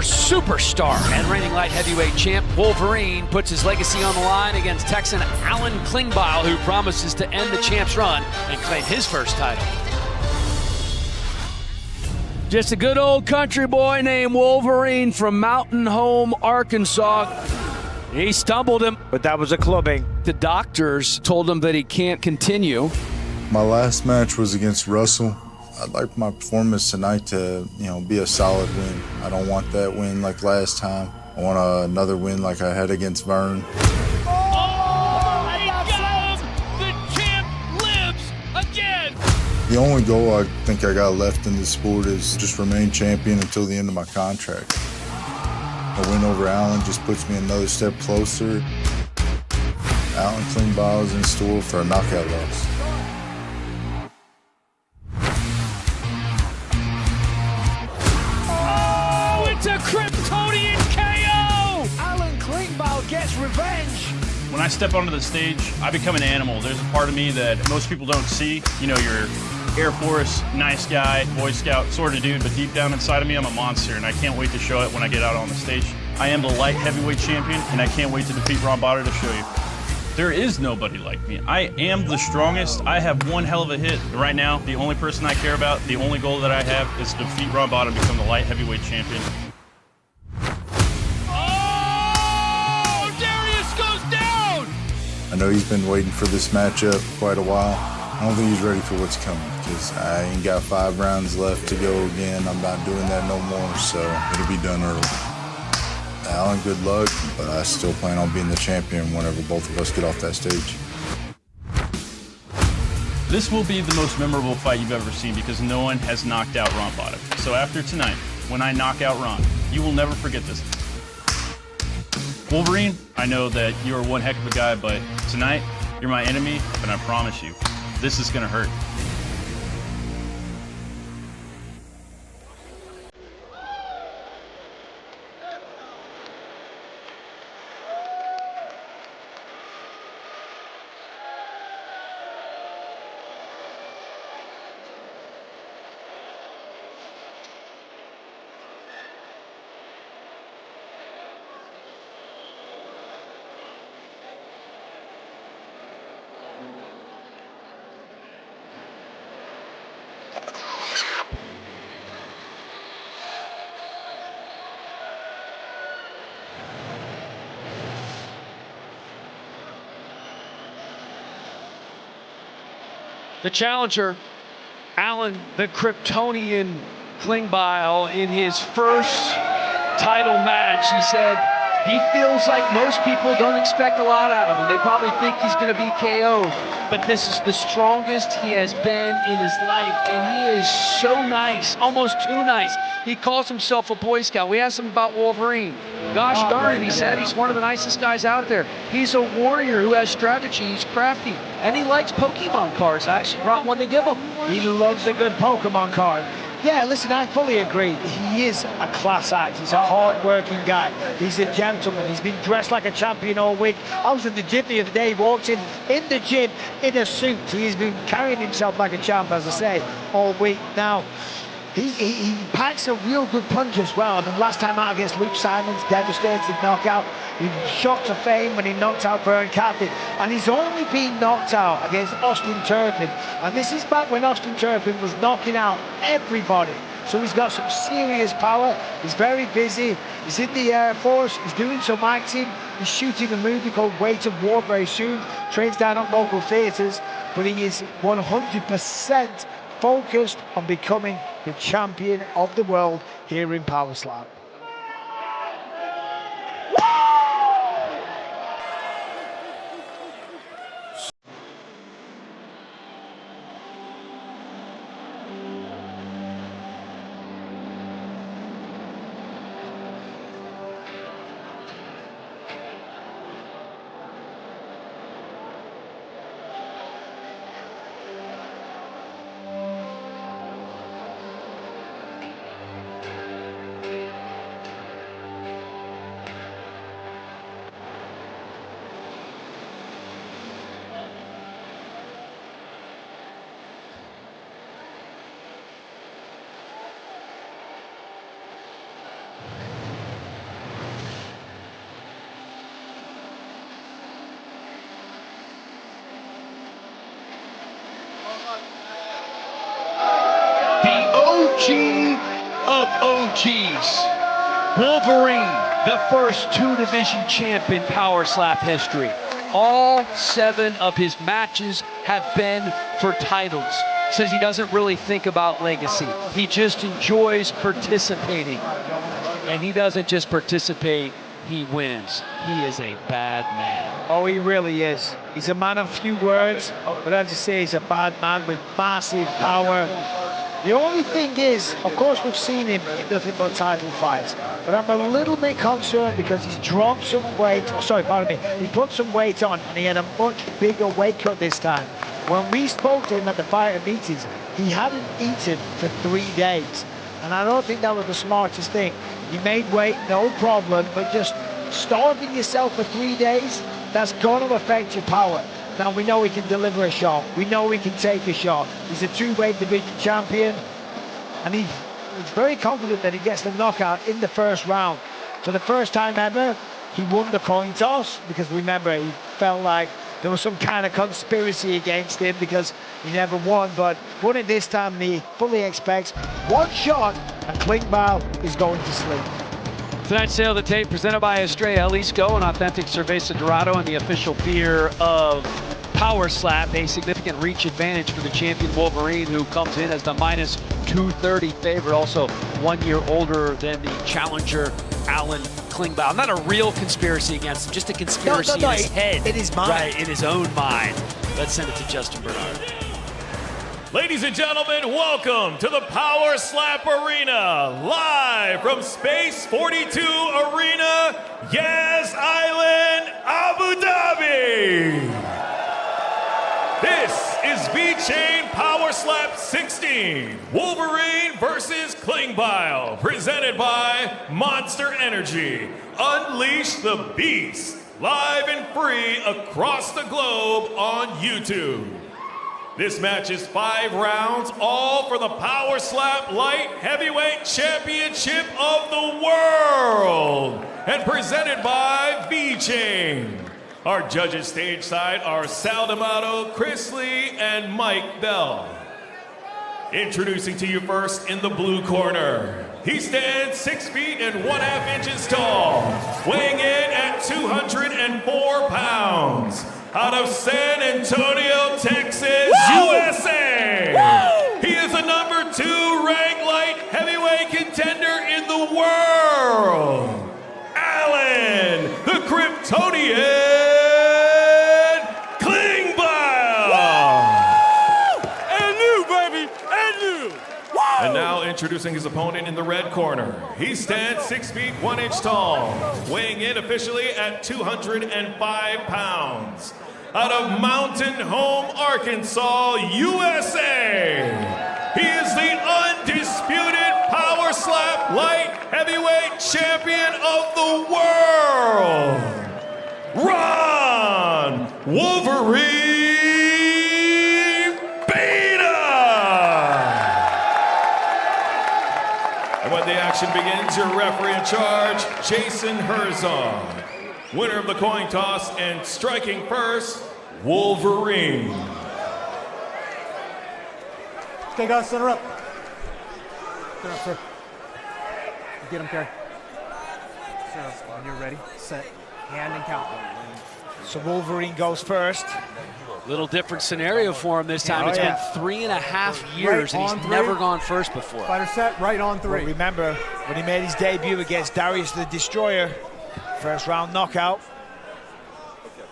superstar and reigning light heavyweight champ Wolverine puts his legacy on the line against Texan Alan Klingbeil, who promises to end the champ's run and claim his first title. Just a good old country boy named Wolverine from Mountain Home, Arkansas. He stumbled him, but that was a clubbing. The doctors told him that he can't continue. My last match was against Russell. I'd like my performance tonight to, be a solid win. I don't want that win like last time. I want another win like I had against Vern. The only goal I think I got left in this sport is just remain champion until the end of my contract. A win over Alan just puts me another step closer. Alan Klingbeil is in store for a knockout loss. Oh, it's a Kryptonian KO! Alan Klingbeil gets revenge. When I step onto the stage, I become an animal. There's a part of me that most people don't see. You're Air Force, nice guy, Boy Scout sort of dude, but deep down inside of me, I'm a monster, and I can't wait to show it when I get out on the stage. I am the light heavyweight champion, and I can't wait to defeat Ron Botter to show you. There is nobody like me. I am the strongest. I have one hell of a hit. Right now, the only person I care about, the only goal that I have is to defeat Ron Botter and become the light heavyweight champion. I know he's been waiting for this matchup quite a while. I don't think he's ready for what's coming because I ain't got 5 rounds left to go again. I'm not doing that no more, so it'll be done early. Alan, good luck, but I still plan on being the champion whenever both of us get off that stage. This will be the most memorable fight you've ever seen because no one has knocked out Ron Botter. So after tonight, when I knock out Ron, you will never forget this. Wolverine, I know that you are one heck of a guy, but tonight, you're my enemy, and I promise you, this is gonna hurt. The challenger, Alan the Kryptonian Klingbeil, in his first title match, he said He feels like most people don't expect a lot out of him. They probably think he's going to be KO'd. But this is the strongest he has been in his life. And he is so nice, almost too nice. He calls himself a Boy Scout. We asked him about Wolverine. Gosh darn it, he said he's one of the nicest guys out there. He's a warrior who has strategy. He's crafty. And he likes Pokemon cards. I actually brought one to give him. He loves a good Pokemon card. Yeah, listen, I fully agree. He is a class act. He's a hard-working guy. He's a gentleman. He's been dressed like a champion all week. I was in the gym the other day. He walked in the gym in a suit. He's been carrying himself like a champ, as I say, all week now. He packs a real good punch as well. I mean, last time out against Luke Simons, devastating knockout. He shot to fame when he knocked out Vern Catlett. And he's only been knocked out against Austin Turpin. And this is back when Austin Turpin was knocking out everybody. So he's got some serious power. He's very busy. He's in the Air Force. He's doing some acting. He's shooting a movie called Weight of War very soon. Trains down at local theatres. But he is 100% focused on becoming the champion of the world here in Power Slam. OG of OGs, Wolverine, the first two-division champ in Power Slap history. All 7 of his matches have been for titles. Says he doesn't really think about legacy. He just enjoys participating. And he doesn't just participate, he wins. He is a bad man. Oh, he really is. He's a man of few words, but as you say, he's a bad man with massive power. The only thing is, of course, we've seen him in nothing but title fights, but I'm a little bit concerned because he's dropped some weight. Oh, sorry, pardon me. He put some weight on, and he had a much bigger weight cut this time. When we spoke to him at the fighter meetings, he hadn't eaten for 3 days, and I don't think that was the smartest thing. You made weight, no problem, but just starving yourself for 3 days, that's going to affect your power. Now, we know he can deliver a shot. We know he can take a shot. He's a 2-weight division champion, and he's very confident that he gets the knockout in the first round. For the first time ever, he won the coin toss, because remember, he felt like there was some kind of conspiracy against him because he never won, but won it this time, and he fully expects one shot, and Klingbeil is going to sleep. Tonight's sale of the tape presented by Estrella Jalisco, an authentic Cerveza Dorado and the official beer of Power Slap, a significant reach advantage for the champion Wolverine, who comes in as the minus 230 favorite, also 1 year older than the challenger Alan Klingbeil. Not a real conspiracy against him, just a conspiracy in his head. In his mind. Right, in his own mind. Let's send it to Justin Bernard. Ladies and gentlemen, welcome to the Power Slap Arena, live from Space 42 Arena, Yas Island, Abu Dhabi. This is V-Chain Power Slap 16, Wolverine versus Klingbeil, presented by Monster Energy. Unleash the Beast, live and free across the globe on YouTube. This match is 5 rounds, all for the Power Slap Light Heavyweight Championship of the World, and presented by V-Chain. Our judges stage side are Sal D'Amato, Chris Lee, and Mike Bell. Introducing to you first in the blue corner. He stands 6 feet and 1/2 inches tall, weighing in at 204 pounds. Out of San Antonio, Texas, USA. Woo! He is a number 2 ranked light heavyweight contender in the world, Alan Klingbeil. And new, baby, and new. And now introducing his opponent in the red corner. He stands 6 feet 1 inch tall, weighing in officially at 205 pounds. Out of Mountain Home, Arkansas, USA. He is the undisputed power slap light heavyweight champion of the world, Ron Wolverine Beta. And when the action begins, your referee in charge, Jason Herzog. Winner of the coin toss and striking first, Wolverine. Okay, guys, center up. Center up, sir. Get him, Kerry. Center up. When you're ready, set, hand, and count. So Wolverine goes first. Little different scenario for him this time. It's been 3.5 years, and he's never gone first before. Fighter set, right on 3. Well, remember, when he made his debut against Darius the Destroyer, first round knockout.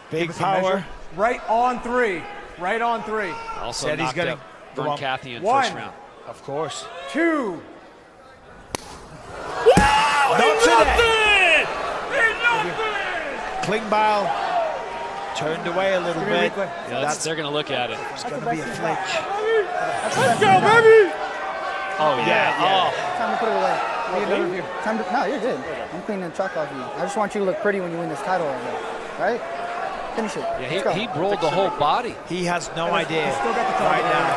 Big power. Right on 3. Right on 3. Also said he's going to Vern Cathy in 1. first round. Of course. 2. Not today. Klingbeil turned away a little bit. Yeah, they're going to look at it. It's going to be a flinch. Let's go, baby! Oh, yeah. Oh. Time to put it away. No, you're good. I'm cleaning the chalk off you. I just want you to look pretty when you win this title right now. Right? Finish it. Yeah, he rolled the whole body. He has no idea right now.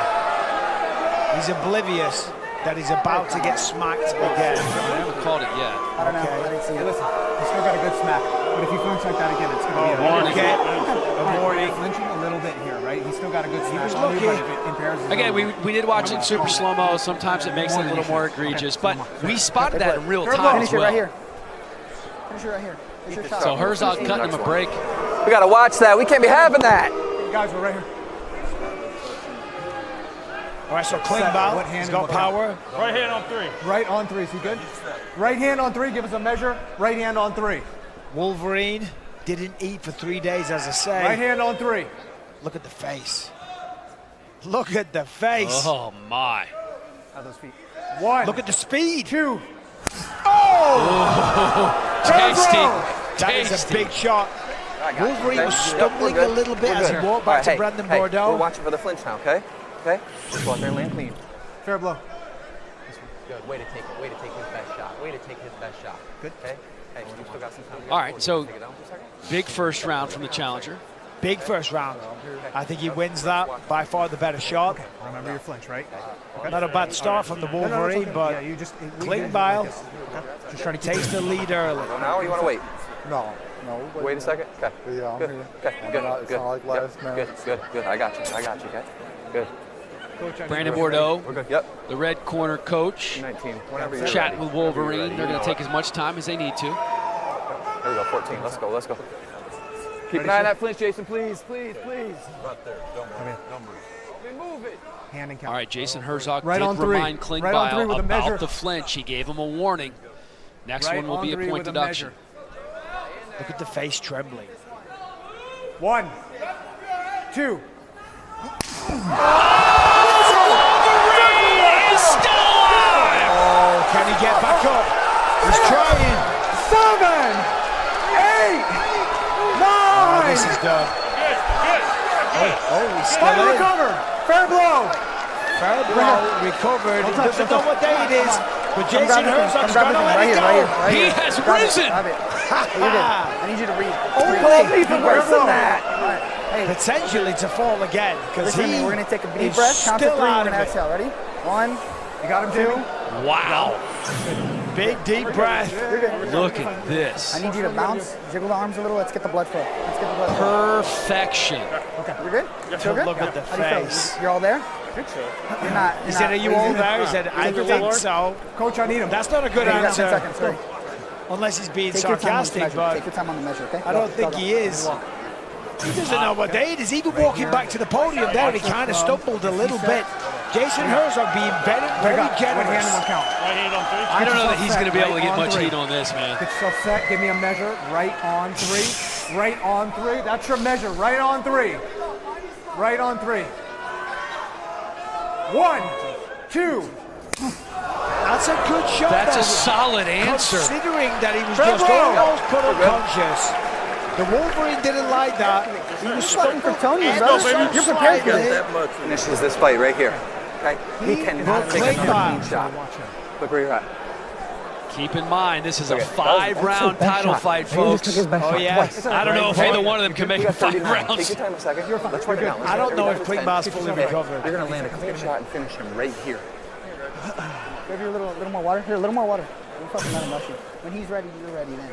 He's oblivious that he's about to get smacked again. I haven't called it yet. I don't know. I didn't see it. Listen, he's still got a good smack. But if you flinch like that again, it's going to be a warning. A warning. Flinching a little bit here, right? He's still got a good smack. He was lucky. Again, we did watch it in super slow-mo. Sometimes it makes it a little more egregious, but we spotted that in real time as well. Finish it right here. Finish it right here. Finish your shot. So Herzog cutting him a break. We got to watch that. We can't be having that. Guys, we're right here. All right, so Klingbeil, he's got power. Right hand on 3. Right on 3. Is he good? Right hand on 3. Give us a measure. Right hand on 3. Wolverine didn't eat for 3 days, as I say. Right hand on 3. Look at the face. Look at the face. Oh, my. How those feet? 1. Look at the speed. 2. Oh! Tasty. That is a big shot. Wolverine was stumbling a little bit as he walked back to Brandon Bordeaux. We're watching for the flinch now, okay? Okay? Just go out there and land clean. Fair blow. Good. Way to take it. Way to take his best shot. Way to take his best shot. Good. Okay? Hey, you still got some time. All right, so big first round from the challenger. Big first round. I think he wins that. By far the better shot. Okay. Remember your flinch, right? Not a bad start from the Wolverine, but Klingbeil just try to takes the lead early. Go now or you want to wait? No. Wait a second. Okay. Yeah, I'm good. here. Okay. Good. It's not like last Good. Good. I got you. Okay. Good. Brandon Bordeaux, We're good. Yep. the red corner coach, 19. Whenever you're chatting ready. with Wolverine. Whenever They're you're going to ready. take as much time as they need to. Here we go. 14. Let's go. Keep an eye on that flinch, Jason. Please. Right there. Don't move. Move it. Hand and count. All right, Jason Herzog Right did on 3. remind Right on 3 Klingbeil with a measure. about the flinch. He gave him a warning. Next Right one will on be a 3 point with deduction. measure. Look at the face trembling. 1. 2. Oh, can he get back up? He's trying. 7. 8. 9. This is done. Oh, he's still Fight in. recover. Fair blow. Fair blow, recovered. He doesn't know what day it is, but Jason Herzog's going to let it go. He has risen. Grab it. You're good. I need you to read. Oh, even worse than that. Hey, potentially to fall again, because listen to me. We're going to take a deep breath. Count to 3. We're going to exhale. Ready? 1. You got him, 2. Wow. Big deep breath. Look at this. I need you to bounce, jiggle the arms a little. Let's get the blood flow. Let's get the blood flow. Perfection. Okay, you're good? Feel good? Look at the How do you feel? face. You're all there? You're not. He said, are you all there? He said, I think so. Coach, I need him. That's not a good You got answer. 10 seconds, sorry. Unless he's being Take your time on the sarcastic, measure. but Take your time on the measure, okay? I don't think he is. He doesn't know what day it is. Even walking back to the podium there, he kind of stumbled a little bit. Jason Herzog being very, very generous. One hand and one count. Right hand on three. I don't know that he's going to be able to get much three. heat on this, man. Get yourself set. Give me a measure. Right on three. Right on three. That's your measure. Right on three. Right on three. 1, 2. That's a good shot. That's though, a solid answer. Considering that he was just almost put unconscious. The Wolverine didn't like that. He was stuck for Tony. You're prepared for this. Finishes this fight right here. Okay? He cannot take another clean shot. Look where you're at. Keep in mind, this is a 5-round title fight, folks. Oh, yeah. I don't know if either one of them can make it 5 Take rounds. your time a second. Let's write it down. I don't know if Klingbeil's fully recovered. You're going to land a clean shot and finish him right here. Give you a little more water. Here, a little more water. Don't fucking let him rush you. When he's ready, you're ready then.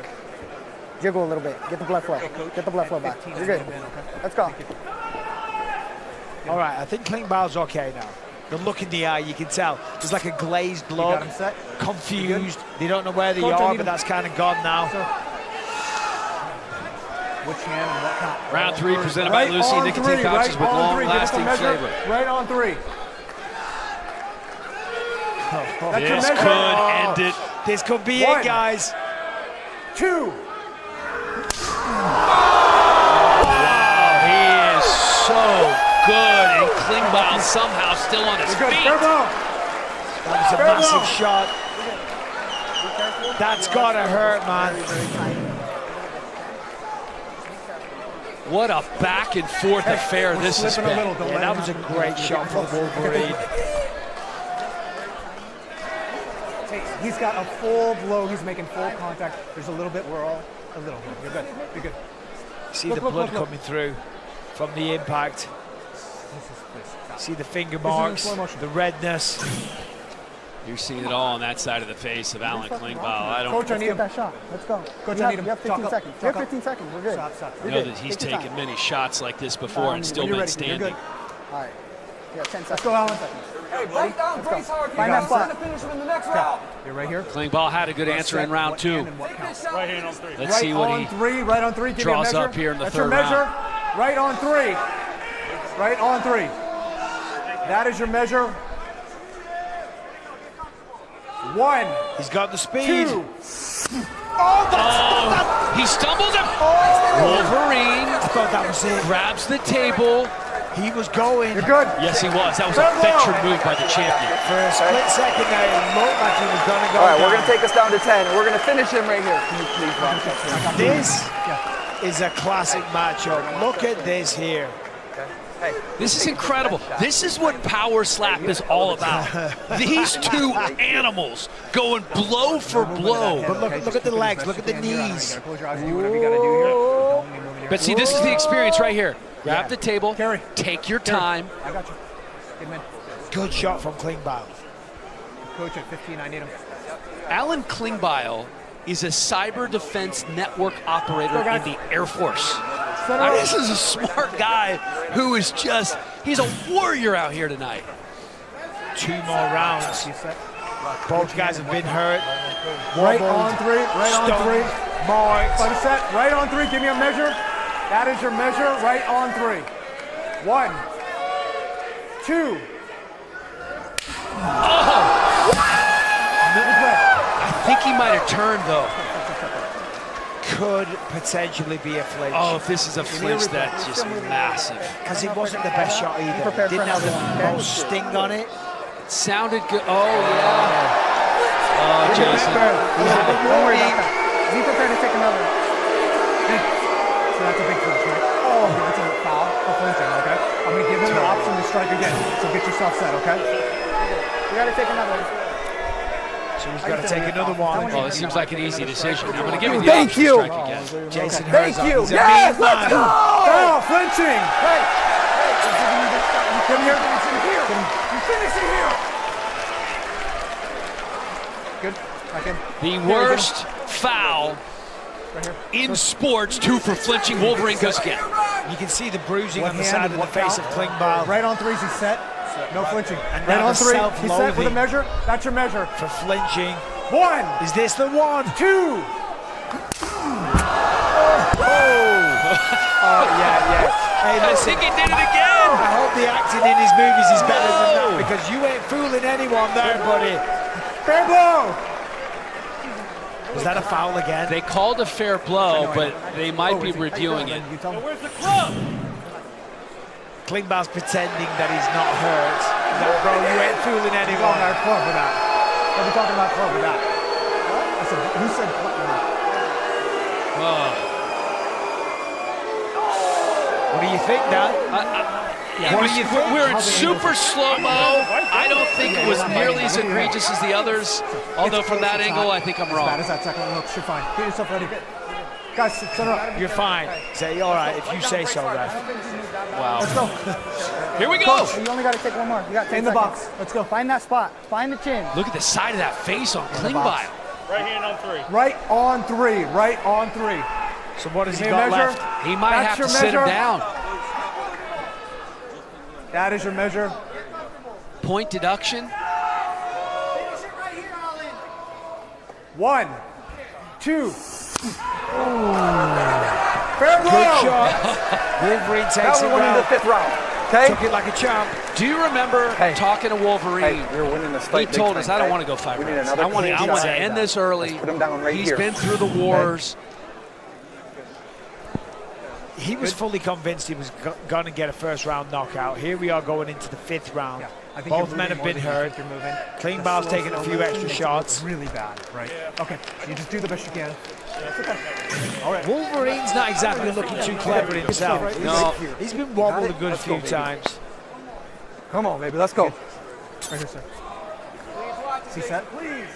Jiggle a little bit. Get the blood flow. Get the blood flow back. You're good. Let's go. All right, I think Klingbeil's okay now. The look in the eye, you can tell. There's like a glazed look, confused. They don't know where they are, but that's kind of gone now. Which hand and what count? Round 3 presented by Lucy nicotine pouches with long-lasting flavor. Right on 3. This could end it. This could be 1, it, guys. 2. Wow, he is so good, and Klingbeil somehow still on his feet. That was a massive shot. That's gotta hurt, man. What a back and forth affair this has been. Yeah, that was a great shot from Wolverine. He's got a full blow. He's making full contact. There's a little bit. We're all a little. You're good. You're good. See the blood coming through from the impact. See the finger marks, the redness. You're seeing it all on that side of the face of Alan Klingbeil. I don't Coach, I need that shot. Let's go. Coach, I need him. You have 15 seconds. You have 15 seconds. We're good. know that he's taken many shots like this before and still been standing. All right. Yeah, 10 seconds. Let's go, Alan. Hey, break down, brace hard. Find that spot. Finish him in the next round. You're right here. Klingbeil had a good answer in round 2. Right hand on three. Let's see what he right on 3. Give me a draws measure. up here in the That's third your measure. round. Right on 3. Right on 3. That is your measure. 1. He's got the speed. 2. He stumbles him. Wolverine I thought that was it. grabs the table. He was going. You're good. Yes, he was. That was a veteran move by the champion. For a split second there, it looked like he was going to go All right, down. we're going to take us down to 10, and we're going to finish him right here. Can you please rock that? This is a classic matchup. Look at this here. Hey. This is incredible. This is what Power Slap is all about. These two animals going blow for blow. But look at the legs. Look at the knees. Close your eyes and do whatever you got to do here. But see, this is the experience right here. Grab the table, Carry. take your time. I got you. Get him in. Good shot from Klingbeil. Coach at 15, I need him. Alan Klingbeil is a cyber defense network operator in the Air Force. Now, this is a smart guy who is just, he's a warrior out here tonight. 2 more rounds. Both guys have been hurt. Right on 3. Right on 3. Marked. Fight a set. Right on 3. Give me a measure. That is your measure. Right on 3. 1, 2. I think he might have turned though. Could potentially be a flinch. Oh, if this is a flinch, that's just massive. Because it wasn't the best shot either. Didn't have the most sting on it. Sounded good. Oh, yeah. Oh, Jason. Don't worry about that. Be prepared to take another. So that's a big flinch, right? Oh, that's a foul for flinching, okay? I'm going to give him the option to strike again. So get yourself set, okay? You got to take another. So he's got to take another one. Oh, this seems like an easy decision. I'm going to give you the Thank option you. to strike again. Jason Thank Herzog. you. He's a Yes, mean let's man. go. Oh, flinching. Hey, Come here. you finish it here. Good. Back in. The worst foul in sports, 2 for flinching. Wolverine goes again. You can see the bruising What on the hand side and of the what face count? of Klingbeil. Right on 3, he's set. No flinching. And Right now on the 3, he's set with a self-loathing. measure. That's your measure. For flinching. 1, Is this the one? 2. Oh, yeah. Hey, I listen, think he did it again. I hope the acting in his movies is better than that, because you ain't fooling anyone there, buddy. Fair blow. Was that a foul again? They called a fair blow, but they might be reviewing it. Where's the club? Klingbeil's pretending that he's not hurt. No, bro, you ain't fooling We're anyone. talking about club with that. What are we talking about club with that? I said, who said club with that? What do you think, Dan? What do you think? We're in super slow-mo. I don't think it was nearly as egregious as the others, although from that angle, I think I'm As bad wrong. as that second one looks, you're fine. Get yourself ready. Guys, set her up. You're fine. Say, all right, if you say so, ref. Wow. Let's go. Here we go. Coach, you only got to take one more. You got 10 In the seconds. box. Let's go. Find that spot. Find the chin. Look at the side of that face on Klingbeil. Right hand on 3. Right on 3. Right on 3. So what has he Give me a got measure. left? He might That's have your to sit him measure. down. That is your measure. Point deduction. 1, 2. Fair blow. Good shot. Wolverine takes Now it we're winning the round. 5th round. Okay? Took it like a champ. Do you remember talking to Wolverine? Hey, we're winning this He fight. told big us, time, I don't okay? want to go 5 We need rounds. another I want clean to shot. end this early. Let's put him down right He's here. been through the wars. He was fully convinced he was going to get a first-round knockout. Here we are going into the 5th round. I think Both you're men moving have been more than hurt. you think you're moving. Klingbeil's The taken a few slow extra makes it shots. look really bad, right? Okay, you just do the best you can. That's okay. All right. Wolverine's not exactly looking too clever himself. No. He's been wobbled a good Let's few go, baby. times. Come on, baby. Let's go. Right here, sir. See set? Please.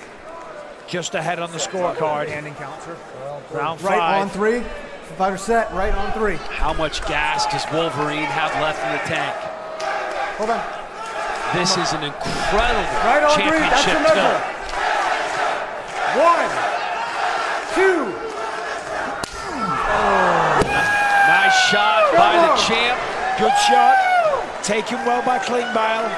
Just ahead on the scorecard. Handing count, sir. Round 5. Right on 3. Fighter set. Right on 3. How much gas does Wolverine have left in the tank? Hold on. This is an incredible Right on 3. That's championship your measure. film. 1, 2. Nice shot by the champ. Good shot. Taken well by Klingbeil.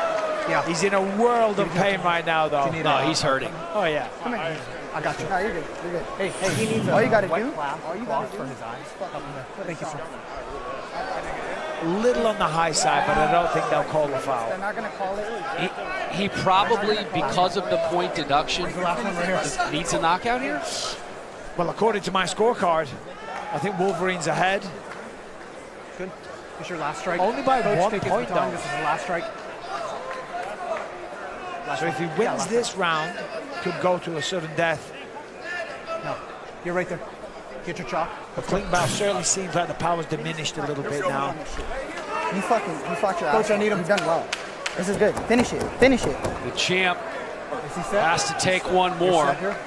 Yeah. He's in a world of pain right now, though. No, he's hurting. Oh, yeah. Come here. I got you. No, you're good. You're good. Hey, he needs All you got to white do. cloth All you got to for do. his eyes. Thank you, sir. Little on the high side, but I don't think they'll call the foul. They're not going to call it. He probably, because of the point deduction, The last one right here. needs a knockout here. Well, according to my scorecard, I think Wolverine's ahead. Good. This is your last strike. Only by Coach, 1 take his point, baton. though. This is the last strike. So if he wins this round, could go to a sudden death. No, you're right there. Get your chop. But Klingbeil certainly seems like the power's diminished a little bit now. You fought your Coach, ass. I need him. You've done well. This is good. Finish it. Finish it. The champ Is he set? has to take one You're more. set here.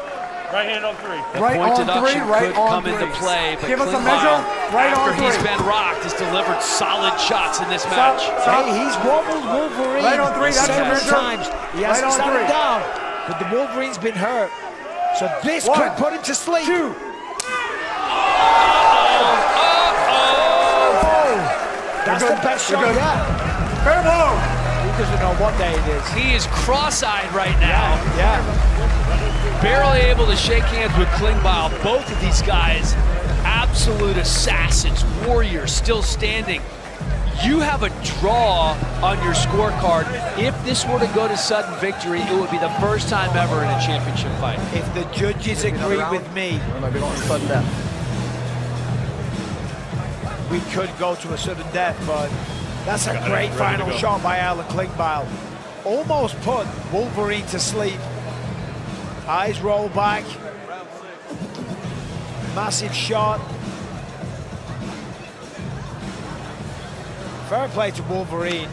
Right hand on 3. The Right point on deduction 3, right could on come 3. into play, but Give us a Klingbeil, measure. Right after on he's 3. been rocked, has delivered solid shots in this match. Stop. Hey, he's wobbled Wolverine Right on 3, that's your several measure. times. He hasn't Right on sat him 3. down, but the Wolverine's been hurt. So this 1, could put him to sleep. 2. That's You're the good. best You're shot good. yet. Fair blow. He doesn't know what day it is. He is cross-eyed right now. Yeah. Barely able to shake hands with Klingbeil. Both of these guys, absolute assassins, warriors, still standing. You have a draw on your scorecard. If this were to go to sudden victory, it would be the first time ever in a championship fight. If the judges agree with me, we could go to a sudden death, but that's a great final shot by Alan Klingbeil. Almost put Wolverine to sleep. Eyes roll back. Massive shot. Fair play to Wolverine.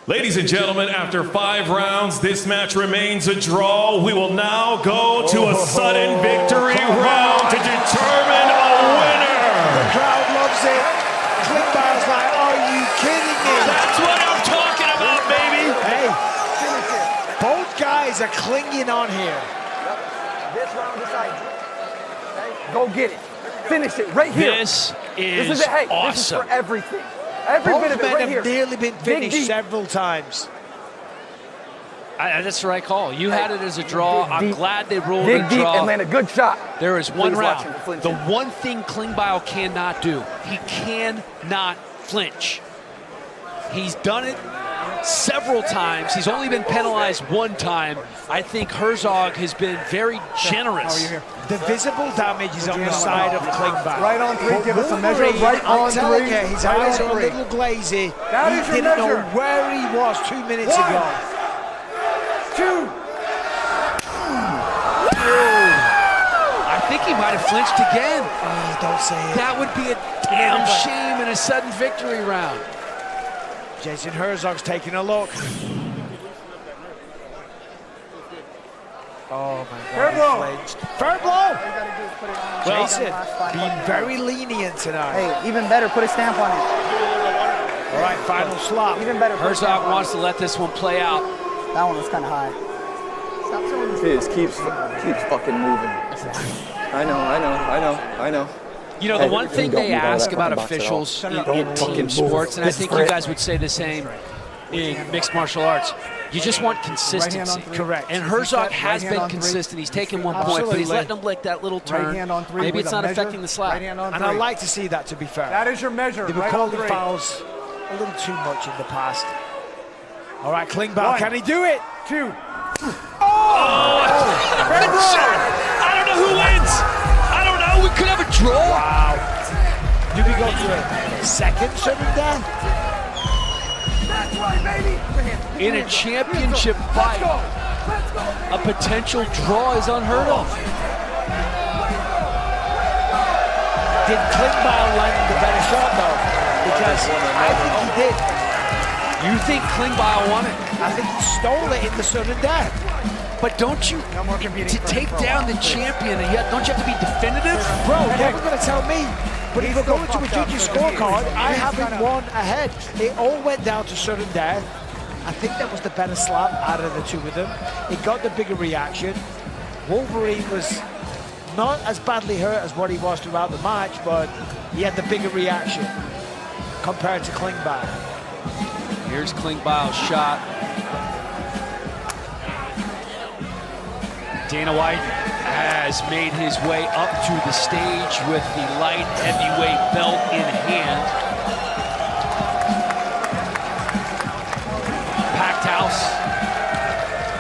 Ladies and gentlemen, after 5 rounds, this match remains a draw. We will now go to a sudden victory round to determine a winner. The crowd loves it. Klingbeil's like, are you kidding me? That's what I'm talking about, baby. Hey, both guys are clinging on here. This round decides it. Okay? Go get it. Finish it right here. This is it. Hey, awesome. this is for everything. Every bit Both of it men right have here. nearly been Dig finished deep. several times. That's the right call. You had it as a draw. I'm glad they ruled it a Dig draw. deep and land a good shot. There is one Please watch round. him flinch The it. one thing Klingbeil cannot do, he cannot flinch. He's done it several times. He's only been penalized one time. I think Herzog has been very generous. How are you here? The visible damage is on the side of Klingbeil. Right on 3, give us a measure. Wolverine, Right I'm on telling 3. you, his right eyes on are a 3. little glazy. That He is your didn't measure. know where he was 2 minutes 1, ago. 2. I think he might have flinched again. Oh, don't say it. That would be a damn shame in a sudden victory round. Jason Herzog's taking a look. Oh my Fair God, blow. he flinched. Fair blow! Well, Jason, being very lenient tonight. Hey, even better, put a stamp on it. All right, final slap. Even better, put a stamp Herzog on wants to let this one play out. it. That one was kind of high. Stop throwing this. He just keeps fucking moving. I know. You know, the one thing they ask about officials in team sports, and I think you guys would say the same in mixed martial arts, you just want consistency. Correct. And Herzog has been consistent. He's taken 1 point, but he's letting them lick that little turn. Right hand on 3 Maybe with it's a not measure. affecting the slap. Right hand on And 3. I like to see that, to be fair. That is your measure. They were right on calling 3. fouls a little too much in the past. All right, Klingbeil, can he do it? 2. Good shot. I don't know who wins. I don't know. We could have a draw. Wow. Do we go to a second sudden death? That's right, baby. In a championship fight, a potential draw is unheard of. Did Klingbeil land the better shot, though? Because I think he did. You think Klingbeil won it? I think he stole it in the sudden death. But don't you, No more competing to for take control. down the champion, and yet don't you have to be definitive? Bro, you're never going to tell me. But if He's we're still going to a fucked up, judge's so scorecard, I he's have kinda- one ahead. It all went down to sudden death. I think that was the better slap out of the two of them. It got the bigger reaction. Wolverine was not as badly hurt as what he was throughout the match, but he had the bigger reaction compared to Klingbeil. Here's Klingbeil's shot. Dana White has made his way up to the stage with the light heavyweight belt in hand. Packed house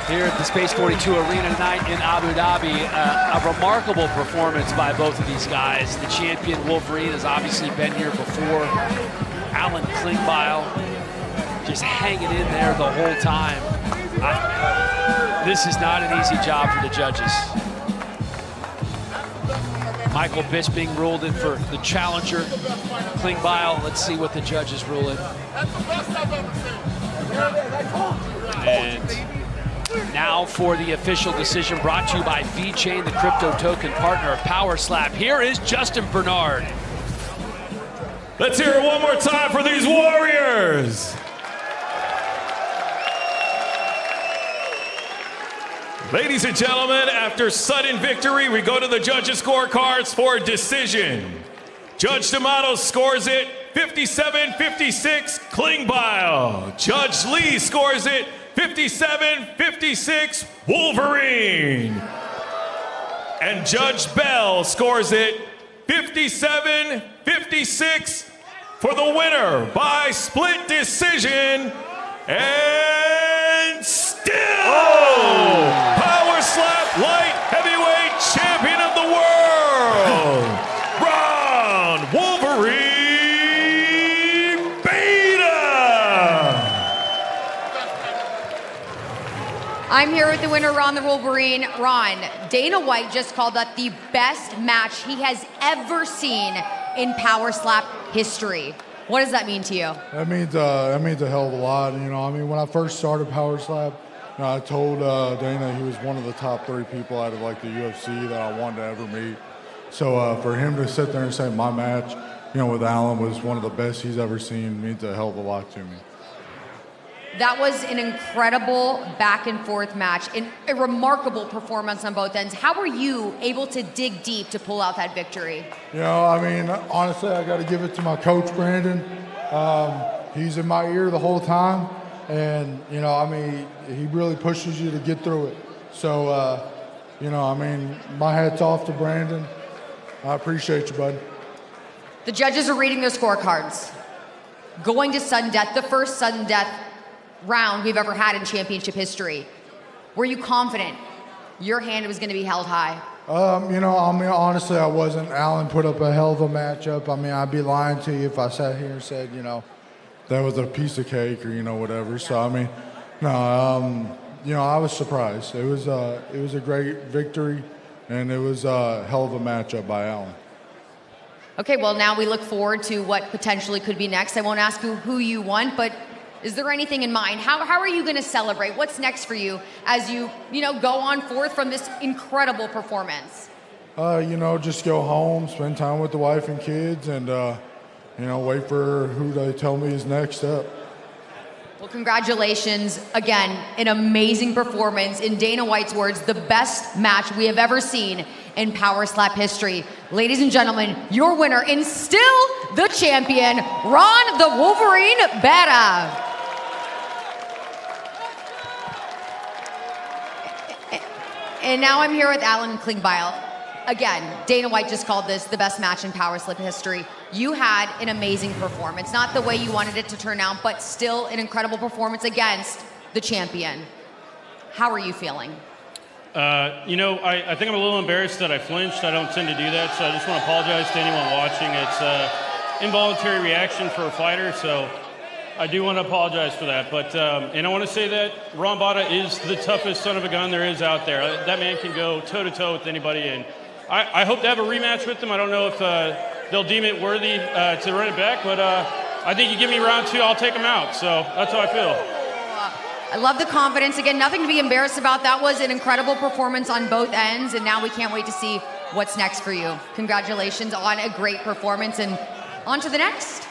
here at the Space 42 Arena tonight in Abu Dhabi. A remarkable performance by both of these guys. The champion Wolverine has obviously been here before. Alan Klingbeil just hanging in there the whole time. This is not an easy job for the judges. Michael Bisping ruled in for the challenger, Klingbeil. Let's see what the judges rule in. And now for the official decision brought to you by VeChain, the crypto token partner of Power Slap. Here is Justin Bernard. Let's hear it one more time for these Warriors. Ladies and gentlemen, after sudden victory, we go to the judges' scorecards for decision. Judge D'Amato scores it 57-56 Klingbeil. Judge Lee scores it 57-56 Wolverine. And Judge Bell scores it 57-56 for the winner by split decision. And still, Power Slap Light Heavyweight Champion of the World, Ron Wolverine Beta. I'm here with the winner, Ron the Wolverine. Ron, Dana White just called that the best match he has ever seen in Power Slap history. What does that mean to you? That means a hell of a lot. You know, I mean, when I first started Power Slap, you know, I told Dana he was one of the top 3 people out of like the UFC that I wanted to ever meet. So for him to sit there and say my match, you know, with Alan was one of the best he's ever seen means a hell of a lot to me. That was an incredible back and forth match, and a remarkable performance on both ends. How were you able to dig deep to pull out that victory? You know, I mean, honestly, I got to give it to my coach, Brandon. He's in my ear the whole time. And, you know, I mean, he really pushes you to get through it. So, you know, I mean, my hat's off to Brandon. I appreciate you, bud. The judges are reading their scorecards. Going to sudden death, the first sudden death round we've ever had in championship history. Were you confident your hand was going to be held high? You know, I mean, honestly, I wasn't. Alan put up a hell of a matchup. I mean, I'd be lying to you if I sat here and said, you know, that was a piece of cake or, you know, whatever. So, I mean, no, you know, I was surprised. It was a great victory, and it was a hell of a matchup by Alan. Okay, well, now we look forward to what potentially could be next. I won't ask you who you want, but is there anything in mind? How are you going to celebrate? What's next for you as you know, go on forth from this incredible performance? You know, just go home, spend time with the wife and kids, and, you know, wait for who they tell me is next up. Well, congratulations. Again, an amazing performance. In Dana White's words, the best match we have ever seen in Power Slap history. Ladies and gentlemen, your winner and still the champion, Ron the Wolverine Berra. And now I'm here with Alan Klingbeil. Again, Dana White just called this the best match in Power Slap history. You had an amazing performance. Not the way you wanted it to turn out, but still an incredible performance against the champion. How are you feeling? You know, I think I'm a little embarrassed that I flinched. I don't tend to do that, so I just want to apologize to anyone watching. It's an involuntary reaction for a fighter, so I do want to apologize for that. But, and I want to say that Ron Bada is the toughest son of a gun there is out there. That man can go toe-to-toe with anybody, and I hope to have a rematch with him. I don't know if they'll deem it worthy to run it back, but I think you give me round 2, I'll take him out. So that's how I feel. I love the confidence. Again, nothing to be embarrassed about. That was an incredible performance on both ends, and now we can't wait to see what's next for you. Congratulations on a great performance, and on to the next.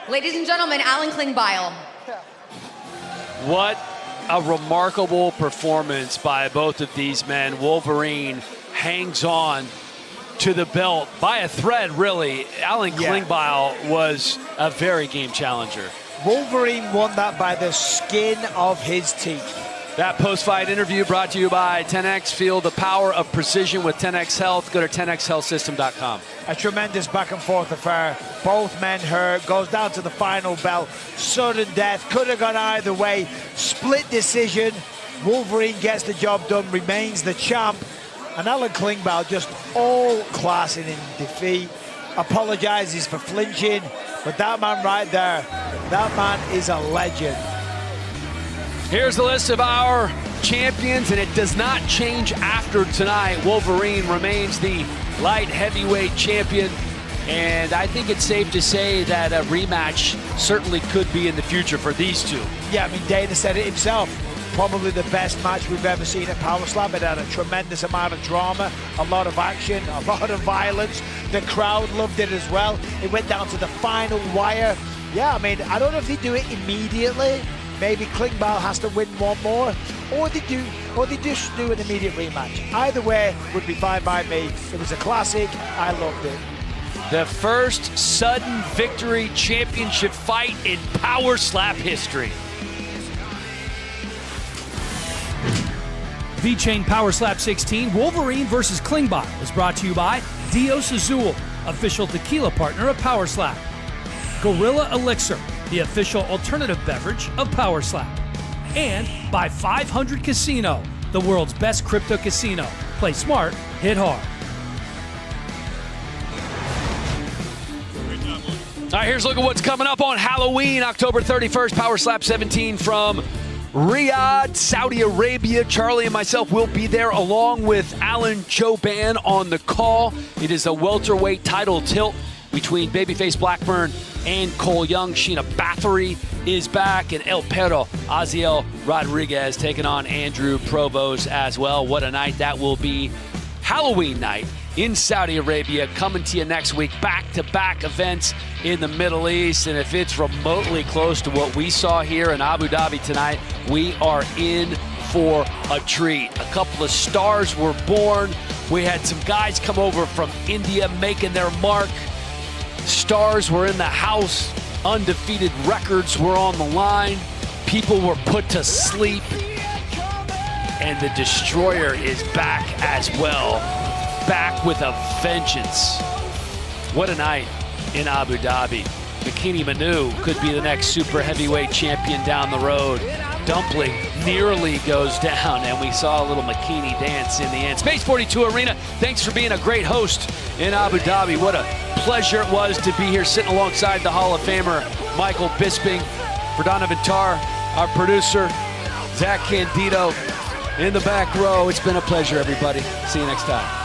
Ladies and gentlemen, Alan Klingbeil. What a remarkable performance by both of these men. Wolverine hangs on to the belt by a thread, really. Alan Klingbeil was a very game challenger. Wolverine won that by the skin of his teeth. That post-fight interview brought to you by 10X. Feel the power of precision with 10X Health. Go to 10xhealthsystem.com. A tremendous back and forth affair. Both men hurt. Goes down to the final bell. Sudden death. Could have gone either way. Split decision. Wolverine gets the job done. Remains the champ. And Alan Klingbeil just all class in defeat. Apologizes for flinching. But that man right there, that man is a legend. Here's the list of our champions, and it does not change after tonight. Wolverine remains the light heavyweight champion, and I think it's safe to say that a rematch certainly could be in the future for these two. Yeah, I mean, Dana said it himself. Probably the best match we've ever seen at Power Slap. It had a tremendous amount of drama, a lot of action, a lot of violence. The crowd loved it as well. It went down to the final wire. Yeah, I mean, I don't know if they do it immediately. Maybe Klingbeil has to win one more, or they just do an immediate rematch. Either way would be fine by me. It was a classic. I loved it. The first sudden victory championship fight in Power Slap history. V-Chain Power Slap 16, Wolverine versus Klingbeil is brought to you by Dios Azul, official tequila partner of Power Slap. Gorilla Elixir, the official alternative beverage of Power Slap. And by 500 Casino, the world's best crypto casino. Play smart, hit hard. All right, here's a look at what's coming up on Halloween, October 31st, Power Slap 17 from Riyadh, Saudi Arabia. Charlie and myself will be there along with Alan Choban on the call. It is a welterweight title tilt between Babyface Blackburn and Cole Young. Sheena Bathory is back, and El Perro Aziel Rodriguez taking on Andrew Provost as well. What a night that will be. Halloween night in Saudi Arabia, coming to you next week. Back-to-back events in the Middle East, and if it's remotely close to what we saw here in Abu Dhabi tonight, we are in for a treat. A couple of stars were born. We had some guys come over from India making their mark. Stars were in the house. Undefeated records were on the line. People were put to sleep. And the Destroyer is back as well. Back with a vengeance. What a night in Abu Dhabi. Bikini Manu could be the next super heavyweight champion down the road. Dumpling nearly goes down, and we saw a little bikini dance in the end. Space 42 Arena, thanks for being a great host in Abu Dhabi. What a pleasure it was to be here sitting alongside the Hall of Famer Michael Bisping. For Donovan Tarr, our producer, Zach Candido in the back row. It's been a pleasure, everybody. See you next time.